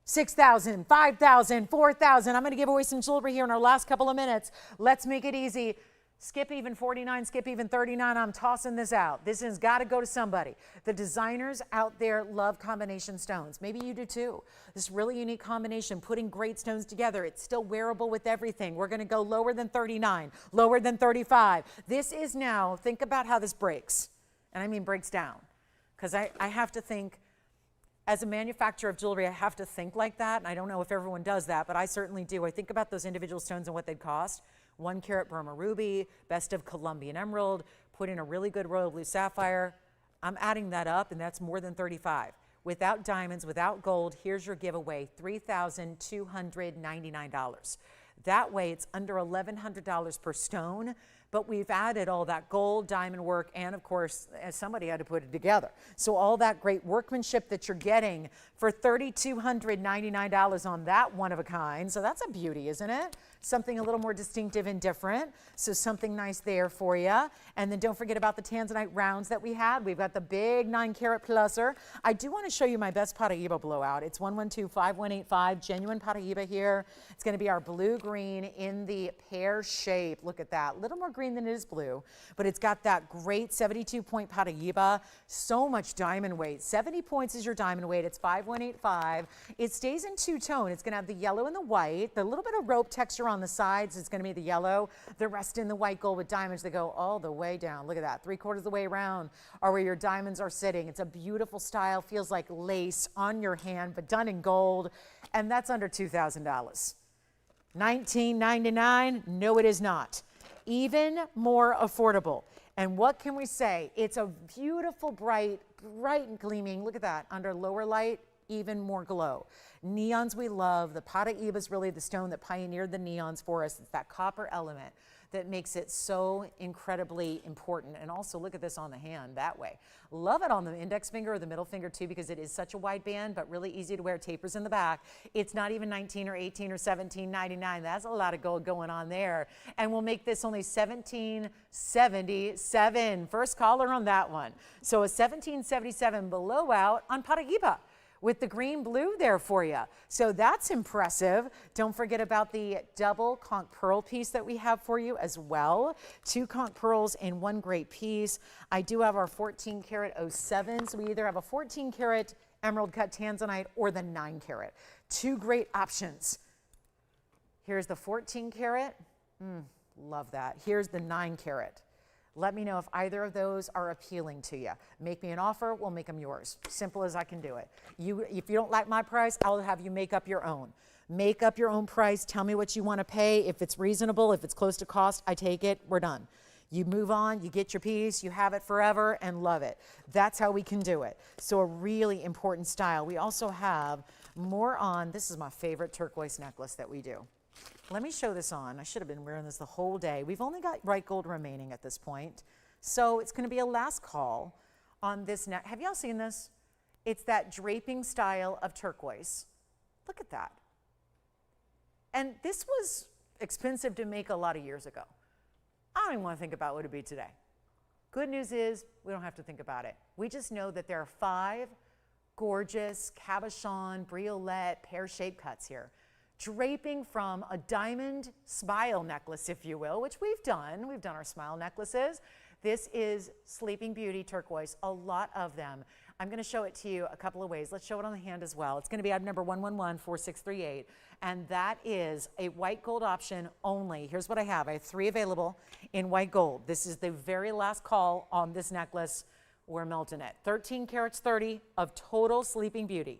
6,000, 5,000, 4,000. I'm going to give away some jewelry here in our last couple of minutes. Let's make it easy. Skip even 49, skip even 39, I'm tossing this out. This has got to go to somebody. The designers out there love combination stones. Maybe you do too. This really unique combination, putting great stones together. It's still wearable with everything. We're going to go lower than 39, lower than 35. This is now, think about how this breaks. And I mean breaks down. Because I have to think, as a manufacturer of jewelry, I have to think like that. And I don't know if everyone does that, but I certainly do. I think about those individual stones and what they'd cost. 1 carat Burma ruby, best of Colombian emerald, put in a really good royal blue sapphire. I'm adding that up, and that's more than 35. Without diamonds, without gold, here's your giveaway, $3,299. That way, it's under $1,100 per stone, but we've added all that gold, diamond work, and of course, somebody had to put it together. So all that great workmanship that you're getting for $3,299 on that one of a kind. So that's a beauty, isn't it? Something a little more distinctive and different. So something nice there for you. And then don't forget about the tanzanite rounds that we had. We've got the big 9 carat pluser. I do want to show you my best Peridot blowout. It's 112-5185, genuine Peridot here. It's going to be our blue-green in the pear shape. Look at that. A little more green than it is blue, but it's got that great 72-point Peridot. So much diamond weight. 70 points is your diamond weight. It's 5185. It stays in two-tone. It's going to have the yellow and the white, the little bit of rope texture on the sides is going to be the yellow, the rest in the white gold with diamonds that go all the way down. Look at that, 3/4 of the way around are where your diamonds are sitting. It's a beautiful style, feels like lace on your hand, but done in gold, and that's under $2,000. $19.99? No, it is not. Even more affordable. And what can we say? It's a beautiful, bright and gleaming. Look at that, under lower light, even more glow. Neons we love. The Peridot is really the stone that pioneered the neons for us. It's that copper element that makes it so incredibly important. And also look at this on the hand that way. Love it on the index finger or the middle finger too, because it is such a wide band, but really easy to wear. Tapers in the back. It's not even 19 or 18 or 17.99. That's a lot of gold going on there. And we'll make this only $17.77. First caller on that one. So a $17.77 blowout on Peridot, with the green blue there for you. So that's impressive. Don't forget about the double conch pearl piece that we have for you as well. 2 conch pearls in one great piece. I do have our 14 karat 07. So we either have a 14 karat emerald cut tanzanite or the 9 carat. 2 great options. Here's the 14 karat. Love that. Here's the 9 carat. Let me know if either of those are appealing to you. Make me an offer, we'll make them yours. Simple as I can do it. If you don't like my price, I'll have you make up your own. Make up your own price, tell me what you want to pay. If it's reasonable, if it's close to cost, I take it, we're done. You move on, you get your piece, you have it forever and love it. That's how we can do it. So a really important style. We also have more on, this is my favorite turquoise necklace that we do. Let me show this on. I should have been wearing this the whole day. We've only got white gold remaining at this point. So it's going to be a last call on this neck. Have y'all seen this? It's that draping style of turquoise. Look at that. And this was expensive to make a lot of years ago. I don't even want to think about what it'd be today. Good news is we don't have to think about it. We just know that there are 5 gorgeous cabochon, briolette, pear-shaped cuts here. Draping from a diamond smile necklace, if you will, which we've done. We've done our smile necklaces. This is Sleeping Beauty turquoise, a lot of them. I'm going to show it to you a couple of ways. Let's show it on the hand as well. It's going to be item number 1114638, and that is a white gold option only. Here's what I have. I have 3 available in white gold. This is the very last call on this necklace. We're melting it. 13 carats 30 of total Sleeping Beauty.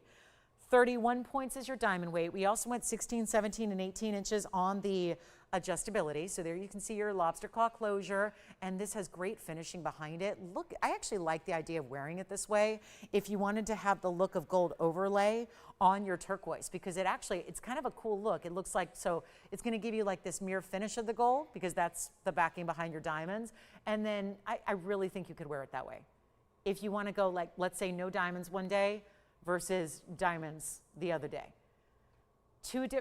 31 points is your diamond weight. We also went 16, 17, and 18 inches on the adjustability. So there you can see your lobster claw closure, and this has great finishing behind it. Look, I actually like the idea of wearing it this way if you wanted to have the look of gold overlay on your turquoise, because it's kind of a cool look. It looks like, so it's going to give you like this mirror finish of the gold, because that's the backing behind your diamonds. And then I really think you could wear it that way. If you want to go like, let's say no diamonds one day, versus diamonds the other day.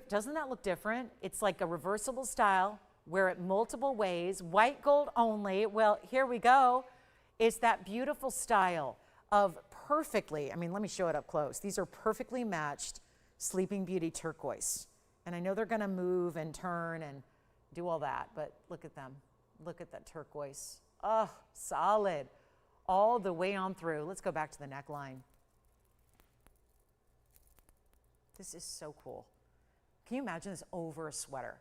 Doesn't that look different? It's like a reversible style, wear it multiple ways, white gold only. Well, here we go. It's that beautiful style of perfectly, I mean, let me show it up close. These are perfectly matched Sleeping Beauty turquoise. And I know they're going to move and turn and do all that, but look at them. Look at that turquoise. Oh, solid. All the way on through. Let's go back to the neckline. This is so cool. Can you imagine this over a sweater?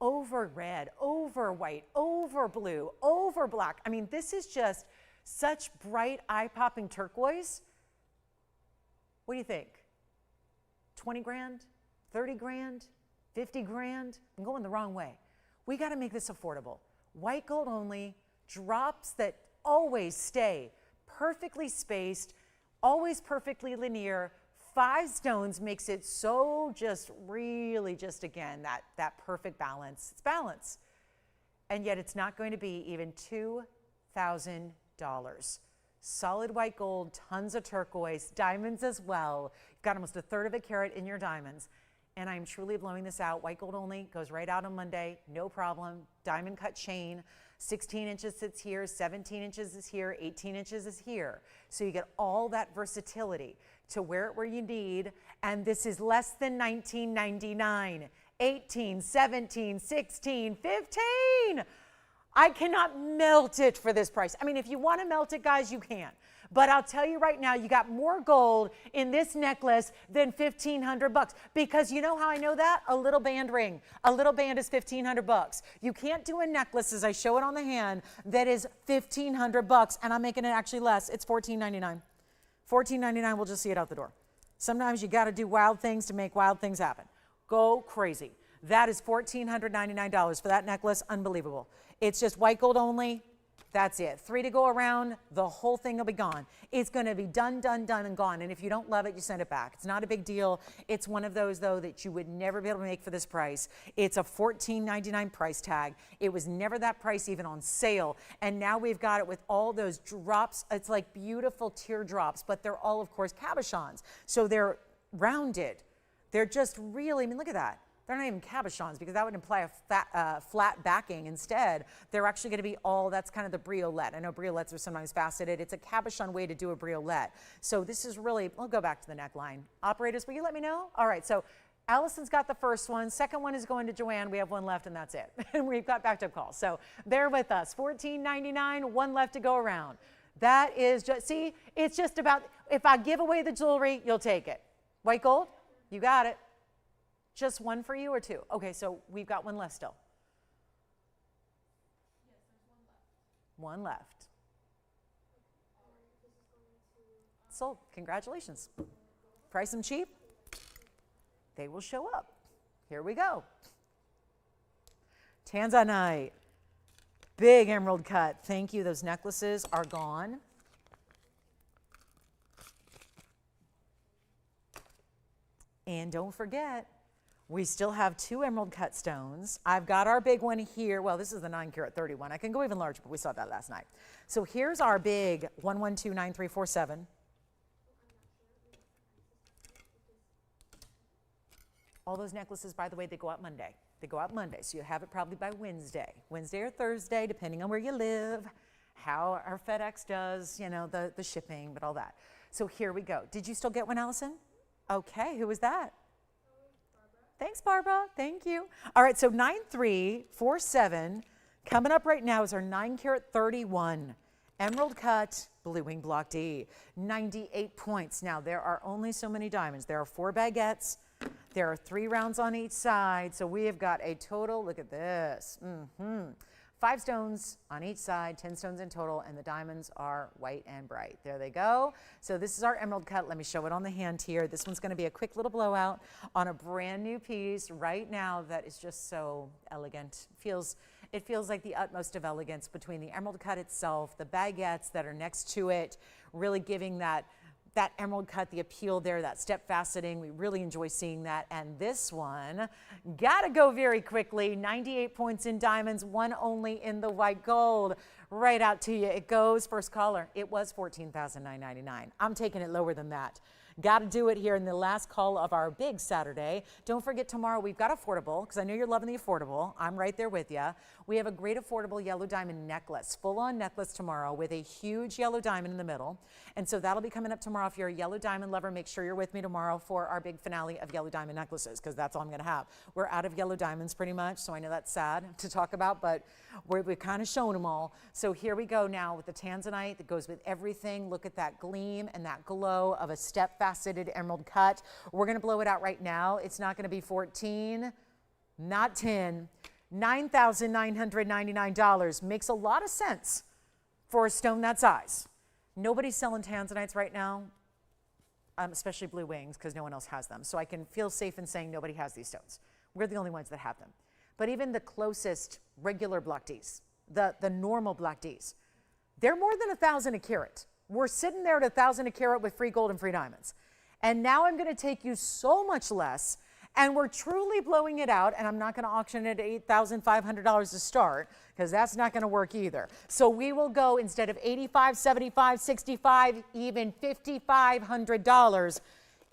Over red, over white, over blue, over black. I mean, this is just such bright, eye-popping turquoise. What do you think? 20 grand? 30 grand? 50 grand? I'm going the wrong way. We got to make this affordable. White gold only, drops that always stay perfectly spaced, always perfectly linear. 5 stones makes it so just really just, again, that perfect balance. It's balance. And yet it's not going to be even $2,000. Solid white gold, tons of turquoise, diamonds as well. You've got almost 1/3 of a carat in your diamonds. And I'm truly blowing this out. White gold only, goes right out on Monday, no problem. Diamond cut chain, 16 inches sits here, 17 inches is here, 18 inches is here. So you get all that versatility to wear it where you need. And this is less than $19.99. 18, 17, 16, 15. I cannot melt it for this price. I mean, if you want to melt it, guys, you can. But I'll tell you right now, you got more gold in this necklace than $1,500. Because you know how I know that? A little band ring. A little band is $1,500. You can't do a necklace, as I show it on the hand, that is $1,500. And I'm making it actually less. It's $14.99. $14.99, we'll just see it out the door. Sometimes you got to do wild things to make wild things happen. Go crazy. That is $1,499 for that necklace. Unbelievable. It's just white gold only. That's it. 3 to go around. The whole thing will be gone. It's going to be done, done, done, and gone. And if you don't love it, you send it back. It's not a big deal. It's one of those, though, that you would never be able to make for this price. It's a $14.99 price tag. It was never that price even on sale. And now we've got it with all those drops. It's like beautiful teardrops, but they're all, of course, cabochons. So they're rounded. They're just really, I mean, look at that. They're not even cabochons because that would imply a flat backing. Instead, they're actually going to be all, that's kind of the briolette. I know briolettes are sometimes faceted. It's a cabochon way to do a briolette. So this is really, we'll go back to the neckline. Operators, will you let me know? All right, so Allison's got the first one. Second one is going to Joanne. We have one left and that's it. And we've got backed up calls. So bear with us. $14.99, one left to go around. That is just, see, it's just about, if I give away the jewelry, you'll take it. White gold? You got it. Just one for you or two? Okay, so we've got one left still. Yes, there's One left. Sold. Congratulations. Price them cheap? They will show up. Here we go. Tanzanite. Big emerald cut. Thank you. Those necklaces are gone. And don't forget, we still have 2 emerald cut stones. I've got our big one here. Well, this is the 9 carat 31. I can go even larger, but we saw that last night. So here's our big 1129347. All those necklaces, by the way, they go out Monday. They go out Monday, so you have it probably by Wednesday. Wednesday or Thursday, depending on where you live, how our FedEx does, you know, the shipping, but all that. So here we go. Did you still get one, Allison? Okay, who was that? Thanks, Barbara. Thank you. All right, so 9347. Coming up right now is our 9 carat 31. Emerald cut, blue wing block D. 98 points. Now, there are only so many diamonds. There are 4 baguettes. There are 3 rounds on each side. So we have got a total, look at this. 5 stones on each side, 10 stones in total, and the diamonds are white and bright. There they go. So this is our emerald cut. Let me show it on the hand here. This one's going to be a quick little blowout on a brand new piece right now that is just so elegant. It feels like the utmost of elegance between the emerald cut itself, the baguettes that are next to it, really giving that emerald cut, the appeal there, that step faceting. We really enjoy seeing that. And this one, gotta go very quickly. 98 points in diamonds, 1 only in the white gold. right out to you. It goes first caller. It was $14,999. I'm taking it lower than that. Got to do it here in the last call of our big Saturday. Don't forget tomorrow we've got affordable, because I know you're loving the affordable. I'm right there with you. We have a great affordable yellow diamond necklace, full-on necklace tomorrow with a huge yellow diamond in the middle. And so that'll be coming up tomorrow. If you're a yellow diamond lover, make sure you're with me tomorrow for our big finale of yellow diamond necklaces, because that's all I'm going to have. We're out of yellow diamonds pretty much, so I know that's sad to talk about, but we've kind of shown them all. So here we go now with the tanzanite that goes with everything. Look at that gleam and that glow of a step faceted emerald cut. We're going to blow it out right now. It's not going to be 14, not 10, $9,999. Makes a lot of sense for a stone that size. Nobody's selling tanzanites right now, especially blue wings, because no one else has them. So I can feel safe in saying nobody has these stones. We're the only ones that have them. But even the closest regular black Ds, the normal black Ds, they're more than 1,000 a carat. We're sitting there at 1,000 a carat with free gold and free diamonds. And now I'm going to take you so much less, and we're truly blowing it out, and I'm not going to auction it at $8,500 to start, because that's not going to work either. So we will go, instead of $85, $75, $65, even $5,500.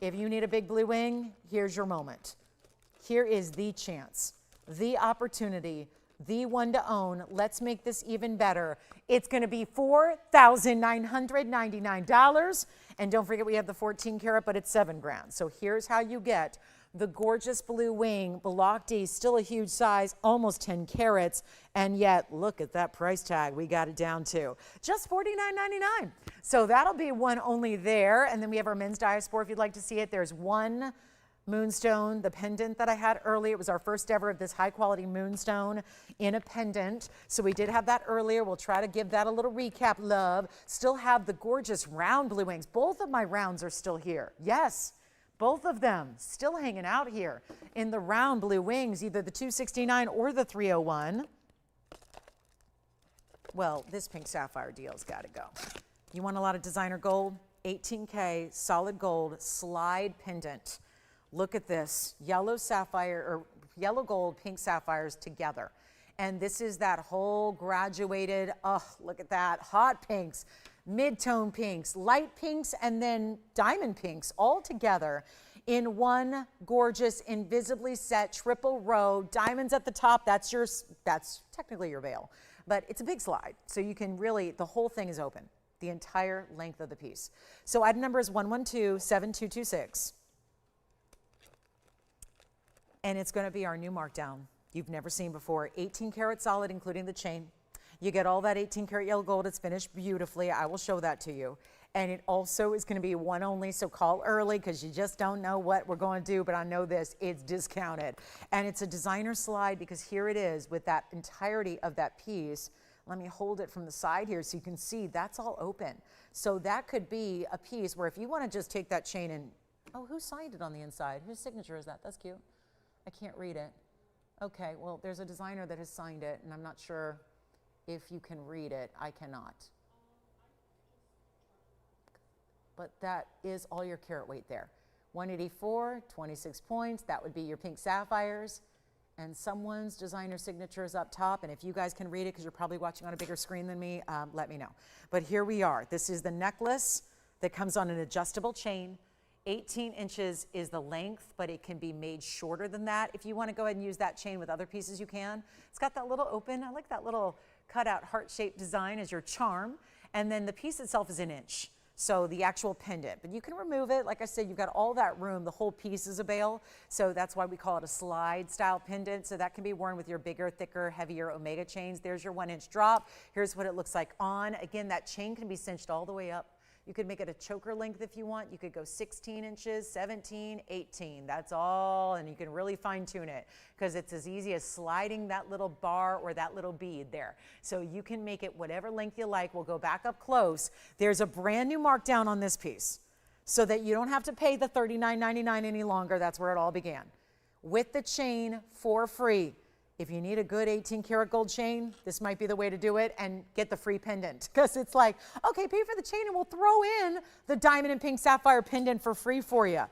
If you need a big blue wing, here's your moment. Here is the chance, the opportunity, the one to own. Let's make this even better. It's going to be $4,999. And don't forget we have the 14 karat, but it's $7,000. So here's how you get the gorgeous blue wing, block D, still a huge size, almost 10 carats. And yet, look at that price tag. We got it down to just $49.99. So that'll be one only there. And then we have our men's diaspore if you'd like to see it. There's one Moonstone, the pendant that I had earlier. It was our first ever of this high quality Moonstone in a pendant. So we did have that earlier. We'll try to give that a little recap, love. Still have the gorgeous round blue wings. Both of my rounds are still here. Yes, both of them still hanging out here in the round blue wings, either the 269 or the 301. Well, this pink sapphire deal's got to go. You want a lot of designer gold? 18K solid gold slide pendant. Look at this, yellow sapphire, or yellow gold, pink sapphires together. And this is that whole graduated, oh, look at that, hot pinks, mid-tone pinks, light pinks, and then diamond pinks all together in one gorgeous, invisibly set triple row, diamonds at the top. That's technically your veil, but it's a big slide. So you can really, the whole thing is open, the entire length of the piece. So item number is 112-7226. And it's going to be our new markdown you've never seen before. 18 karat solid, including the chain. You get all that 18 karat yellow gold. It's finished beautifully. I will show that to you. And it also is going to be one only, so call early because you just don't know what we're going to do, but I know this, it's discounted. And it's a designer slide because here it is with that entirety of that piece. Let me hold it from the side here so you can see that's all open. So that could be a piece where if you want to just take that chain and, oh, who signed it on the inside? Whose signature is that? That's cute. I can't read it. Okay, well, there's a designer that has signed it, and I'm not sure if you can read it. I cannot. But that is all your carat weight there. 184, 26 points. That would be your pink sapphires. And someone's designer signature is up top. And if you guys can read it, because you're probably watching on a bigger screen than me, let me know. But here we are. This is the necklace that comes on an adjustable chain. 18 inches is the length, but it can be made shorter than that. If you want to go ahead and use that chain with other pieces, you can. It's got that little open, I like that little cutout heart-shaped design as your charm. And then the piece itself is an inch, so the actual pendant. But you can remove it. Like I said, you've got all that room. The whole piece is a bail, so that's why we call it a slide-style pendant. So that can be worn with your bigger, thicker, heavier Omega chains. There's your 1 inch drop. Here's what it looks like on. Again, that chain can be cinched all the way up. You could make it a choker length if you want. You could go 16 inches, 17, 18. That's all, and you can really fine tune it because it's as easy as sliding that little bar or that little bead there. So you can make it whatever length you like. We'll go back up close. There's a brand new markdown on this piece so that you don't have to pay the $39.99 any longer. That's where it all began. With the chain for free. If you need a good 18 karat gold chain, this might be the way to do it and get the free pendant. Because it's like, okay, pay for the chain and we'll throw in the diamond and pink sapphire pendant for free for you.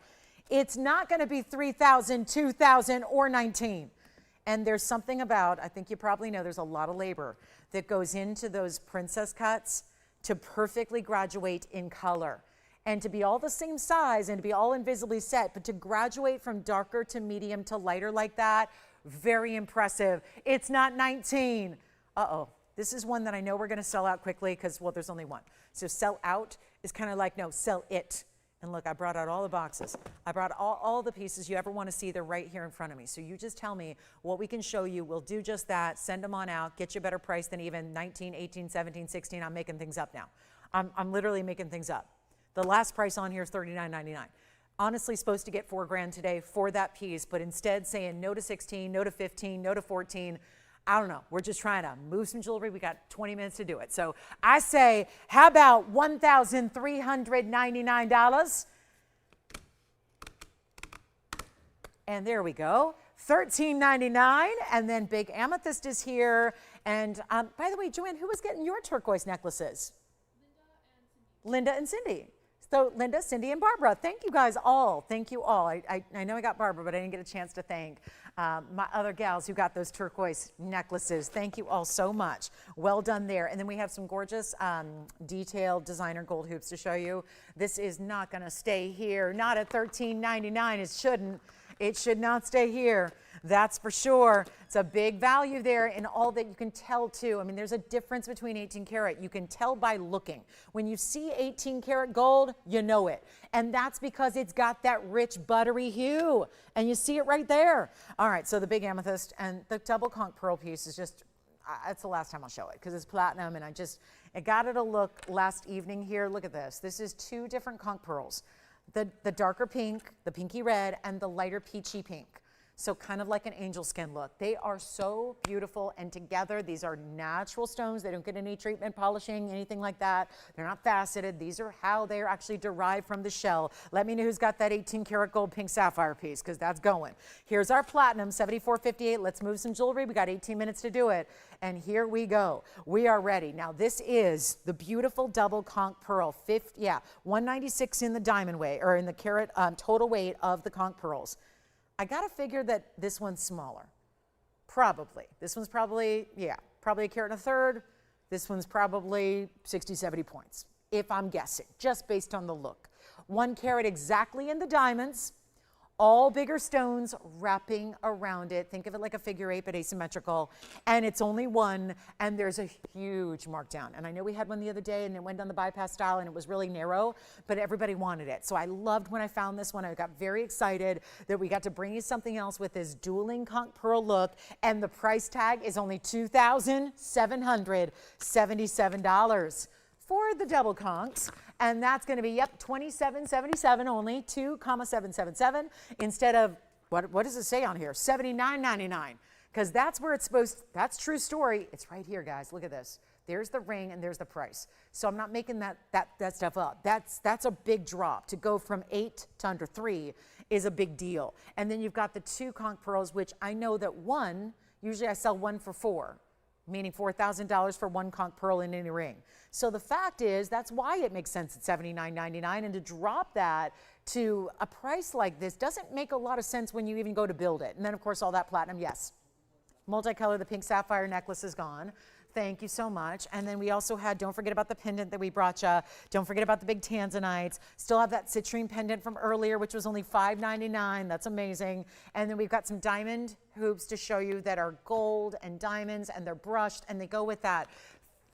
It's not going to be $3,000, $2,000, or $19,000. And there's something about, I think you probably know, there's a lot of labor that goes into those princess cuts to perfectly graduate in color. And to be all the same size and to be all invisibly set, but to graduate from darker to medium to lighter like that, very impressive. It's not 19. Uh-oh. This is one that I know we're going to sell out quickly because, well, there's only one. So sell out is kind of like, no, sell it. And look, I brought out all the boxes. I brought all the pieces you ever want to see. They're right here in front of me. So you just tell me what we can show you. We'll do just that. Send them on out. Get you a better price than even 19, 18, 17, 16. I'm making things up now. I'm literally making things up. The last price on here is $39.99. Honestly, supposed to get $4,000 today for that piece, but instead saying no to 16, no to 15, no to 14. I don't know. We're just trying to move some jewelry. We got 20 minutes to do it. So I say, how about $1,399? And there we go. $13.99. And then big amethyst is here. And by the way, Joanne, who was getting your turquoise necklaces? Linda and Cindy. So Linda, Cindy, and Barbara, thank you guys all. Thank you all. I know I got Barbara, but I didn't get a chance to thank my other gals who got those turquoise necklaces. Thank you all so much. Well done there. And then we have some gorgeous detailed designer gold hoops to show you. This is not going to stay here. Not at $13.99. It shouldn't. It should not stay here. That's for sure. It's a big value there in all that you can tell too. I mean, there's a difference between 18 karat. You can tell by looking. When you see 18 karat gold, you know it. And that's because it's got that rich buttery hue. And you see it right there. All right, so the big amethyst and the double conch pearl piece is just, it's the last time I'll show it because it's platinum and I got it a look last evening here. Look at this. This is two different conch pearls. The darker pink, the pinky red, and the lighter peachy pink. So kind of like an angel skin look. They are so beautiful, and together these are natural stones. They don't get any treatment, polishing, anything like that. They're not faceted. These are how they're actually derived from the shell. Let me know who's got that 18 karat gold pink sapphire piece, because that's going. Here's our platinum, $74.58. Let's move some jewelry. We got 18 minutes to do it. And here we go. We are ready. Now this is the beautiful double conch pearl. 196 in the diamond weight, or in the carat total weight of the conch pearls. I got to figure that this one's smaller. Probably. This one's probably a carat and a third. This one's probably 60, 70 points, if I'm guessing, just based on the look. 1 carat exactly in the diamonds, all bigger stones wrapping around it. Think of it like a figure eight, but asymmetrical. And it's only one, and there's a huge markdown. And I know we had one the other day, and it went down the bypass style, and it was really narrow, but everybody wanted it. So I loved when I found this one. I got very excited that we got to bring you something else with this dueling conch pearl look, and the price tag is only $2,777 for the double conchs. And that's going to be, $27.77 only, 2,777 instead of, what does it say on here? $79.99. Because that's where it's supposed, that's true story. It's right here, guys. Look at this. There's the ring and there's the price. So I'm not making that stuff up. That's a big drop. To go from 8 to under 3 is a big deal. And then you've got the 2 conch pearls, which I know that one, usually I sell 1 for 4. Meaning $4,000 for 1 conch pearl in any ring. So the fact is, that's why it makes sense at $79.99, and to drop that to a price like this doesn't make a lot of sense when you even go to build it. And then of course all that platinum, yes. Multicolor, the pink sapphire necklace is gone. Thank you so much. And then we also had, don't forget about the pendant that we brought you. Don't forget about the big tanzanites. Still have that citrine pendant from earlier, which was only $5.99. That's amazing. And then we've got some diamond hoops to show you that are gold and diamonds, and they're brushed, and they go with that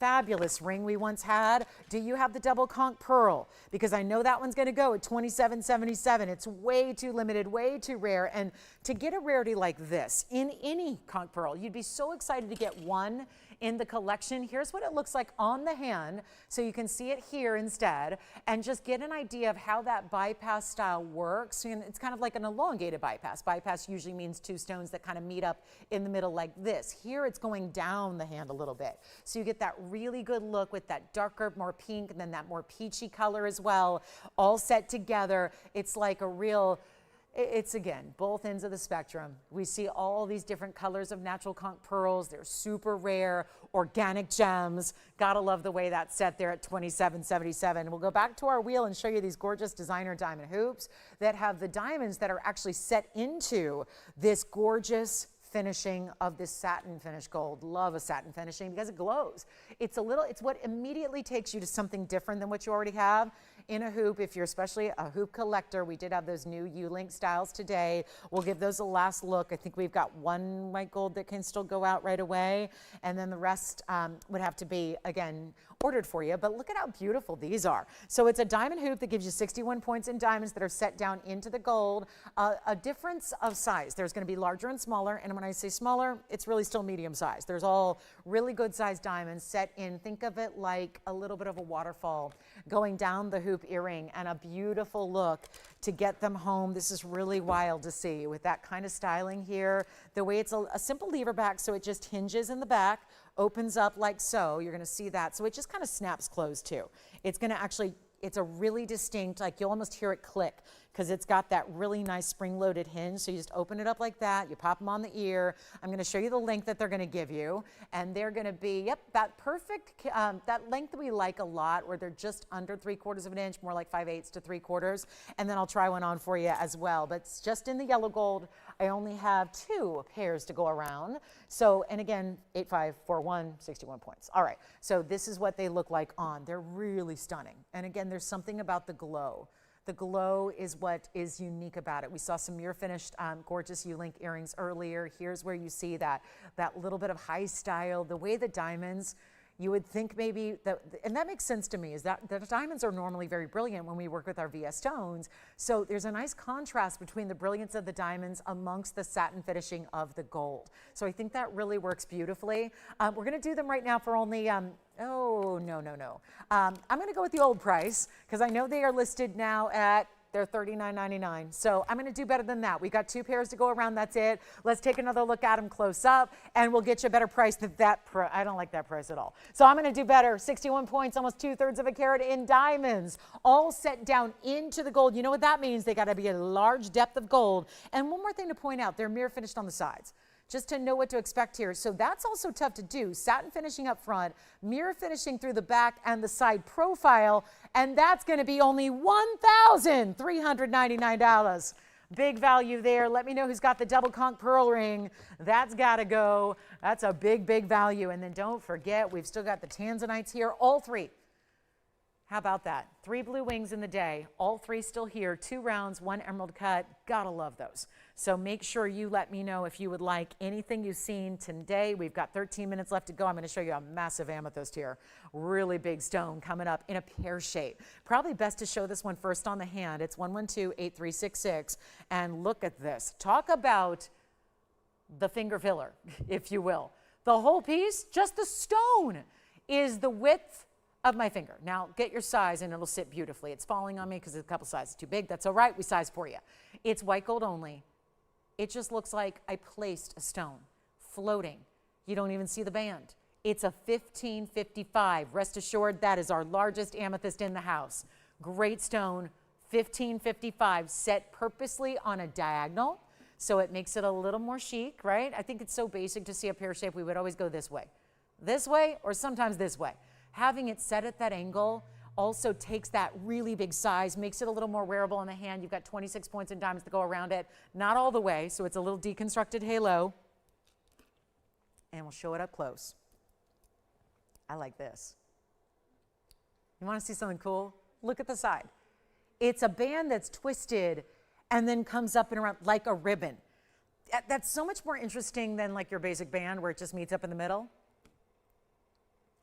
fabulous ring we once had. Do you have the double conch pearl? Because I know that one's going to go at $27.77. It's way too limited, way too rare. And to get a rarity like this in any conch pearl, you'd be so excited to get one in the collection. Here's what it looks like on the hand, so you can see it here instead, and just get an idea of how that bypass style works. And it's kind of like an elongated bypass. Bypass usually means 2 stones that kind of meet up in the middle like this. Here it's going down the hand a little bit. So you get that really good look with that darker, more pink, and then that more peachy color as well, all set together. It's like a real, it's again, both ends of the spectrum. We see all these different colors of natural conch pearls. They're super rare, organic gems. Gotta love the way that's set there at $27.77. We'll go back to our wheel and show you these gorgeous designer diamond hoops that have the diamonds that are actually set into this gorgeous finishing of this satin finish gold. Love a satin finishing because it glows. It's what immediately takes you to something different than what you already have in a hoop. If you're especially a hoop collector, we did have those new U-Link styles today. We'll give those a last look. I think we've got one white gold that can still go out right away. And then the rest would have to be, again, ordered for you. But look at how beautiful these are. So it's a diamond hoop that gives you 61 points in diamonds that are set down into the gold. A difference of size. There's going to be larger and smaller. And when I say smaller, it's really still medium size. There's all really good sized diamonds set in, think of it like a little bit of a waterfall going down the hoop earring, and a beautiful look to get them home. This is really wild to see with that kind of styling here. The way it's a simple lever back, so it just hinges in the back, opens up like so. You're going to see that. So it just kind of snaps closed too. It's going to actually, it's a really distinct, like you'll almost hear it click because it's got that really nice spring-loaded hinge. So you just open it up like that. You pop them on the ear. I'm going to show you the length that they're going to give you. And they're going to be, yep, that perfect, that length that we like a lot, where they're just under 3/4 of an inch, more like 5/8 to 3/4. And then I'll try one on for you as well. But it's just in the yellow gold. I only have 2 pairs to go around. So, and again, 8541, 61 points. All right, so this is what they look like on. They're really stunning. And again, there's something about the glow. The glow is what is unique about it. We saw some mirror finished gorgeous U-Link earrings earlier. Here's where you see that little bit of high style, the way the diamonds, you would think maybe that, and that makes sense to me, is that the diamonds are normally very brilliant when we work with our VS stones. So there's a nice contrast between the brilliance of the diamonds amongst the satin finishing of the gold. So I think that really works beautifully. We're going to do them right now for only, oh, no. I'm going to go with the old price because I know they are listed now at, they're $39.99. So I'm going to do better than that. We got 2 pairs to go around. That's it. Let's take another look at them close up, and we'll get you a better price than that. I don't like that price at all. So I'm going to do better. 61 points, almost 2/3 of a carat in diamonds, all set down into the gold. You know what that means? They got to be a large depth of gold. And one more thing to point out, they're mirror finished on the sides, just to know what to expect here. So that's also tough to do. Satin finishing up front, mirror finishing through the back and the side profile, and that's going to be only $1,399. Big value there. Let me know who's got the double conch pearl ring. That's got to go. That's a big, big value. And then don't forget, we've still got the tanzanites here, all 3. How about that? 3 blue wings in the day, all 3 still here, 2 rounds, 1 emerald cut. Gotta love those. So make sure you let me know if you would like anything you've seen today. We've got 13 minutes left to go. I'm going to show you a massive amethyst here. Really big stone coming up in a pear shape. Probably best to show this one first on the hand. It's 112-8366. And look at this. Talk about the finger filler, if you will. The whole piece, just the stone, is the width of my finger. Now get your size and it'll sit beautifully. It's falling on me because it's a couple sizes too big. That's all right. We size for you. It's white gold only. It just looks like I placed a stone floating. You don't even see the band. It's a 1555. Rest assured, that is our largest amethyst in the house. Great stone, 1555, set purposely on a diagonal, so it makes it a little more chic, right? I think it's so basic to see a pear shape. We would always go this way, or sometimes this way. Having it set at that angle also takes that really big size, makes it a little more wearable in the hand. You've got 26 points in diamonds to go around it. Not all the way, so it's a little deconstructed halo. And we'll show it up close. I like this. You want to see something cool? Look at the side. It's a band that's twisted and then comes up and around like a ribbon. That's so much more interesting than like your basic band where it just meets up in the middle.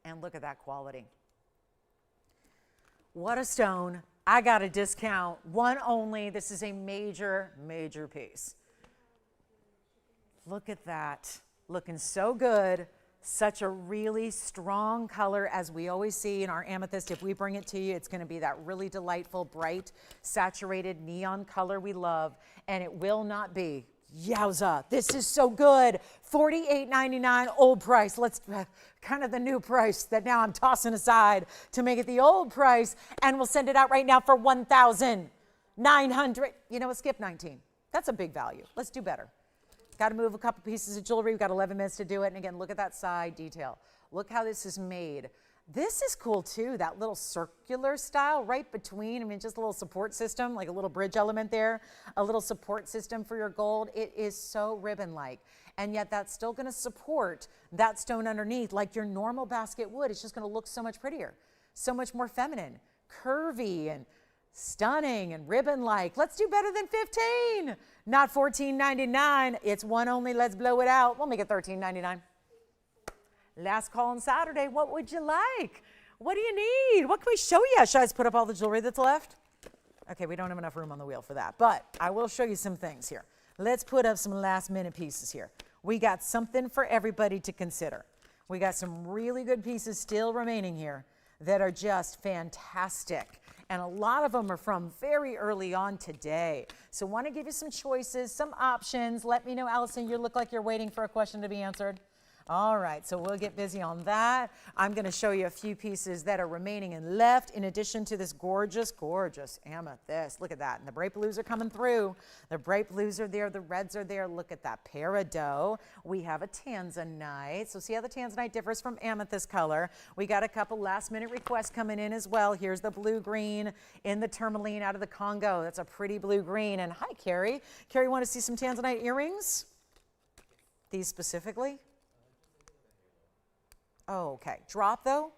And look at that quality. What a stone. I got a discount. One only. This is a major, major piece. Look at that. Looking so good. Such a really strong color, as we always see in our amethyst. If we bring it to you, it's going to be that really delightful, bright, saturated neon color we love. And it will not be. Yowza, this is so good. $48.99 old price. Let's kind of the new price that now I'm tossing aside to make it the old price, and we'll send it out right now for $1,900. You know what? Skip 19. That's a big value. Let's do better. Got to move a couple pieces of jewelry. We've got 11 minutes to do it. And again, look at that side detail. Look how this is made. This is cool too, that little circular style right between, I mean, just a little support system, like a little bridge element there, a little support system for your gold. It is so ribbon-like, and yet that's still gonna support that stone underneath like your normal basket would. It's just gonna look so much prettier, so much more feminine, curvy, and stunning, and ribbon-like. Let's do better than 15, not $14.99. It's one only, let's blow it out. We'll make it $13.99. Last call on Saturday. What would you like? What do you need? What can we show you? Should I just put up all the jewelry that's left? Okay, we don't have enough room on the wheel for that, but I will show you some things here. Let's put up some last minute pieces here. We got something for everybody to consider. We got some really good pieces still remaining here that are just fantastic. And a lot of them are from very early on today. So want to give you some choices, some options. Let me know, Allison, you look like you're waiting for a question to be answered. All right, so we'll get busy on that. I'm going to show you a few pieces that are remaining and left in addition to this gorgeous, gorgeous amethyst. Look at that. And the bright blues are coming through. The bright blues are there. The reds are there. Look at that peridot. We have a tanzanite. So see how the tanzanite differs from amethyst color. We got a couple last minute requests coming in as well. Here's the blue green in the tourmaline out of the Congo. That's a pretty blue green. And hi, Carrie. Carrie, want to see some tanzanite earrings? These specifically? Oh, okay. Drop though?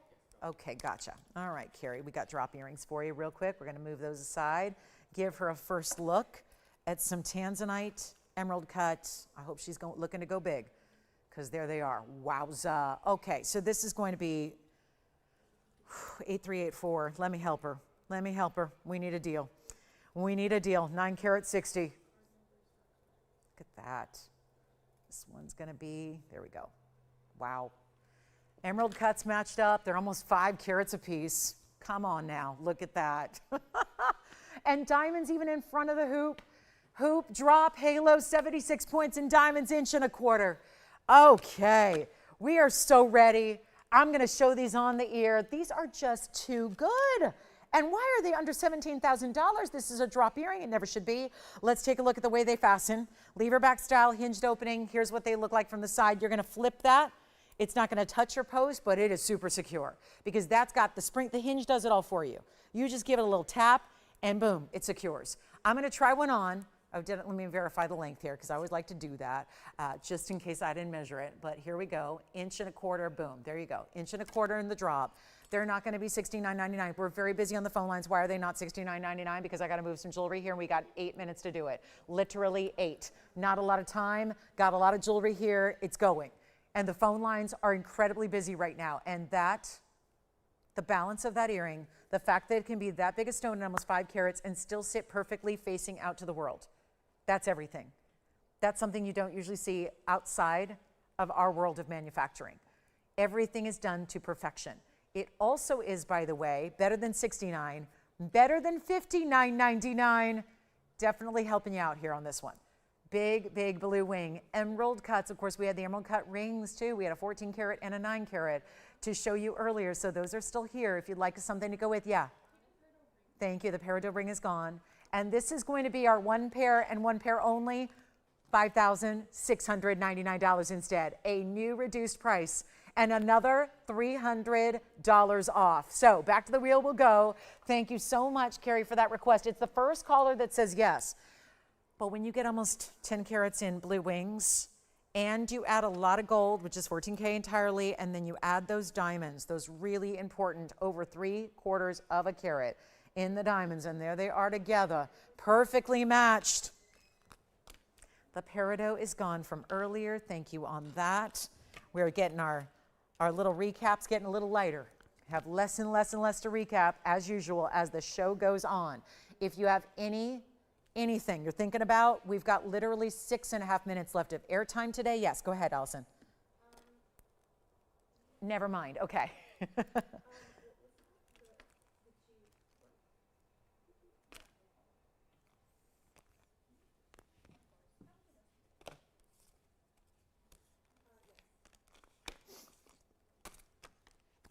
Okay, gotcha. All right, Carrie, we got drop earrings for you real quick. We're going to move those aside. Give her a first look at some tanzanite emerald cut. I hope she's looking to go big, because there they are. Wowza. Okay, so this is going to be 8384. Let me help her. Let me help her. We need a deal. We need a deal. 9 carat 60. Look at that. This one's going to be, there we go. Wow. Emerald cuts matched up. They're almost 5 carats a piece. Come on now, look at that. And diamonds even in front of the hoop. Hoop, drop, halo, 76 points in diamonds, 1.25 inches. Okay, we are so ready. I'm gonna show these on the ear. These are just too good. And why are they under $17,000? This is a drop earring, it never should be. Let's take a look at the way they fasten. Lever back style, hinged opening. Here's what they look like from the side. You're gonna flip that. It's not going to touch your post, but it is super secure because that's got the spring. The hinge does it all for you. You just give it a little tap and boom, it secures. I'm going to try one on. Oh, let me verify the length here because I always like to do that just in case I didn't measure it. But here we go. 1.25 inches, boom. There you go. 1.25 inches in the drop. They're not going to be $69.99. We're very busy on the phone lines. Why are they not $69.99? Because I got to move some jewelry here and we got 8 minutes to do it. Literally 8. Not a lot of time. Got a lot of jewelry here. It's going. And the phone lines are incredibly busy right now. And that, the balance of that earring, the fact that it can be that big a stone and almost 5 carats and still sit perfectly facing out to the world, that's everything. That's something you don't usually see outside of our world of manufacturing. Everything is done to perfection. It also is, by the way, better than $69, better than $59.99. Definitely helping you out here on this one. Big, big blue wing. Emerald cuts. Of course, we had the emerald cut rings too. We had a 14 carat and a 9 carat to show you earlier. So those are still here if you'd like something to go with. Yeah. Thank you. The Peridot ring is gone. And this is going to be our 1 pair and 1 pair only, $5,699 instead. A new reduced price and another $300 off. So back to the wheel we'll go. Thank you so much, Carrie, for that request. It's the first caller that says yes. But when you get almost 10 carats in blue wings and you add a lot of gold, which is 14K entirely, and then you add those diamonds, those really important over 3/4 of a carat in the diamonds, and there they are together, perfectly matched. The Peridot is gone from earlier. Thank you on that. We're getting our little recaps getting a little lighter. Have less and less and less to recap as usual as the show goes on. If you have anything you're thinking about, we've got literally 6.5 minutes left of airtime today. Yes, go ahead, Allison. Never mind. Okay.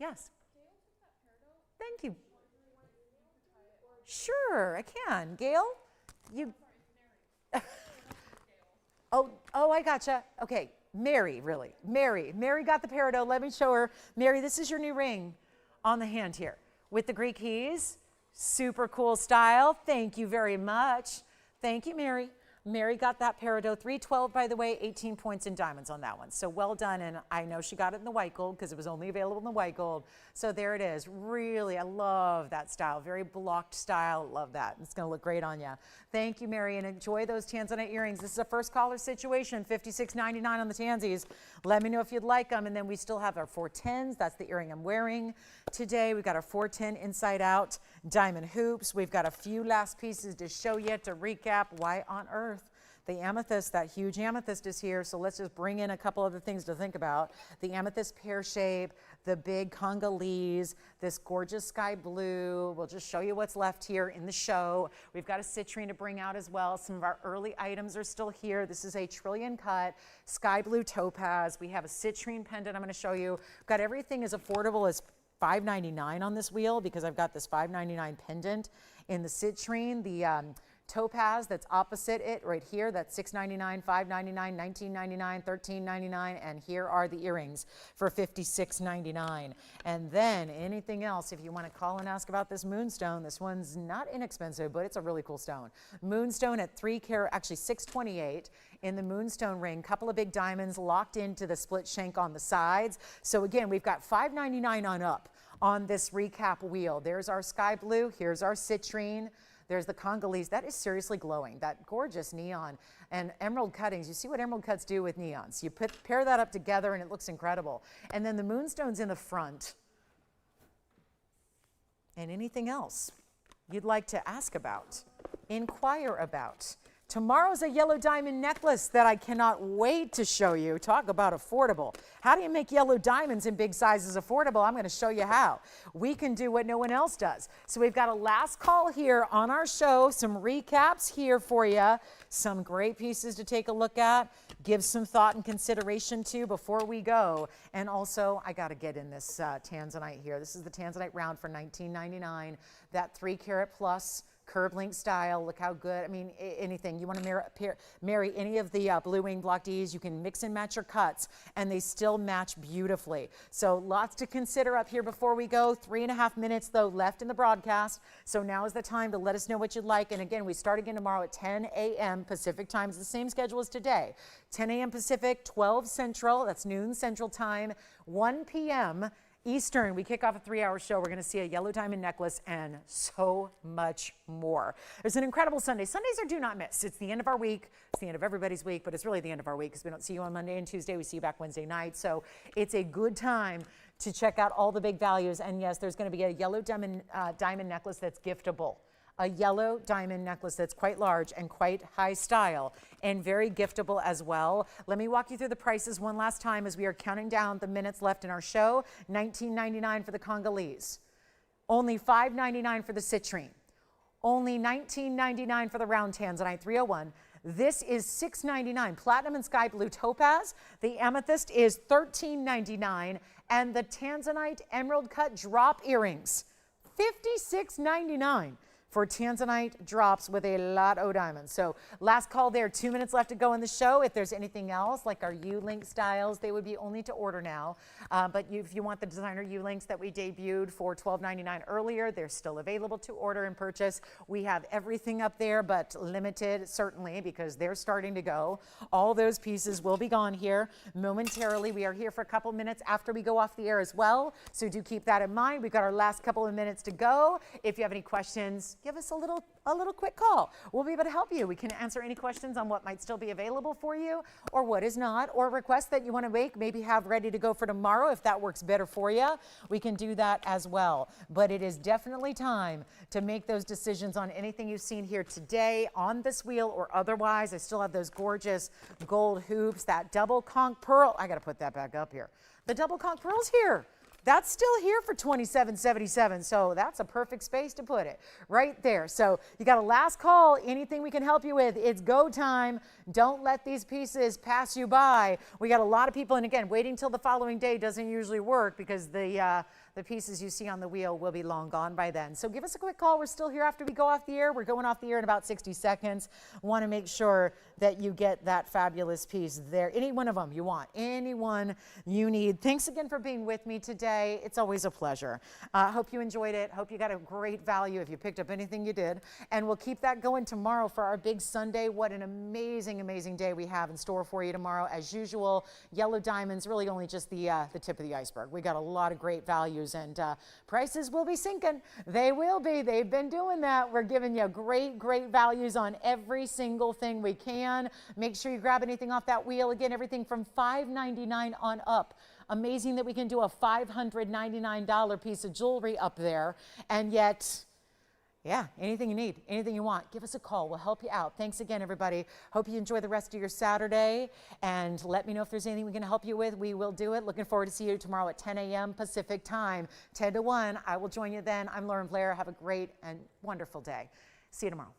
Yes. Thank you. Sure, I can. Gail, you. Oh, I gotcha. Okay, Mary, really. Mary got the Peridot. Let me show her. Mary, this is your new ring. on the hand here with the Greek keys. Super cool style. Thank you very much. Thank you, Mary. Mary got that Peridot 312, by the way, 18 points in diamonds on that one. So well done, and I know she got it in the white gold because it was only available in the white gold. So there it is. Really, I love that style. Very blocked style. Love that. It's going to look great on you. Thank you, Mary, and enjoy those tanzanite earrings. This is a first caller situation, $56.99 on the tansies. Let me know if you'd like them, and then we still have our 410s. That's the earring I'm wearing today. We've got our 410 inside out diamond hoops. We've got a few last pieces to show you to recap. Why on earth? The amethyst, that huge amethyst is here, so let's just bring in a couple other things to think about. The amethyst pear-shaped, the big Congolese, this gorgeous sky blue. We'll just show you what's left here in the show. We've got a citrine to bring out as well. Some of our early items are still here. This is a trillion cut sky blue topaz. We have a citrine pendant I'm going to show you. We've got everything as affordable as $5.99 on this wheel because I've got this $5.99 pendant in the citrine. The topaz that's opposite it right here, that's $6.99, $5.99, $19.99, $13.99, and here are the earrings for $56.99. And then anything else, if you want to call and ask about this Moonstone, this one's not inexpensive, but it's a really cool stone. Moonstone at 3 carat, actually 628 in the Moonstone ring, couple of big diamonds locked into the split shank on the sides. So again, we've got $5.99 on up on this recap wheel. There's our sky blue, here's our citrine. There's the Congolese. That is seriously glowing. That gorgeous neon and emerald cuttings. You see what emerald cuts do with neons. You pair that up together and it looks incredible. And then the Moonstone's in the front. And anything else you'd like to ask about, inquire about. Tomorrow's a yellow diamond necklace that I cannot wait to show you. Talk about affordable. How do you make yellow diamonds in big sizes affordable? I'm going to show you how. We can do what no one else does. So we've got a last call here on our show, some recaps here for you, some great pieces to take a look at, give some thought and consideration to before we go. And also, I got to get in this tanzanite here. This is the tanzanite round for $19.99, that 3 carat plus curved link style. Look how good. I mean, anything. You want to marry any of the blue wing block Ds, you can mix and match your cuts, and they still match beautifully. So lots to consider up here before we go. 3.5 minutes, though, left in the broadcast. So now is the time to let us know what you'd like. And again, we start again tomorrow at 10 a.m. Pacific time. It's the same schedule as today. 10 a.m. Pacific, 12 Central. That's noon Central time. 1 p.m. Eastern, we kick off a 3-hour show. We're going to see a yellow diamond necklace and so much more. There's an incredible Sunday. Sundays are do not miss. It's the end of our week. It's the end of everybody's week, but it's really the end of our week because we don't see you on Monday and Tuesday. We see you back Wednesday night. So it's a good time to check out all the big values. And yes, there's going to be a yellow diamond necklace that's giftable. A yellow diamond necklace that's quite large and quite high style and very giftable as well. Let me walk you through the prices one last time as we are counting down the minutes left in our show. $19.99 for the Congolese. Only $5.99 for the citrine. Only $19.99 for the round tanzanite 301. This is $6.99. Platinum and sky blue topaz. The amethyst is $13.99. And the tanzanite emerald cut drop earrings, $56.99. For tanzanite drops with a lot of diamonds. So last call there, 2 minutes left to go in the show. If there's anything else, like our U-Link styles, they would be only to order now. But if you want the designer U-Links that we debuted for $12.99 earlier, they're still available to order and purchase. We have everything up there, but limited, certainly, because they're starting to go. All those pieces will be gone here momentarily. We are here for a couple minutes after we go off the air as well. So do keep that in mind. We've got our last couple of minutes to go. If you have any questions, give us a little quick call. We'll be able to help you. We can answer any questions on what might still be available for you or what is not, or requests that you want to make, maybe have ready to go for tomorrow if that works better for you. We can do that as well. But it is definitely time to make those decisions on anything you've seen here today on this wheel or otherwise. I still have those gorgeous gold hoops, that double conch pearl. I got to put that back up here. The double conch pearl's here. That's still here for $27.77, so that's a perfect space to put it right there. So you got a last call, anything we can help you with, it's go time. Don't let these pieces pass you by. We got a lot of people, and again, waiting till the following day doesn't usually work because the the pieces you see on the wheel will be long gone by then. So give us a quick call. We're still here after we go off the air. We're going off the air in about 60 seconds. Want to make sure that you get that fabulous piece there. Any one of them you want, any one you need. Thanks again for being with me today. It's always a pleasure. Hope you enjoyed it. Hope you got a great value if you picked up anything you did. And we'll keep that going tomorrow for our big Sunday. What an amazing, amazing day we have in store for you tomorrow. As usual, yellow diamonds, really only just the tip of the iceberg. We got a lot of great values, and prices will be sinking. They will be. They've been doing that. We're giving you great, great values on every single thing we can. Make sure you grab anything off that wheel. Again, everything from $5.99 on up. Amazing that we can do a $599 piece of jewelry up there, and yet, yeah, anything you need, anything you want, give us a call. We'll help you out. Thanks again, everybody. Hope you enjoy the rest of your Saturday, and let me know if there's anything we can help you with. We will do it. Looking forward to see you tomorrow at 10 a.m. Pacific time, 10 to 1. I will join you then. I'm Lauren Blair. Have a great and wonderful day. See you tomorrow.